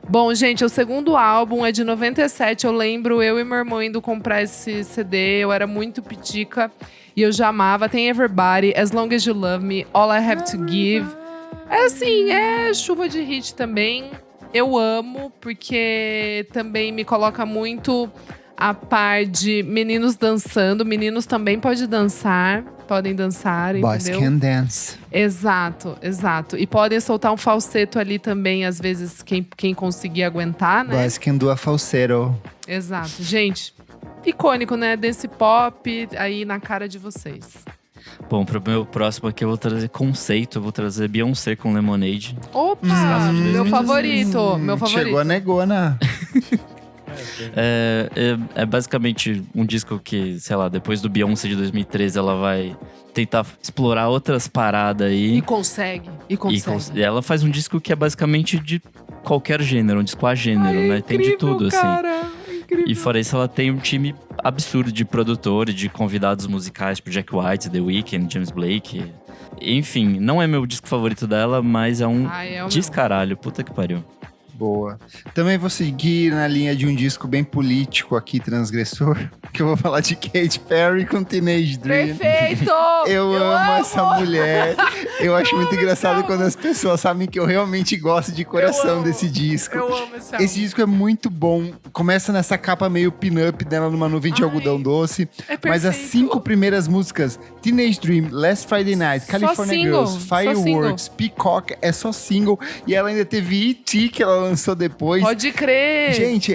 S2: Bom, gente, o segundo álbum é de 97. Eu lembro eu e meu irmão indo comprar esse CD. Eu era muito pitica e eu já amava. Tem Everybody, As Long As You Love Me, All I Have To Give. É assim, é chuva de hit também. Eu amo, porque também me coloca muito a par de meninos dançando. Meninos também podem dançar,
S1: Boys
S2: entendeu?
S1: can dance.
S2: Exato. E podem soltar um falseto ali também, às vezes, quem conseguir aguentar, né?
S1: Boys can do a falsetto.
S2: Exato. Gente, icônico, né? Dance pop aí na cara de vocês.
S4: Bom, pro meu próximo aqui eu vou trazer conceito. Eu vou trazer Beyoncé com Lemonade.
S2: Opa!
S4: Descasso de
S2: Meu
S4: 2016.
S2: favorito.
S1: Chegou a negona.
S4: É basicamente um disco que, sei lá, depois do Beyoncé de 2013, ela vai tentar explorar outras paradas aí.
S2: E consegue.
S4: E ela faz um disco que é basicamente de qualquer gênero, um disco a gênero, né? Tem de tudo,
S2: cara.
S4: assim.
S2: Incrível.
S4: E fora isso, ela tem um time absurdo de produtor e de convidados musicais, tipo Jack White, The Weeknd, James Blake. Enfim, não é meu disco favorito dela, mas é um descaralho. Puta que pariu.
S1: Boa. Também vou seguir na linha de um disco bem político aqui, transgressor, que eu vou falar de Katy Perry com Teenage Dream.
S2: Perfeito!
S1: Eu amo essa mulher. Eu acho muito engraçado quando as pessoas sabem que eu realmente gosto de coração desse disco.
S2: Eu amo esse álbum.
S1: Esse disco é muito bom. Começa nessa capa meio pin-up dela numa nuvem de algodão doce.
S2: É
S1: mas as 5 primeiras músicas, Teenage Dream, Last Friday Night, California
S2: single,
S1: Girls, Fireworks, Peacock, é só single. E ela ainda teve E.T., que ela lançou depois.
S2: Pode crer.
S1: Gente,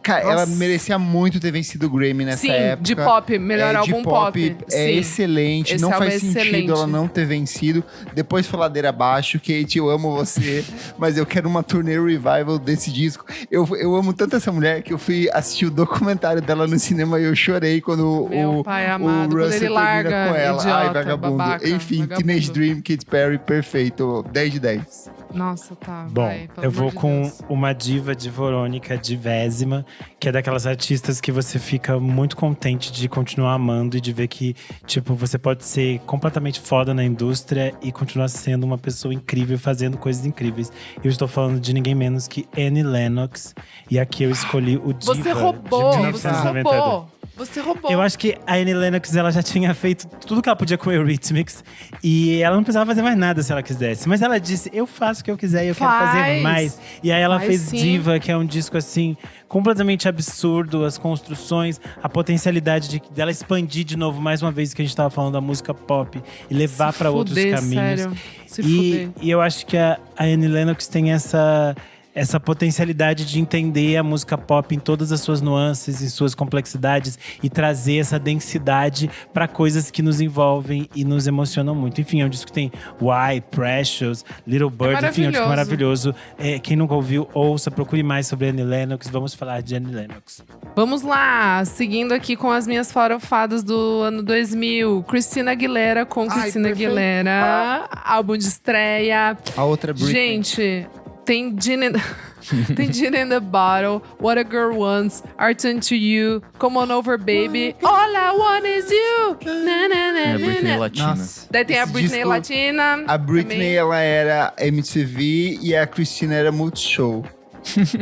S1: cara, ela merecia muito ter vencido o Grammy nessa época.
S2: De pop, melhor álbum pop.
S1: É excelente,
S2: Esse
S1: não
S2: álbum
S1: faz
S2: é
S1: sentido
S2: excelente.
S1: ela não ter vencido. Depois foi ladeira abaixo. Kate, eu amo você, mas eu quero uma turnê revival desse disco. Eu amo tanto essa mulher que eu fui assistir o documentário dela no cinema e eu chorei quando
S2: Meu pai amado,
S1: o
S2: quando
S1: Russell
S2: ele larga,
S1: termina com ela.
S2: idiota,
S1: Ai, vagabundo.
S2: babaca,
S1: Enfim,
S2: vagabundo.
S1: Teenage Dream, Katy Perry, perfeito. 10 de 10.
S2: Nossa, tá.
S3: Bom,
S2: vai, pelo
S3: eu
S2: amor
S3: vou
S2: de
S3: com
S2: Deus.
S3: uma diva de Verônica, Divésima, que é daquelas artistas que você fica muito contente de continuar amando e de ver que, tipo, você pode ser completamente foda na indústria e continuar sendo uma pessoa incrível, fazendo coisas incríveis. Eu estou falando de ninguém menos que Annie Lennox, e aqui eu escolhi o Diva
S2: Você roubou,
S3: de
S2: você
S3: 1992.
S2: roubou. Você roubou.
S3: Eu acho que a Annie Lennox, ela já tinha feito tudo que ela podia com o Eurythmics. E ela não precisava fazer mais nada se ela quisesse. Mas ela disse, eu faço o que eu quiser e eu quero fazer mais. E aí ela fez
S2: sim.
S3: Diva, que é um disco, assim, completamente absurdo. As construções, a potencialidade dela expandir de novo, mais uma vez, que a gente tava falando da música pop. E levar pra outros caminhos.
S2: Sério. Se fuder.
S3: E eu acho que a Annie Lennox tem essa essa potencialidade de entender a música pop em todas as suas nuances, em suas complexidades e trazer essa densidade para coisas que nos envolvem e nos emocionam muito. Enfim, é um disco que tem Why, Precious, Little Bird, enfim, é um disco maravilhoso. Quem nunca ouviu, ouça, procure mais sobre Annie Lennox. Vamos falar de Annie Lennox.
S2: Vamos lá, seguindo aqui com as minhas farofadas do ano 2000. Christina Aguilera com Christina Aguilera, álbum de estreia.
S1: A outra Britney.
S2: Gente, tem Gin in the Bottle, What a Girl Wants, Our Turn to You, Come On Over Baby, All I Want Is You. Na, na, na,
S4: É a Britney
S2: na.
S4: Latina.
S1: Nossa,
S2: Daí tem a
S1: esse
S2: Britney
S1: disco,
S2: Latina.
S1: A Britney,
S2: também.
S1: ela era MTV e a Christina era Multishow.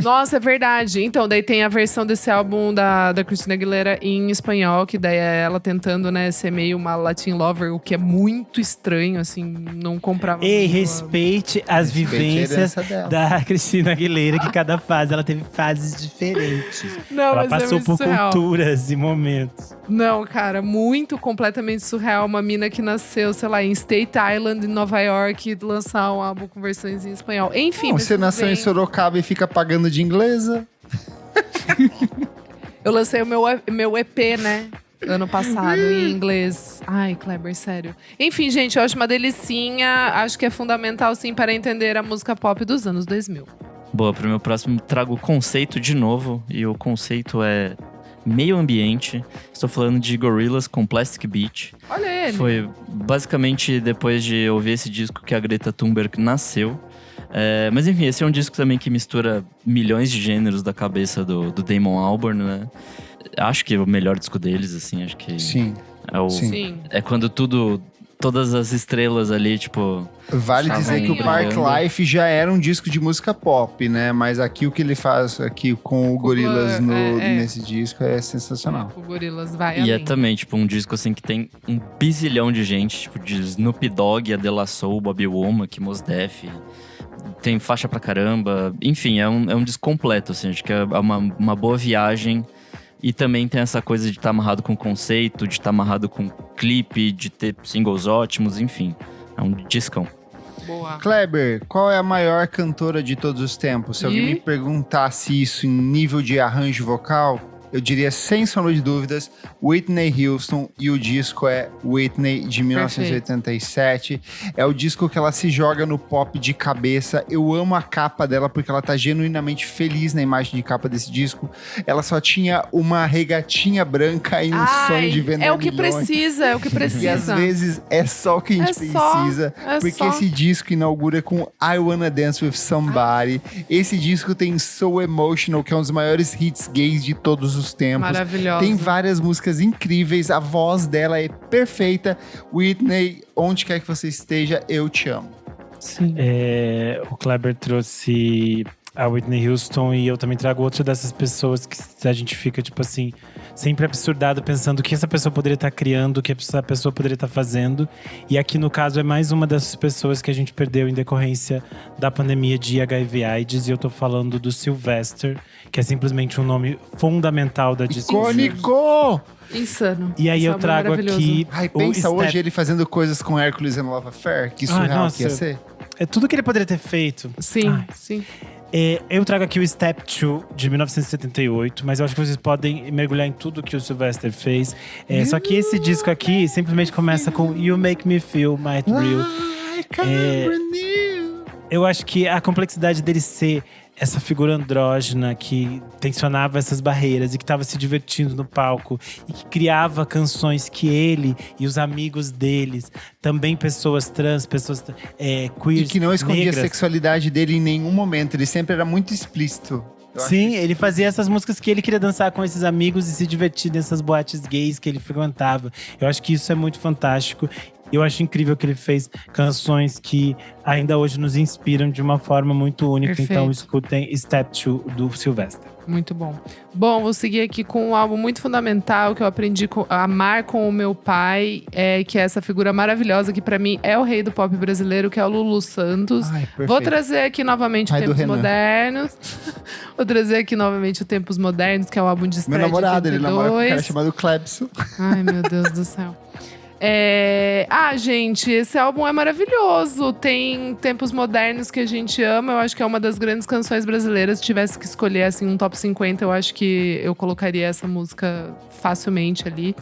S2: Nossa, é verdade. Então, daí tem a versão desse álbum da Christina Aguilera em espanhol, que daí é ela tentando, né, ser meio uma Latin lover, o que é muito estranho, assim, não comprava.
S3: Ei,
S2: muito.
S3: respeite as
S1: Respeite a
S3: vivências
S1: herança dela.
S3: da Christina Aguilera, que cada fase ela teve fases diferentes.
S2: Não,
S3: Ela
S2: mas é
S3: passou
S2: muito
S3: por
S2: surreal.
S3: culturas e momentos.
S2: Não, cara, muito completamente surreal. Uma mina que nasceu, sei lá, em State Island, em Nova York, lançar um álbum com versões em espanhol. Enfim,
S1: Não,
S2: mas
S1: você
S2: tudo
S1: nasceu
S2: bem.
S1: em Sorocaba e fica pagando de inglesa.
S2: Eu lancei o meu EP, né? Ano passado, em inglês. Ai, Kleber, sério. Enfim, gente, eu acho uma delicinha. Acho que é fundamental, sim, para entender a música pop dos anos 2000.
S4: Boa, pro meu próximo trago o conceito de novo. E o conceito é meio ambiente. Estou falando de Gorillaz com Plastic Beach.
S2: Olha ele.
S4: Foi basicamente depois de ouvir esse disco que a Greta Thunberg nasceu. Mas enfim, esse é um disco também que mistura milhões de gêneros da cabeça do Damon Albarn, né? Acho que é o melhor disco deles, assim, acho que…
S1: Sim.
S4: Sim.
S2: Sim.
S4: É quando todas as estrelas ali, tipo…
S1: Vale
S4: Estavam
S1: dizer que o Park
S4: brilhando.
S1: Life já era um disco de música pop, né? Mas aqui o que ele faz aqui com o Gorillaz nesse disco é sensacional.
S2: O Gorillaz vai
S4: E é
S2: além.
S4: também, tipo, um disco assim que tem um bizilhão de gente, tipo, de Snoop Dogg, a De La Soul, Bobby Womack, Mos Def. Tem faixa pra caramba. Enfim, é um disco completo, assim. Acho que é uma boa viagem. E também tem essa coisa de estar amarrado com conceito, de estar amarrado com clipe, de ter singles ótimos, enfim. É um discão.
S2: Boa.
S1: Kleber, qual é a maior cantora de todos os tempos? Se alguém
S2: Ih.
S1: me perguntasse isso em nível de arranjo vocal, eu diria sem sombra de dúvidas Whitney Houston, e o disco é Whitney de 1987. É o disco que ela se joga no pop de cabeça. Eu amo a capa dela porque ela tá genuinamente feliz na imagem de capa desse disco. Ela só tinha uma regatinha branca e um sonho de vender
S2: é o que
S1: milhões.
S2: precisa, é o que precisa.
S1: E às vezes é só o que a gente precisa. Porque
S2: só.
S1: esse disco inaugura com I Wanna Dance With Somebody. Esse disco tem So Emotional, que é um dos maiores hits gays de todos os tempos.
S2: Maravilhosa.
S1: Tem várias músicas incríveis, a voz dela é perfeita. Whitney, onde quer que você esteja, eu te amo.
S2: Sim.
S3: O Kleber trouxe a Whitney Houston e eu também trago outra dessas pessoas que a gente fica, tipo assim, sempre absurdado pensando o que essa pessoa poderia estar criando, o que essa pessoa poderia estar fazendo. E aqui, no caso, é mais uma dessas pessoas que a gente perdeu em decorrência da pandemia de HIV/AIDS. E eu tô falando do Sylvester, que é simplesmente um nome fundamental da discografia.
S1: Icônico!
S2: Insano.
S3: E aí
S2: Esse
S3: eu
S2: álbum é
S3: trago
S2: maravilhoso.
S3: aqui
S1: Ai,
S3: o
S1: pensa
S3: Step-
S1: hoje ele fazendo coisas com Hercules and Love Affair. Que surreal
S3: nossa.
S1: que ia ser.
S3: É tudo que ele poderia ter feito.
S2: Sim,
S3: Ai.
S2: sim.
S3: Eu trago aqui o Step 2 de 1978, mas eu acho que vocês podem mergulhar em tudo que o Sylvester fez. Só que esse disco aqui simplesmente começa com You Make Me Feel Might Real.
S1: I can't renew.
S3: Eu acho que a complexidade dele ser essa figura andrógena que tensionava essas barreiras e que estava se divertindo no palco e que criava canções que ele e os amigos deles, também pessoas trans, pessoas queers,
S1: E que não escondia
S3: negras.
S1: a sexualidade dele em nenhum momento. Ele sempre era muito explícito. Eu acho
S3: Sim,
S1: isso
S3: ele fazia essas músicas que ele queria dançar com esses amigos e se divertir nessas boates gays que ele frequentava. Eu acho que isso é muito fantástico. Eu acho incrível que ele fez canções que ainda hoje nos inspiram de uma forma muito única.
S2: Perfeito.
S3: Então escutem Step 2 do Sylvester.
S2: Muito bom. Bom, vou seguir aqui com um álbum muito fundamental que eu aprendi a amar com o meu pai, que é essa figura maravilhosa que pra mim é o rei do pop brasileiro, que é o Lulu Santos.
S1: Ai, perfeito.
S2: Vou trazer aqui novamente o
S1: Pai do
S2: Tempos
S1: Renan.
S2: Modernos. Vou trazer aqui novamente o Tempos Modernos, que é o álbum de
S1: Meu
S2: estreia
S1: namorado,
S2: de
S1: ele namora com um cara
S2: 82.
S1: chamado Clebson.
S2: Ai, meu Deus do céu. Gente, esse álbum é maravilhoso. Tem Tempos Modernos que a gente ama. Eu acho que é uma das grandes canções brasileiras. Se tivesse que escolher assim, um top 50, eu acho que eu colocaria essa música facilmente ali.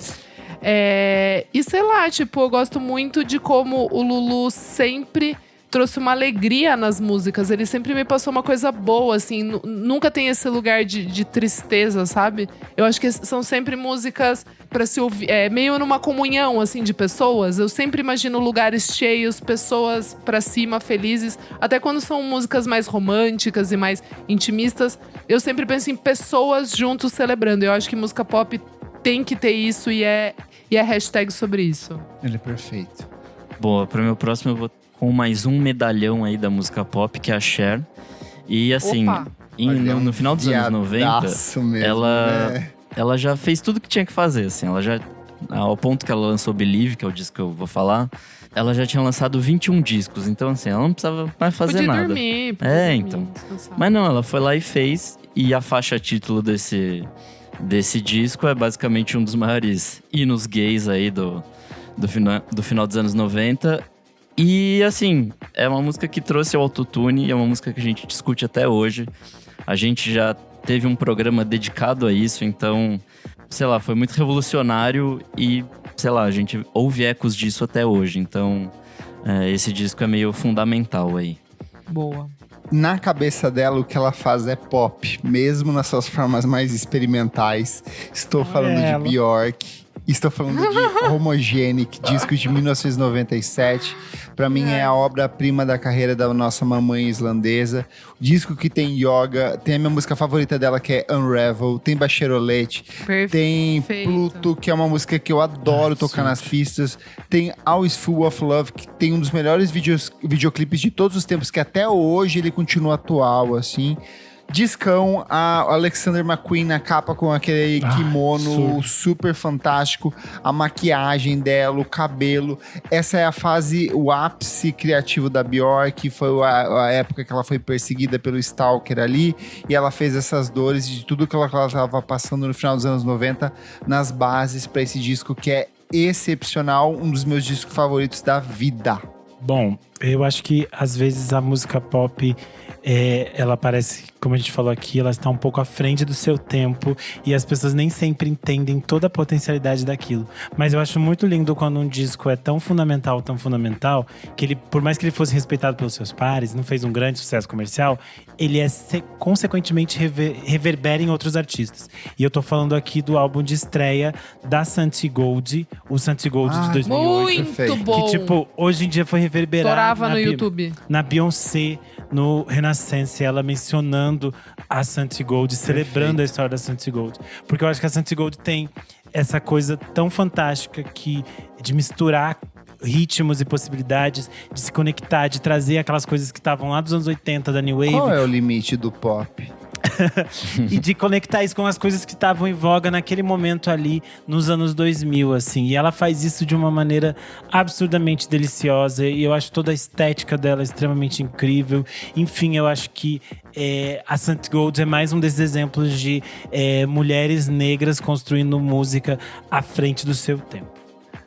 S2: E sei lá, tipo, eu gosto muito de como o Lulu sempre trouxe uma alegria nas músicas. Ele sempre me passou uma coisa boa, assim. Nunca tem esse lugar de tristeza, sabe? Eu acho que são sempre músicas pra se ouvir, meio numa comunhão, assim, de pessoas. Eu sempre imagino lugares cheios, pessoas pra cima, felizes. Até quando são músicas mais românticas e mais intimistas, eu sempre penso em pessoas juntos celebrando. Eu acho que música pop tem que ter isso e é hashtag sobre isso.
S1: Ele é perfeito.
S4: Boa, pro meu próximo eu vou com mais um medalhão aí da música pop, que é a Cher. E assim, no final dos anos 90,
S1: mesmo,
S4: ela já fez tudo que tinha que fazer, assim. Ela já, ao ponto que ela lançou Believe, que é o disco que eu vou falar, ela já tinha lançado 21 discos. Então, assim, ela não precisava mais fazer nada.
S2: Podia dormir,
S4: então. Mas não, ela foi lá e fez. E a faixa título desse disco é basicamente um dos maiores hinos gays aí do final dos anos 90. E, assim, é uma música que trouxe o autotune, é uma música que a gente discute até hoje. A gente já teve um programa dedicado a isso, então, sei lá, foi muito revolucionário e, sei lá, a gente ouve ecos disso até hoje. Então, esse disco é meio fundamental aí.
S2: Boa.
S1: Na cabeça dela, o que ela faz é pop, mesmo nas suas formas mais experimentais. Estou falando de Bjork. Estou falando de Homogenic, disco de 1997. Pra mim é a obra-prima da carreira da nossa mamãe islandesa. O disco que tem yoga, tem a minha música favorita dela, que é Unravel. Tem Bachelorette, tem Pluto, que é uma música que eu adoro tocar nas pistas. Tem Always Full of Love, que tem um dos melhores videoclipes de todos os tempos, que até hoje ele continua atual, assim. Discão, a Alexander McQueen na capa com aquele kimono super fantástico, a maquiagem dela, o cabelo. Essa é a fase, o ápice criativo da Bjork, foi a época que ela foi perseguida pelo Stalker ali, e ela fez essas dores de tudo que ela estava passando no final dos anos 90 nas bases para esse disco que é excepcional, um dos meus discos favoritos da vida.
S3: Bom, eu acho que às vezes a música pop, ela parece, como a gente falou aqui, ela está um pouco à frente do seu tempo e as pessoas nem sempre entendem toda a potencialidade daquilo. Mas eu acho muito lindo quando um disco é tão fundamental, que ele, por mais que ele fosse respeitado pelos seus pares, não fez um grande sucesso comercial, ele consequentemente reverbera em outros artistas. E eu tô falando aqui do álbum de estreia da Santi Gold, o Santi Gold de 2008.
S2: Muito bom!
S3: Que, tipo, hoje em dia foi reverberado
S2: Torava no YouTube.
S3: Na Beyoncé, no Renaissance, ela mencionando a Santi Gold, celebrando a história da Santi Gold. Porque eu acho que a Santi Gold tem essa coisa tão fantástica de misturar ritmos e possibilidades, de se conectar, de trazer aquelas coisas que estavam lá dos anos 80, da New Wave.
S1: Qual é o limite do pop?
S3: E de conectar isso com as coisas que estavam em voga naquele momento ali, nos anos 2000, assim. E ela faz isso de uma maneira absurdamente deliciosa. E eu acho toda a estética dela extremamente incrível. Enfim, eu acho que a Santi Gold é mais um desses exemplos de mulheres negras construindo música à frente do seu tempo.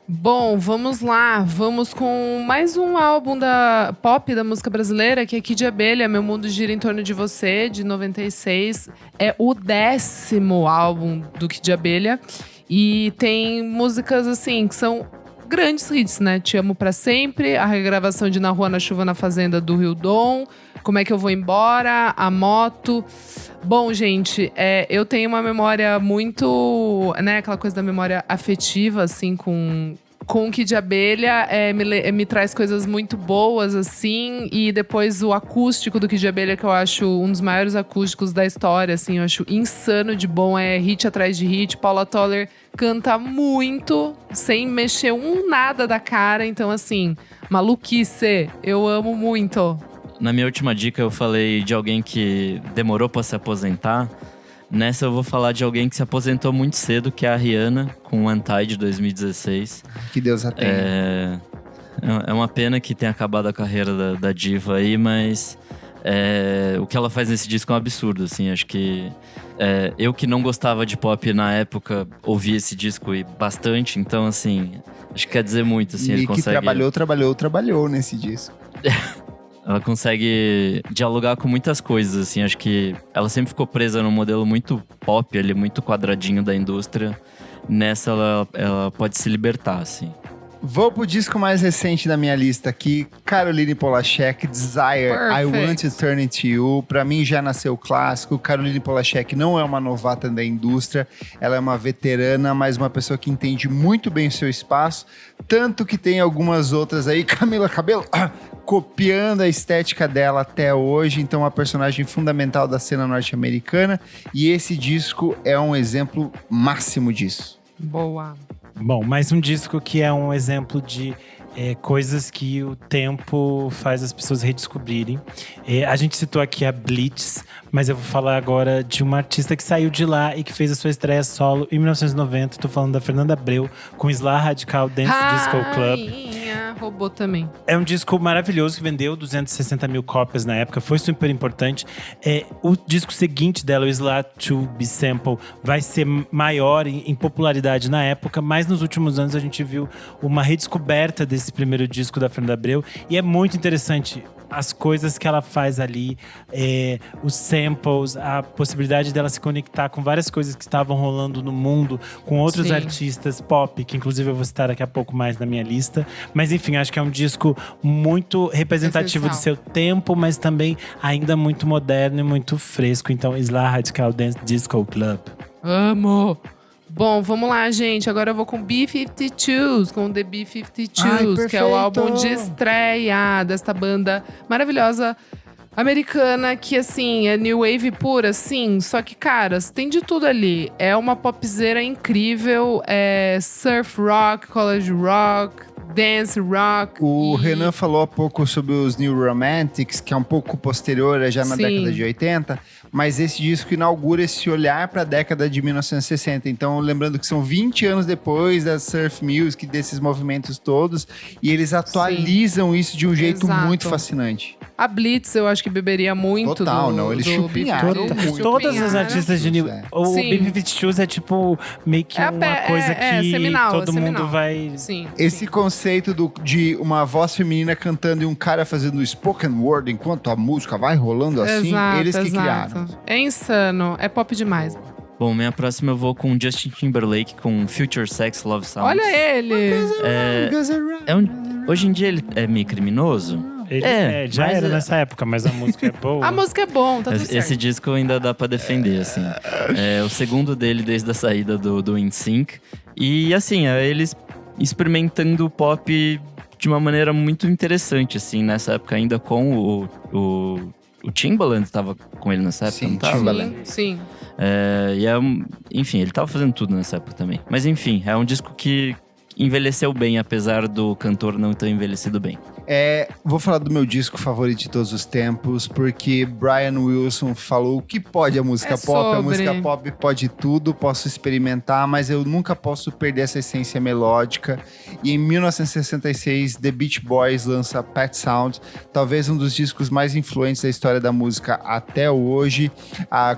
S2: Bom, vamos lá. Vamos com mais um álbum da pop da música brasileira, que é Kid Abelha, Meu Mundo Gira em Torno de Você, de 96. É o 10º álbum do Kid Abelha. E tem músicas, assim, que são grandes hits, né? Te Amo Pra Sempre, a regravação de Na Rua, Na Chuva, Na Fazenda, do Rio Dom. Como É Que Eu Vou Embora, A Moto. Bom, gente, eu tenho uma memória muito, né, aquela coisa da memória afetiva, assim, com o Kid Abelha, me traz coisas muito boas, assim, e depois o acústico do Kid Abelha, que eu acho um dos maiores acústicos da história, assim, eu acho insano de bom, é hit atrás de hit. Paula Toller canta muito, sem mexer nada da cara, então, assim, maluquice, eu amo muito.
S4: Na minha última dica eu falei de alguém que demorou pra se aposentar. Nessa eu vou falar de alguém que se aposentou muito cedo, que é a Rihanna, com o Untied de 2016.
S1: Que Deus a tenha.
S4: É uma pena que tenha acabado a carreira da diva aí, mas o que ela faz nesse disco é um absurdo, assim. Acho que eu que não gostava de pop na época, ouvi esse disco e bastante. Então, assim, acho que quer dizer muito, assim. Ele
S1: Nick
S4: consegue…
S1: trabalhou nesse disco.
S4: Ela consegue dialogar com muitas coisas, assim. Acho que ela sempre ficou presa num modelo muito pop, ali, muito quadradinho da indústria. Nessa, ela pode se libertar, assim.
S1: Vou pro disco mais recente da minha lista aqui, Caroline Polachek, Desire, I Want to Turn Into You. Pra mim já nasceu clássico. Caroline Polachek não é uma novata da indústria, ela é uma veterana, mas uma pessoa que entende muito bem o seu espaço, tanto que tem algumas outras aí, Camila Cabello, copiando a estética dela até hoje, então uma personagem fundamental da cena norte-americana, e esse disco é um exemplo máximo disso.
S2: Boa.
S3: Bom, mais um disco que é um exemplo de coisas que o tempo faz as pessoas redescobrirem. A gente citou aqui a Blitz, mas eu vou falar agora de uma artista que saiu de lá e que fez a sua estreia solo em 1990. Tô falando da Fernanda Abreu, com Isla Radical Dance Disco Club.
S2: Roubou também.
S3: É um disco maravilhoso que vendeu 260 mil cópias na época, foi super importante. O disco seguinte dela, o Isla to Be Sample, vai ser maior em popularidade na época, mas nos últimos anos a gente viu uma redescoberta desse primeiro disco da Fernanda Abreu, e é muito interessante as coisas que ela faz ali, os samples, a possibilidade dela se conectar com várias coisas que estavam rolando no mundo, com outros artistas pop, que inclusive eu vou citar daqui a pouco mais na minha lista. Mas enfim, acho que é um disco muito representativo do seu tempo, mas também ainda muito moderno e muito fresco. Então, Isla Radical Dance Disco Club.
S2: Amo! Bom, vamos lá, gente. Agora eu vou com B-52s, com The B-52s, que é o álbum de estreia desta banda maravilhosa americana, que assim, é new wave pura, sim. Só que, caras, tem de tudo ali. É uma popzera incrível, é surf rock, college rock, dance rock.
S1: O Renan falou há pouco sobre os New Romantics, que é um pouco posterior, já na década de 80. Mas esse disco inaugura esse olhar para a década de 1960. Então, lembrando que são 20 anos depois da surf music, desses movimentos todos. E eles atualizam isso de um jeito muito fascinante.
S2: A Blitz, eu acho que beberia muito.
S1: Total, não. Eles chupinharam
S3: muito. Todas as artistas de New… O B-52s é tipo meio que uma coisa que
S2: seminal,
S3: todo mundo vai…
S1: Esse conceito de uma voz feminina cantando e um cara fazendo spoken word enquanto a música vai rolando assim, eles que criaram.
S2: É insano, é pop demais.
S4: Bom, minha próxima eu vou com Justin Timberlake, com Future Sex Love Sounds.
S2: Olha ele!
S4: Hoje em dia ele é meio criminoso.
S3: Ele já era nessa época, mas a música é boa.
S2: A música é bom, tá tudo certo.
S4: Esse disco ainda dá pra defender, assim. É o segundo dele desde a saída do NSYNC. E assim, eles experimentando o pop de uma maneira muito interessante, assim, nessa época ainda com o Timbaland tava com ele nessa época, não tava?
S2: Sim.
S4: Enfim, ele tava fazendo tudo nessa época também. Mas enfim, é um disco que envelheceu bem, apesar do cantor não ter envelhecido bem.
S1: Vou falar do meu disco favorito de todos os tempos, porque Brian Wilson falou que pode a música pop. A música pop pode tudo, posso experimentar, mas eu nunca posso perder essa essência melódica. E em 1966, The Beach Boys lança Pet Sounds, talvez um dos discos mais influentes da história da música até hoje.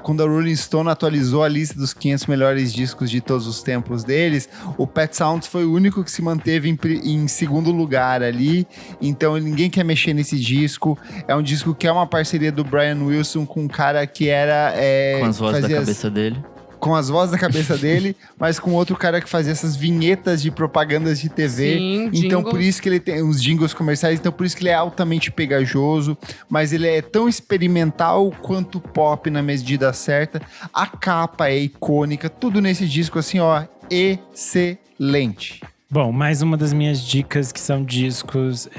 S1: Quando a Rolling Stone atualizou a lista dos 500 melhores discos de todos os tempos deles, o Pet Sounds foi o único que se manteve em segundo lugar ali. Então ninguém quer mexer nesse disco. É um disco que é uma parceria do Brian Wilson com um cara que era…
S4: com as vozes da cabeça dele.
S1: Com as vozes da cabeça dele, mas com outro cara que fazia essas vinhetas de propagandas de TV.
S2: Sim,
S1: então por isso que ele tem uns jingles comerciais, então por isso que ele é altamente pegajoso, mas ele é tão experimental quanto pop na medida certa. A capa é icônica, tudo nesse disco assim, ó, excelente.
S3: Bom, mais uma das minhas dicas, que são discos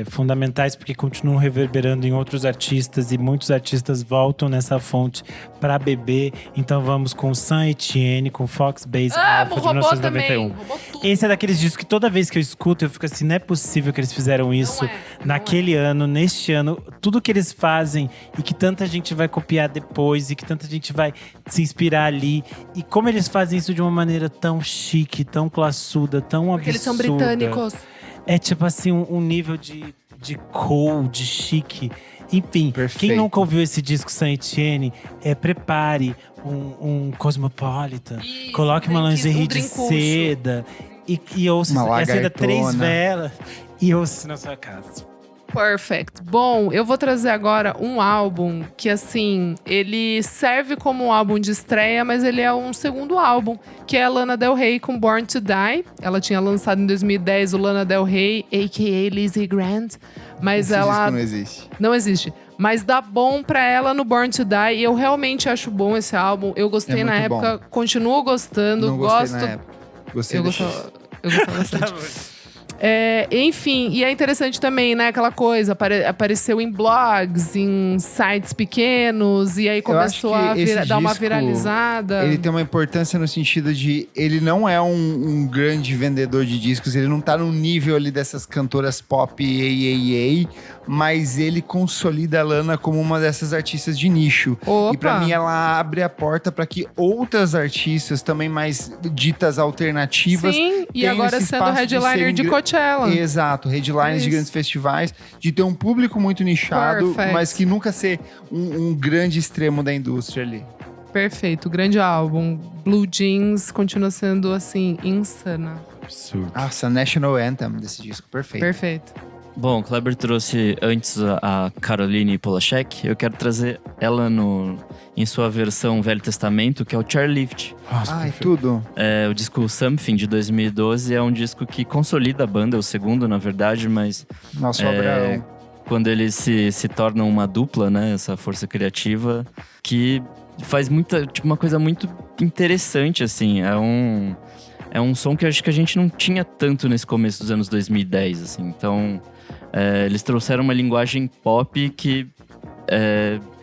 S3: fundamentais porque continuam reverberando em outros artistas e muitos artistas voltam nessa fonte para beber. Então vamos com Saint Etienne, com Fox Base Alpha de 1991. Esse é daqueles discos que toda vez que eu escuto eu fico assim, não é possível que eles fizeram isso naquele ano, neste ano. Tudo que eles fazem e que tanta gente vai copiar depois e que tanta gente vai se inspirar ali. E como eles fazem isso de uma maneira tão chique, tão classuda, tão
S2: porque eles são britânicos.
S3: É tipo assim, um nível de cool, de chique. Enfim,
S1: Perfeito.
S3: quem nunca ouviu esse disco Saint Etienne, prepare um Cosmopolitan,
S2: Isso,
S3: coloque uma lingerie de
S2: drinkucho.
S3: seda e ouça,
S1: Uma
S3: acenda 3
S1: lagartona.
S3: velas e ouça na sua casa.
S2: Perfect. Bom, eu vou trazer agora um álbum que, assim, ele serve como um álbum de estreia, mas ele é um segundo álbum, que é a Lana Del Rey com Born to Die. Ela tinha lançado em 2010 o Lana Del Rey, a.k.a. Lizzie Grant. Mas
S1: Esse
S2: ela
S1: disco não existe.
S2: não existe. Mas dá bom pra ela no Born to Die. E eu realmente acho bom esse álbum. Eu gostei
S1: É
S2: na
S1: muito
S2: época, continuo gostando.
S1: Não gostei
S2: gosto.
S1: na época. Gostei
S2: Eu
S1: desse-
S2: gostava bastante. Enfim, e é interessante também, né? Aquela coisa, apareceu em blogs, em sites pequenos, e aí começou
S1: acho
S2: a
S1: que esse
S2: dar uma
S1: disco,
S2: viralizada.
S1: Ele tem uma importância no sentido de… Ele não é um grande vendedor de discos. Ele não tá no nível ali dessas cantoras pop mas ele consolida a Lana como uma dessas artistas de nicho.
S2: Opa.
S1: E pra mim ela abre a porta para que outras artistas também mais ditas alternativas…
S2: Sim, e
S1: tem
S2: agora
S1: esse
S2: sendo
S1: espaço de
S2: headliner
S1: serem
S2: de
S1: gra-
S2: Coachella.
S1: Exato, headlines de
S2: Isso.
S1: grandes festivais, de ter um público muito nichado,
S2: Perfect.
S1: mas que nunca ser um grande extremo da indústria ali.
S2: Perfeito, grande álbum. Blue Jeans continua sendo, assim, insana.
S3: Absurdo.
S1: Nossa, National Anthem desse disco, perfeito.
S2: Perfeito.
S4: Bom, o Kleber trouxe antes a Caroline Polachek. Eu quero trazer ela em sua versão Velho Testamento, que é o Chairlift.
S3: Nossa,
S1: Ai,
S3: perfeito.
S1: tudo.
S4: O disco Something, de 2012, é um disco que consolida a banda, é o segundo, na verdade, mas
S1: Nosso Abraão.
S4: quando eles se tornam uma dupla, né? Essa força criativa, que faz uma coisa muito interessante, assim. É um som que eu acho que a gente não tinha tanto nesse começo dos anos 2010, assim. Então, eles trouxeram uma linguagem pop que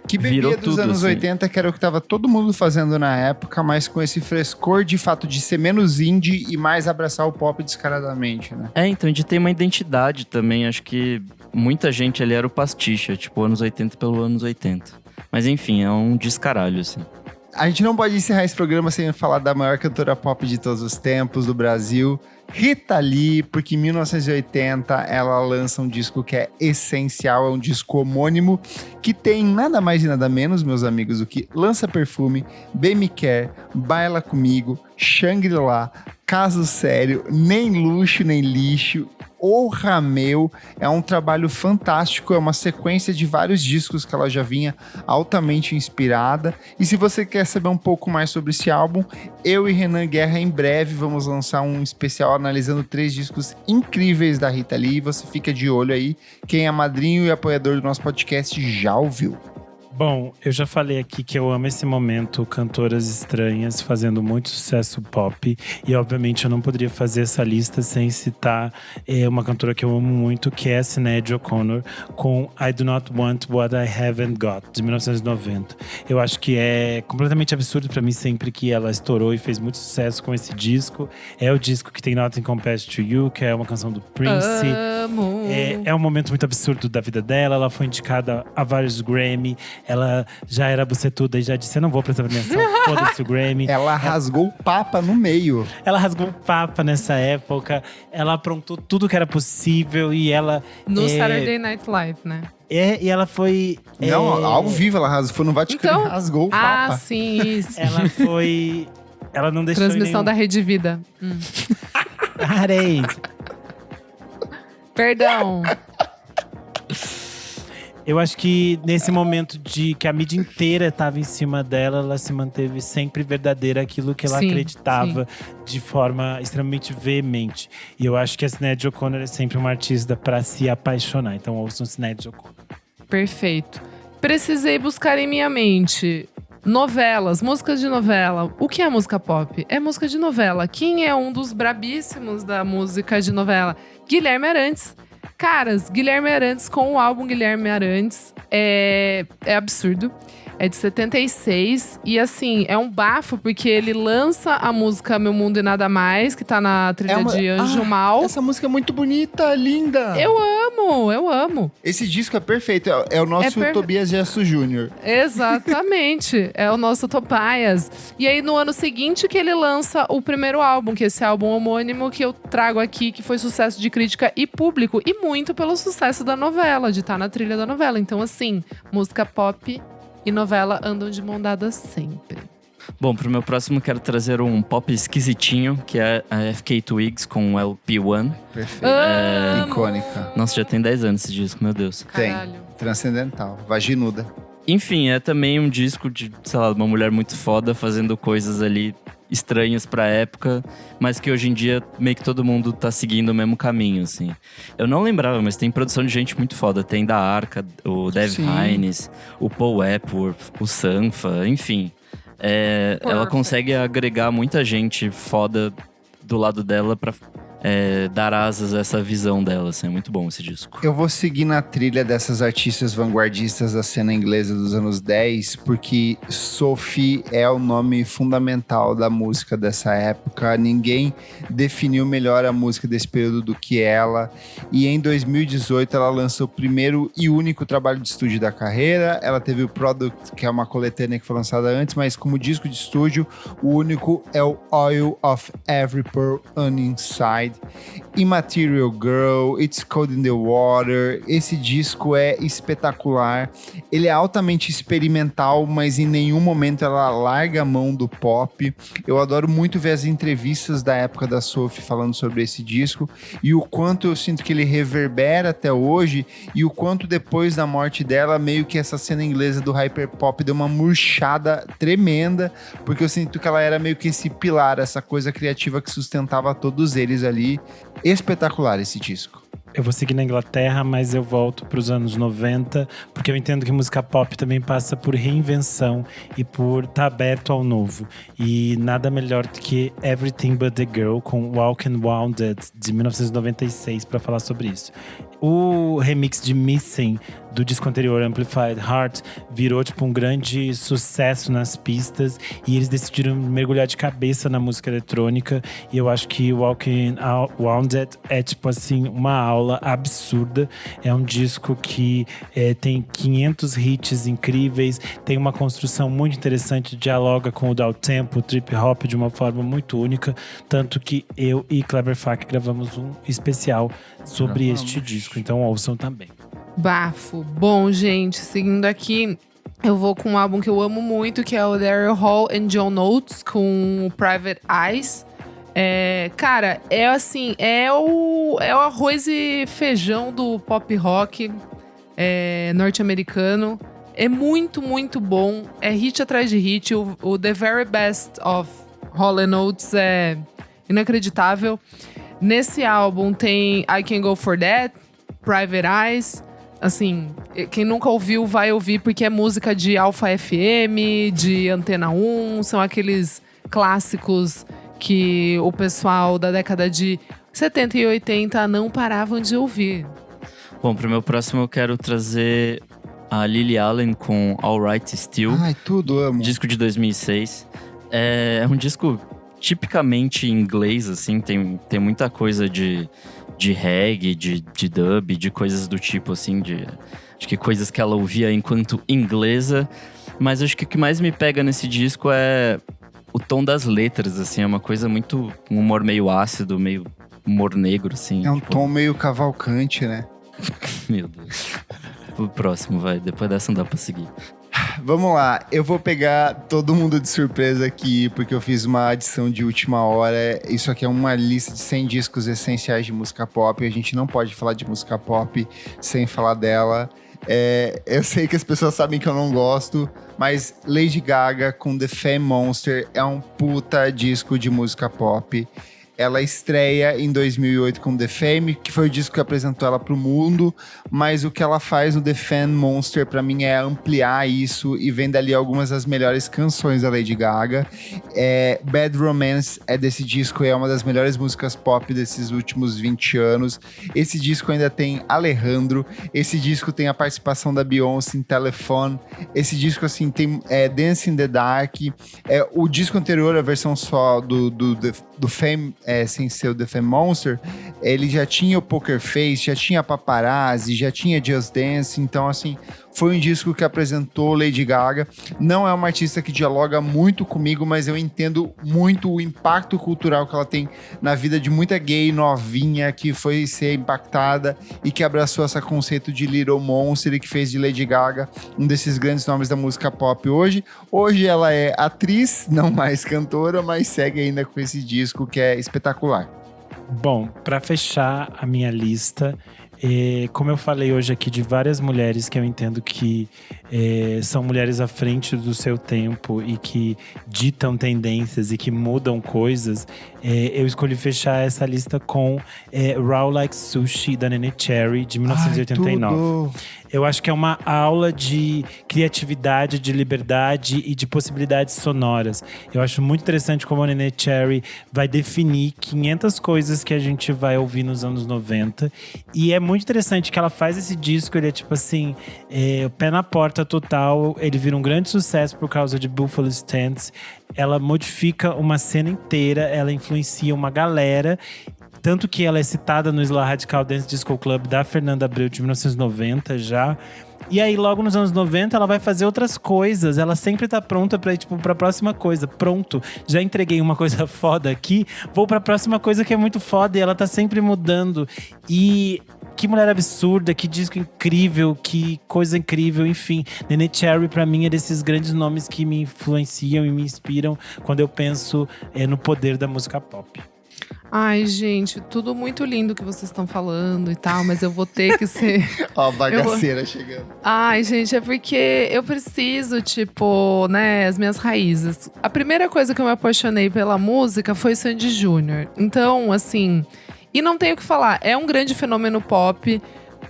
S1: Que
S4: virou
S1: bebia dos
S4: tudo,
S1: anos
S4: assim.
S1: 80, que era o que tava todo mundo fazendo na época, mas com esse frescor de fato de ser menos indie e mais abraçar o pop descaradamente, né?
S4: então, de ter uma identidade também. Acho que muita gente ali era o pastiche, tipo, anos 80 pelo anos 80. Mas enfim, é um descaralho, assim.
S1: A gente não pode encerrar esse programa sem falar da maior cantora pop de todos os tempos do Brasil, Rita Lee, porque em 1980 ela lança um disco que é essencial, é um disco homônimo, que tem nada mais e nada menos, meus amigos, do que Lança Perfume, Bem Me Quer, Baila Comigo, Shangri-La, Caso Sério, Nem Luxo Nem Lixo, O Rameu. É um trabalho fantástico, é uma sequência de vários discos que ela já vinha altamente inspirada. E se você quer saber um pouco mais sobre esse álbum, eu e Renan Guerra em breve vamos lançar um especial analisando 3 discos incríveis da Rita Lee. Você fica de olho aí, quem é madrinho e apoiador do nosso podcast já ouviu.
S3: Bom, eu já falei aqui que eu amo esse momento, cantoras estranhas fazendo muito sucesso pop. E obviamente eu não poderia fazer essa lista sem citar uma cantora que eu amo muito, que é a Sinéad O'Connor, com I Do Not Want What I Haven't Got, de 1990. Eu acho que é completamente absurdo pra mim sempre que ela estourou e fez muito sucesso com esse disco. É o disco que tem Nothing Compares to You, que é uma canção do Prince.
S2: Amo.
S3: É um momento muito absurdo da vida dela. Ela foi indicada a vários Grammy. Ela já era bucetuda e já disse: eu não vou prestar atenção, foda-se o Grammy.
S1: Ela rasgou o papa no meio.
S3: Ela rasgou o papa nessa época. Ela aprontou tudo que era possível e ela…
S2: No Saturday Night Live, né?
S3: E ela foi…
S1: Não, ao vivo ela rasgou, foi no Vaticano
S2: Então,
S1: e rasgou o papa.
S2: sim, isso.
S3: Ela foi… Ela não deixou
S2: Transmissão da Rede Vida.
S3: Parei.
S2: Perdão.
S3: Eu acho que nesse momento de que a mídia inteira estava em cima dela, ela se manteve sempre verdadeira aquilo que ela
S2: Sim,
S3: acreditava de forma extremamente veemente. E eu acho que a Sinéad O'Connor é sempre uma artista para se apaixonar. Então ouçam Sinéad O'Connor.
S2: Perfeito. Precisei buscar em minha mente novelas, músicas de novela. O que é música pop? É música de novela. Quem é um dos brabíssimos da música de novela? Guilherme Arantes. Caras, Guilherme Arantes com o álbum Guilherme Arantes é absurdo. É de 76 e assim, é um bafo porque ele lança a música Meu Mundo e Nada Mais, que tá na trilha de Anjo Mal.
S1: Essa música é muito bonita, linda.
S2: Eu eu amo.
S1: Esse disco é perfeito, é o nosso Tobias Gesso Jr.
S2: Exatamente, é o nosso Tobias. E aí no ano seguinte que ele lança o primeiro álbum, que é esse álbum homônimo que eu trago aqui, que foi sucesso de crítica e público, e muito pelo sucesso da novela, de estar na trilha da novela. Então assim, música pop e novela andam de mão dada sempre.
S4: Bom, pro meu próximo quero trazer um pop esquisitinho, que é a FK Twigs com o LP1.
S1: Perfeito. Icônica.
S4: Nossa, já tem 10 anos esse disco, meu Deus.
S2: Caralho.
S1: Tem. Transcendental. Vaginuda.
S4: Enfim, é também um disco de, sei lá, uma mulher muito foda fazendo coisas ali estranhas pra época, mas que hoje em dia meio que todo mundo tá seguindo o mesmo caminho, assim. Eu não lembrava, mas tem produção de gente muito foda. Tem da Arca, o Dev Hynes, o Paul Epworth, o Sanfa, enfim. Ela consegue agregar muita gente foda do lado dela pra dar asas a essa visão dela, assim. É muito bom esse disco.
S1: Eu vou seguir na trilha dessas artistas vanguardistas da cena inglesa dos anos 10, porque Sophie é o nome fundamental da música dessa época. Ninguém definiu melhor a música desse período do que ela. E em 2018 ela lançou o primeiro e único trabalho de estúdio da carreira. Ela teve o Product, que é uma coletânea que foi lançada antes, mas como disco de estúdio, o único é o Oil of Every Pearl Inside. Immaterial Girl, It's Cold in the Water. Esse disco é espetacular. Ele é altamente experimental, mas em nenhum momento ela larga a mão do pop. Eu adoro muito ver as entrevistas da época da Sophie falando sobre esse disco e o quanto eu sinto que ele reverbera até hoje e o quanto depois da morte dela, meio que essa cena inglesa do hyperpop deu uma murchada tremenda, porque eu sinto que ela era meio que esse pilar, essa coisa criativa que sustentava todos eles ali. Espetacular esse disco.
S3: Eu vou seguir na Inglaterra, mas eu volto para os anos 90, porque eu entendo que música pop também passa por reinvenção e por estar aberto ao novo. E nada melhor do que Everything But The Girl com Walking Wounded, de 1996, para falar sobre isso. O remix de Missing do disco anterior, Amplified Heart, virou tipo um grande sucesso nas pistas e eles decidiram mergulhar de cabeça na música eletrônica, e eu acho que Walking Wounded é tipo assim uma aula absurda. É um disco que tem 500 hits incríveis, tem uma construção muito interessante, dialoga com o downtempo, o trip hop de uma forma muito única, tanto que eu e Kleber Fak gravamos um especial sobre este disco, então ouçam também.
S2: Bafo. Bom, gente, seguindo aqui, eu vou com um álbum que eu amo muito, que é o Daryl Hall and John Oates, com o Private Eyes. Cara, é assim, é o arroz e feijão do pop rock norte-americano. É muito, muito bom. É hit atrás de hit. O The Very Best of Hall and Oates é inacreditável. Nesse álbum tem I Can Go For That, Private Eyes. Assim, quem nunca ouviu vai ouvir, porque é música de Alpha FM, de Antena 1. São aqueles clássicos que o pessoal da década de 70 e 80 não paravam de ouvir.
S4: Bom, pro meu próximo eu quero trazer a Lily Allen com All Right Still.
S1: Ai, tudo amo.
S4: Disco de 2006. É um disco tipicamente inglês, assim. Tem muita coisa de reggae, de dub, de coisas do tipo, assim. Acho que coisas que ela ouvia enquanto inglesa. Mas acho que o que mais me pega nesse disco é o tom das letras, assim. É uma coisa muito... um humor meio ácido, meio humor negro, assim.
S1: É um tom meio Cavalcante, né?
S4: Meu Deus. O próximo, vai. Depois dessa não dá pra seguir.
S1: Vamos lá, eu vou pegar todo mundo de surpresa aqui, porque eu fiz uma adição de última hora. Isso aqui é uma lista de 100 discos essenciais de música pop. A gente não pode falar de música pop sem falar dela. Eu sei que as pessoas sabem que eu não gosto, mas Lady Gaga com The Fame Monster é um puta disco de música pop. Ela estreia em 2008 com The Fame, que foi o disco que apresentou ela pro mundo, mas o que ela faz no The Fame Monster, pra mim, é ampliar isso e vem dali algumas das melhores canções da Lady Gaga. Bad Romance é desse disco e é uma das melhores músicas pop desses últimos 20 anos. Esse disco ainda tem Alejandro, esse disco tem a participação da Beyoncé em Telephone, esse disco, assim, tem Dance in the Dark. O disco anterior, a versão só do Fame sem ser o The Fame Monster, ele já tinha o Poker Face, já tinha Paparazzi, já tinha Just Dance, então assim, foi um disco que apresentou Lady Gaga. Não é uma artista que dialoga muito comigo, mas eu entendo muito o impacto cultural que ela tem na vida de muita gay novinha que foi ser impactada e que abraçou esse conceito de Little Monster e que fez de Lady Gaga um desses grandes nomes da música pop hoje. Hoje ela é atriz, não mais cantora, mas segue ainda com esse disco que é espetacular.
S3: Bom, para fechar a minha lista, como eu falei hoje aqui de várias mulheres que eu entendo que são mulheres à frente do seu tempo e que ditam tendências e que mudam coisas, eu escolhi fechar essa lista com Raw Like Sushi, da Neneh Cherry, de 1989. Eu acho que é uma aula de criatividade, de liberdade e de possibilidades sonoras. Eu acho muito interessante como a Neneh Cherry vai definir 500 coisas que a gente vai ouvir nos anos 90. E é muito interessante que ela faz esse disco, ele é tipo assim, o pé na porta total. Ele vira um grande sucesso por causa de Buffalo Stance. Ela modifica uma cena inteira, ela influencia uma galera. Tanto que ela é citada no Sla Radical Dance Disco Club da Fernanda Abreu de 1990 já. E aí, logo nos anos 90, ela vai fazer outras coisas. Ela sempre tá pronta pra ir, tipo, pra próxima coisa. Pronto, já entreguei uma coisa foda aqui, vou pra próxima coisa que é muito foda. E ela tá sempre mudando. E que mulher absurda, que disco incrível, que coisa incrível, enfim. Neneh Cherry, pra mim, é desses grandes nomes que me influenciam e me inspiram quando eu penso no poder da música pop.
S2: Ai, gente, tudo muito lindo que vocês estão falando e tal, mas eu vou ter que ser…
S1: Ó, a bagaceira chegando.
S2: Ai, gente, é porque eu preciso, tipo, né, as minhas raízes. A primeira coisa que eu me apaixonei pela música foi Sandy Júnior. Então, assim… E não tenho o que falar, é um grande fenômeno pop.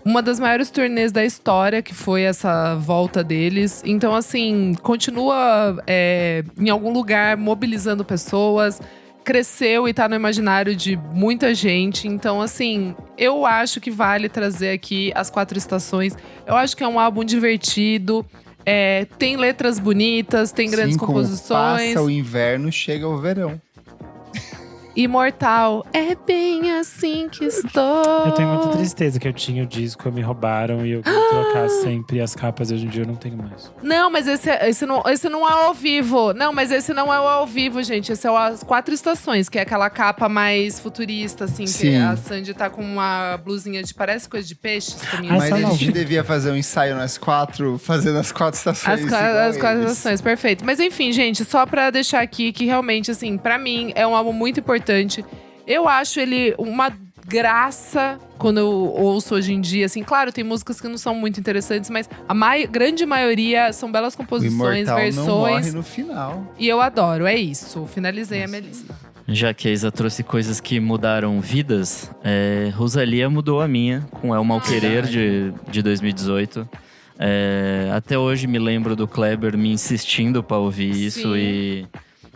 S2: Uma das maiores turnês da história, que foi essa volta deles. Então, assim, continua em algum lugar mobilizando pessoas. Cresceu e tá no imaginário de muita gente. Então, assim, eu acho que vale trazer aqui As Quatro Estações. Eu acho que é um álbum divertido. Tem letras bonitas, tem grandes composições.
S1: Passa o inverno, chega o verão.
S2: Imortal. É bem assim que estou.
S3: Eu tenho muita tristeza que eu tinha o disco, me roubaram e eu vou trocar sempre as capas. Hoje em dia eu não tenho mais.
S2: Não, mas esse não é ao vivo. Não, mas esse não é o ao vivo, gente. Esse é o As Quatro Estações, que é aquela capa mais futurista, assim.
S1: Sim.
S2: Que a Sandy tá com uma blusinha de… Parece coisa de peixes.
S1: Mas a gente devia fazer um ensaio fazendo as quatro estações.
S2: As quatro estações, perfeito. Mas enfim, gente, só pra deixar aqui que realmente, assim, pra mim é um álbum muito importante. Eu acho ele uma graça quando eu ouço hoje em dia. Assim, claro, tem músicas que não são muito interessantes, mas a grande maioria são belas composições, versões.
S1: Não morre no final.
S2: E eu adoro, é isso. Finalizei a minha lista.
S4: Já que a Isa trouxe coisas que mudaram vidas, Rosalía mudou a minha com El Mal Querer de 2018. Até hoje me lembro do Kleber me insistindo pra ouvir isso. E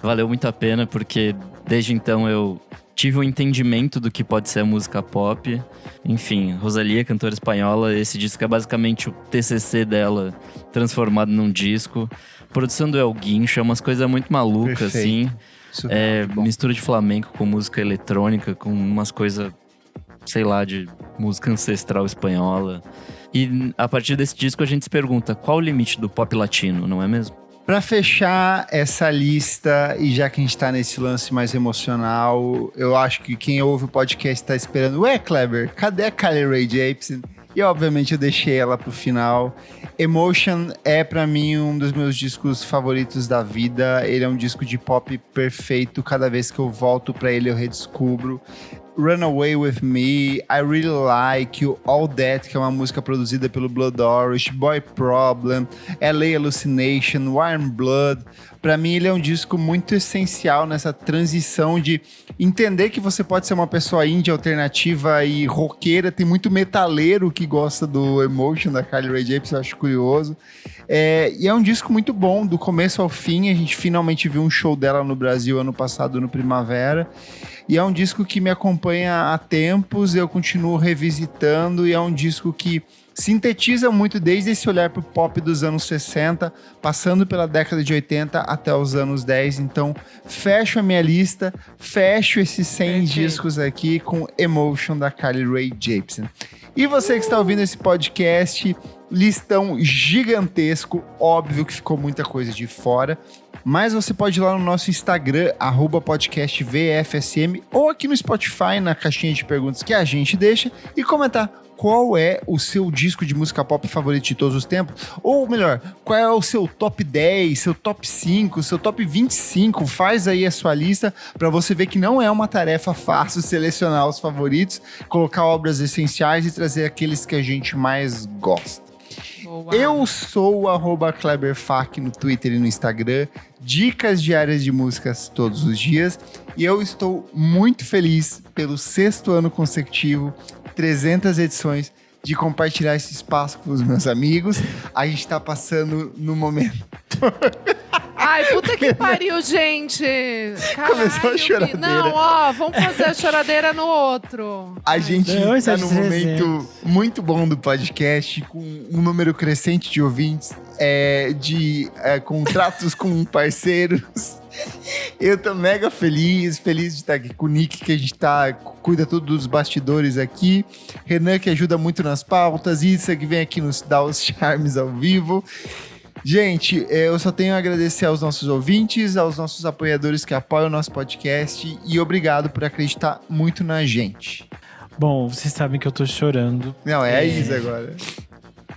S4: valeu muito a pena, porque desde então eu tive um entendimento do que pode ser a música pop. Enfim, Rosalía, cantora espanhola, esse disco é basicamente o TCC dela transformado num disco. Produção do El Guincho, é umas coisas muito malucas, assim. Mistura de flamenco com música eletrônica, com umas coisas, sei lá, de música ancestral espanhola. E a partir desse disco a gente se pergunta, qual o limite do pop latino, não é mesmo?
S1: Pra fechar essa lista, e já que a gente tá nesse lance mais emocional, eu acho que quem ouve o podcast tá esperando, ué, Kleber, cadê a Kylie Rae Jepsen? E obviamente eu deixei ela pro final. Emotion é pra mim um dos meus discos favoritos da vida. Ele é um disco de pop perfeito. Cada vez que eu volto pra ele eu redescubro. Run Away With Me, I Really Like You, All That, que é uma música produzida pelo Blood Orange, Boy Problem, LA Hallucination, Warm Blood. Pra mim ele é um disco muito essencial nessa transição de entender que você pode ser uma pessoa indie, alternativa e roqueira. Tem muito metaleiro que gosta do Emotion da Kylie Rae Jepsen, eu acho curioso. E é um disco muito bom, do começo ao fim. A gente finalmente viu um show dela no Brasil ano passado, no Primavera. E é um disco que me acompanha há tempos, eu continuo revisitando, e é um disco que sintetiza muito desde esse olhar pro pop dos anos 60, passando pela década de 80 até os anos 10. Então, fecho a minha lista, fecho esses 100 discos aqui com Emotion da Carly Rae Jepsen. E você que está ouvindo esse podcast, listão gigantesco, óbvio que ficou muita coisa de fora, mas você pode ir lá no nosso Instagram, @podcastvfsm, ou aqui no Spotify, na caixinha de perguntas que a gente deixa, e comentar qual é o seu disco de música pop favorito de todos os tempos, ou melhor, qual é o seu top 10, seu top 5, seu top 25, faz aí a sua lista para você ver que não é uma tarefa fácil selecionar os favoritos, colocar obras essenciais e trazer aqueles que a gente mais gosta.
S2: Boa.
S1: Eu sou o @KleberFak no Twitter e no Instagram, dicas diárias de músicas todos os dias, e eu estou muito feliz pelo 6º ano consecutivo, 300 edições, de compartilhar esse espaço com os meus amigos. A gente tá passando no momento...
S2: Ai, puta que pariu, gente! Caralho,
S1: Começou a choradeira.
S2: Não, ó, vamos fazer a choradeira no outro.
S1: A gente
S3: Não,
S1: tá num
S3: 300.
S1: momento muito bom do podcast, com um número crescente de ouvintes, de contratos com parceiros. Eu tô mega feliz de estar aqui com o Nick, que a gente cuida tudo dos bastidores aqui. Renan, que ajuda muito nas pautas. Issa, que vem aqui nos dar os charmes ao vivo. Gente, eu só tenho a agradecer aos nossos ouvintes, aos nossos apoiadores que apoiam o nosso podcast, e obrigado por acreditar muito na gente.
S3: Bom, vocês sabem que eu tô chorando.
S1: Não, é a Isa agora.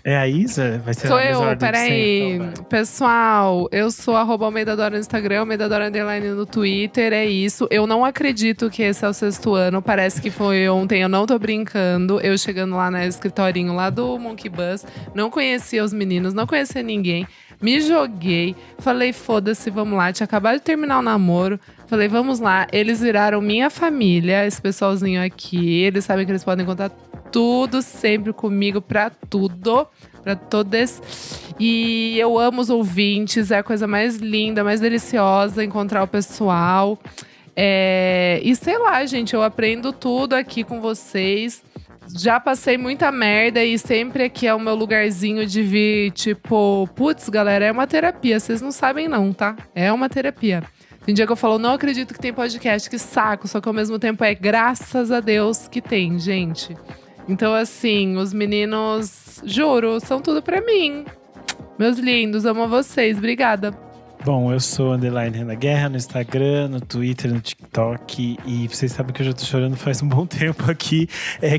S3: É a Isa? Vai ser
S2: Sou
S3: a mesma
S2: eu,
S3: ordem de sempre,
S2: peraí.
S3: então vai.
S2: Pessoal, eu sou @AlmeidaDora no Instagram, AlmeidaDora _ no Twitter, é isso. Eu não acredito que esse é o 6º ano, parece que foi ontem, eu não tô brincando. Eu chegando lá no escritorinho lá do Monkey Bus, não conhecia os meninos, não conhecia ninguém. Me joguei, falei, foda-se, vamos lá. Tinha acabado de terminar o namoro. Falei, vamos lá. Eles viraram minha família, esse pessoalzinho aqui. Eles sabem que eles podem contar tudo sempre comigo, pra tudo, pra todas. E eu amo os ouvintes, é a coisa mais linda, mais deliciosa encontrar o pessoal. E sei lá, gente, eu aprendo tudo aqui com vocês. Já passei muita merda e sempre aqui é o meu lugarzinho de vir, tipo, putz, galera, é uma terapia. Vocês não sabem não, tá? É uma terapia. Tem dia que eu falo, não acredito que tem podcast, que saco. Só que ao mesmo tempo é graças a Deus que tem, gente. Então, assim, os meninos, juro, são tudo pra mim. Meus lindos, amo vocês. Obrigada.
S3: Bom, eu sou _Renan Guerra no Instagram, no Twitter, no TikTok. E vocês sabem que eu já tô chorando faz um bom tempo aqui.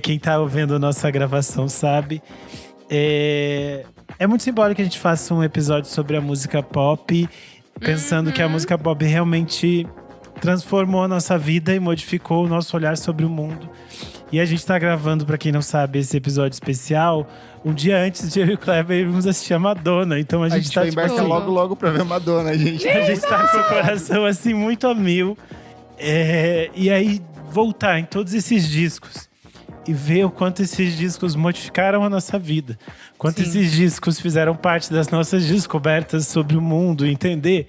S3: Quem tá ouvindo a nossa gravação sabe. É muito simbólico que a gente faça um episódio sobre a música pop, pensando que a música pop realmente transformou a nossa vida e modificou o nosso olhar sobre o mundo. E a gente tá gravando, pra quem não sabe, esse episódio especial um dia antes de eu e o Kleber irmos assistir a Madonna. Então a gente tá
S1: vai embarcar
S2: assim,
S1: logo pra ver Madonna, gente.
S3: a gente tá com o coração assim muito a mil. E aí voltar em todos esses discos e ver o quanto esses discos modificaram a nossa vida. Quanto
S2: Sim.
S3: esses discos fizeram parte das nossas descobertas sobre o mundo. Entender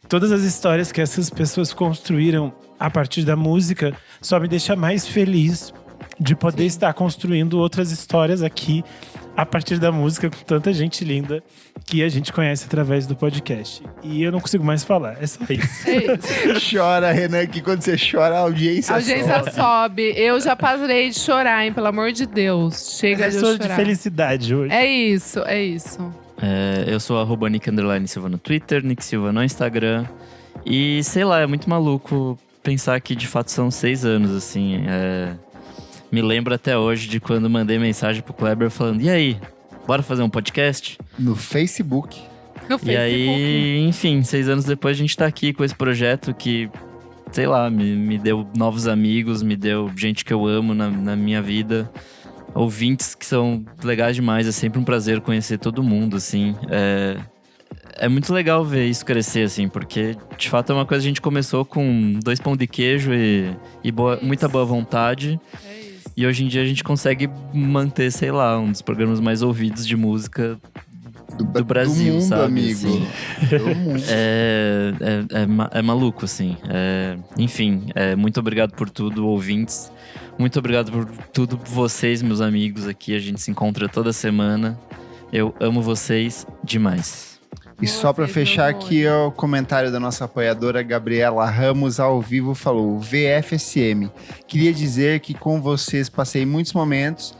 S3: todas as histórias que essas pessoas construíram a partir da música só me deixa mais feliz de poder estar construindo outras histórias aqui a partir da música com tanta gente linda que a gente conhece através do podcast. E eu não consigo mais falar, é só isso.
S2: É isso.
S1: Chora, Renan, que quando você chora, a audiência
S2: A audiência sobe. Eu já parei de chorar, hein? Pelo amor de Deus. Chega
S3: É
S2: de eu
S3: só de
S2: chorar.
S3: felicidade hoje.
S2: É isso, é isso.
S4: Eu sou @Nick_Silva no Twitter, Nick Silva no Instagram. E sei lá, é muito maluco pensar que de fato são 6 anos, assim. Me lembro até hoje de quando mandei mensagem pro Kleber falando: e aí, bora fazer um podcast?
S1: no Facebook.
S2: No
S4: E
S2: Facebook.
S4: aí, enfim, 6 anos depois a gente tá aqui com esse projeto que, sei lá, me deu novos amigos, me deu gente que eu amo na minha vida. Ouvintes que são legais demais, é sempre um prazer conhecer todo mundo, assim. É muito legal ver isso crescer, assim, porque de fato é uma coisa que a gente começou com 2 pão de queijo e muita boa vontade.
S2: É isso.
S4: E hoje em dia a gente consegue manter, sei lá, um dos programas mais ouvidos de música do Brasil,
S1: do mundo,
S4: sabe?
S1: amigo.
S4: Assim.
S1: Do mundo.
S4: É maluco, assim. Enfim, muito obrigado por tudo, ouvintes. Muito obrigado por tudo, vocês, meus amigos aqui. A gente se encontra toda semana. Eu amo vocês demais.
S1: E só pra
S2: Vocês,
S1: fechar
S2: meus
S1: aqui, o comentário da nossa apoiadora Gabriela Ramos ao vivo falou: VFSM, queria dizer que com vocês passei muitos momentos.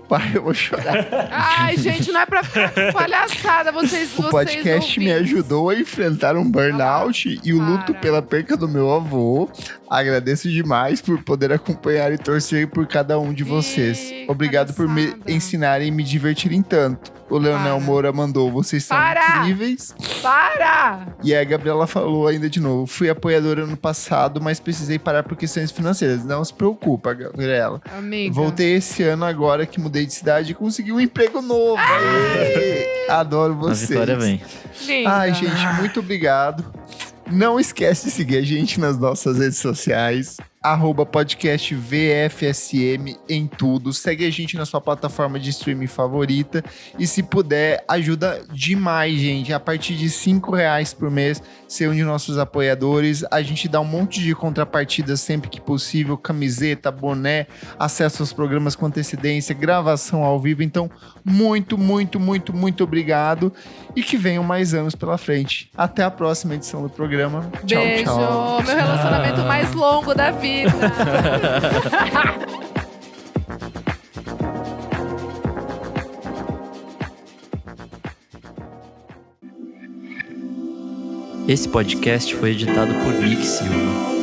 S1: Pai, eu vou chorar.
S2: Ai, gente, não é pra ficar com palhaçada. Vocês
S1: O podcast me
S2: ouvintes.
S1: ajudou a enfrentar um burnout e o luto
S2: para.
S1: pela perca do meu avô. Agradeço demais por poder acompanhar e torcer por cada um de vocês.
S2: Ih,
S1: Obrigado por me
S2: palhaçada.
S1: ensinarem e me divertirem tanto. O Leonel
S2: Para.
S1: Moura mandou: vocês são
S2: Para.
S1: incríveis.
S2: Para!
S1: E a Gabriela falou ainda de novo: fui apoiadora ano passado, mas precisei parar por questões financeiras. Não se preocupa, Gabriela.
S2: Amiga.
S1: Voltei esse ano agora que mudei de cidade e consegui um emprego novo. Aê! Adoro
S4: A
S1: vocês.
S4: vitória vem.
S2: Linda.
S1: Ai, gente, muito obrigado. Não esquece de seguir a gente nas nossas redes sociais. @podcast VFSM em tudo. Segue a gente na sua plataforma de streaming favorita. E se puder, ajuda demais, gente. A partir de R$5 por mês, ser um de nossos apoiadores. A gente dá um monte de contrapartidas sempre que possível. Camiseta, boné, acesso aos programas com antecedência, gravação ao vivo. Então, muito, muito, muito, muito obrigado. E que venham mais anos pela frente. Até a próxima edição do programa. Tchau,
S2: Beijo.
S1: tchau.
S2: Meu relacionamento mais longo da vida.
S4: Esse podcast foi editado por Nick Silva.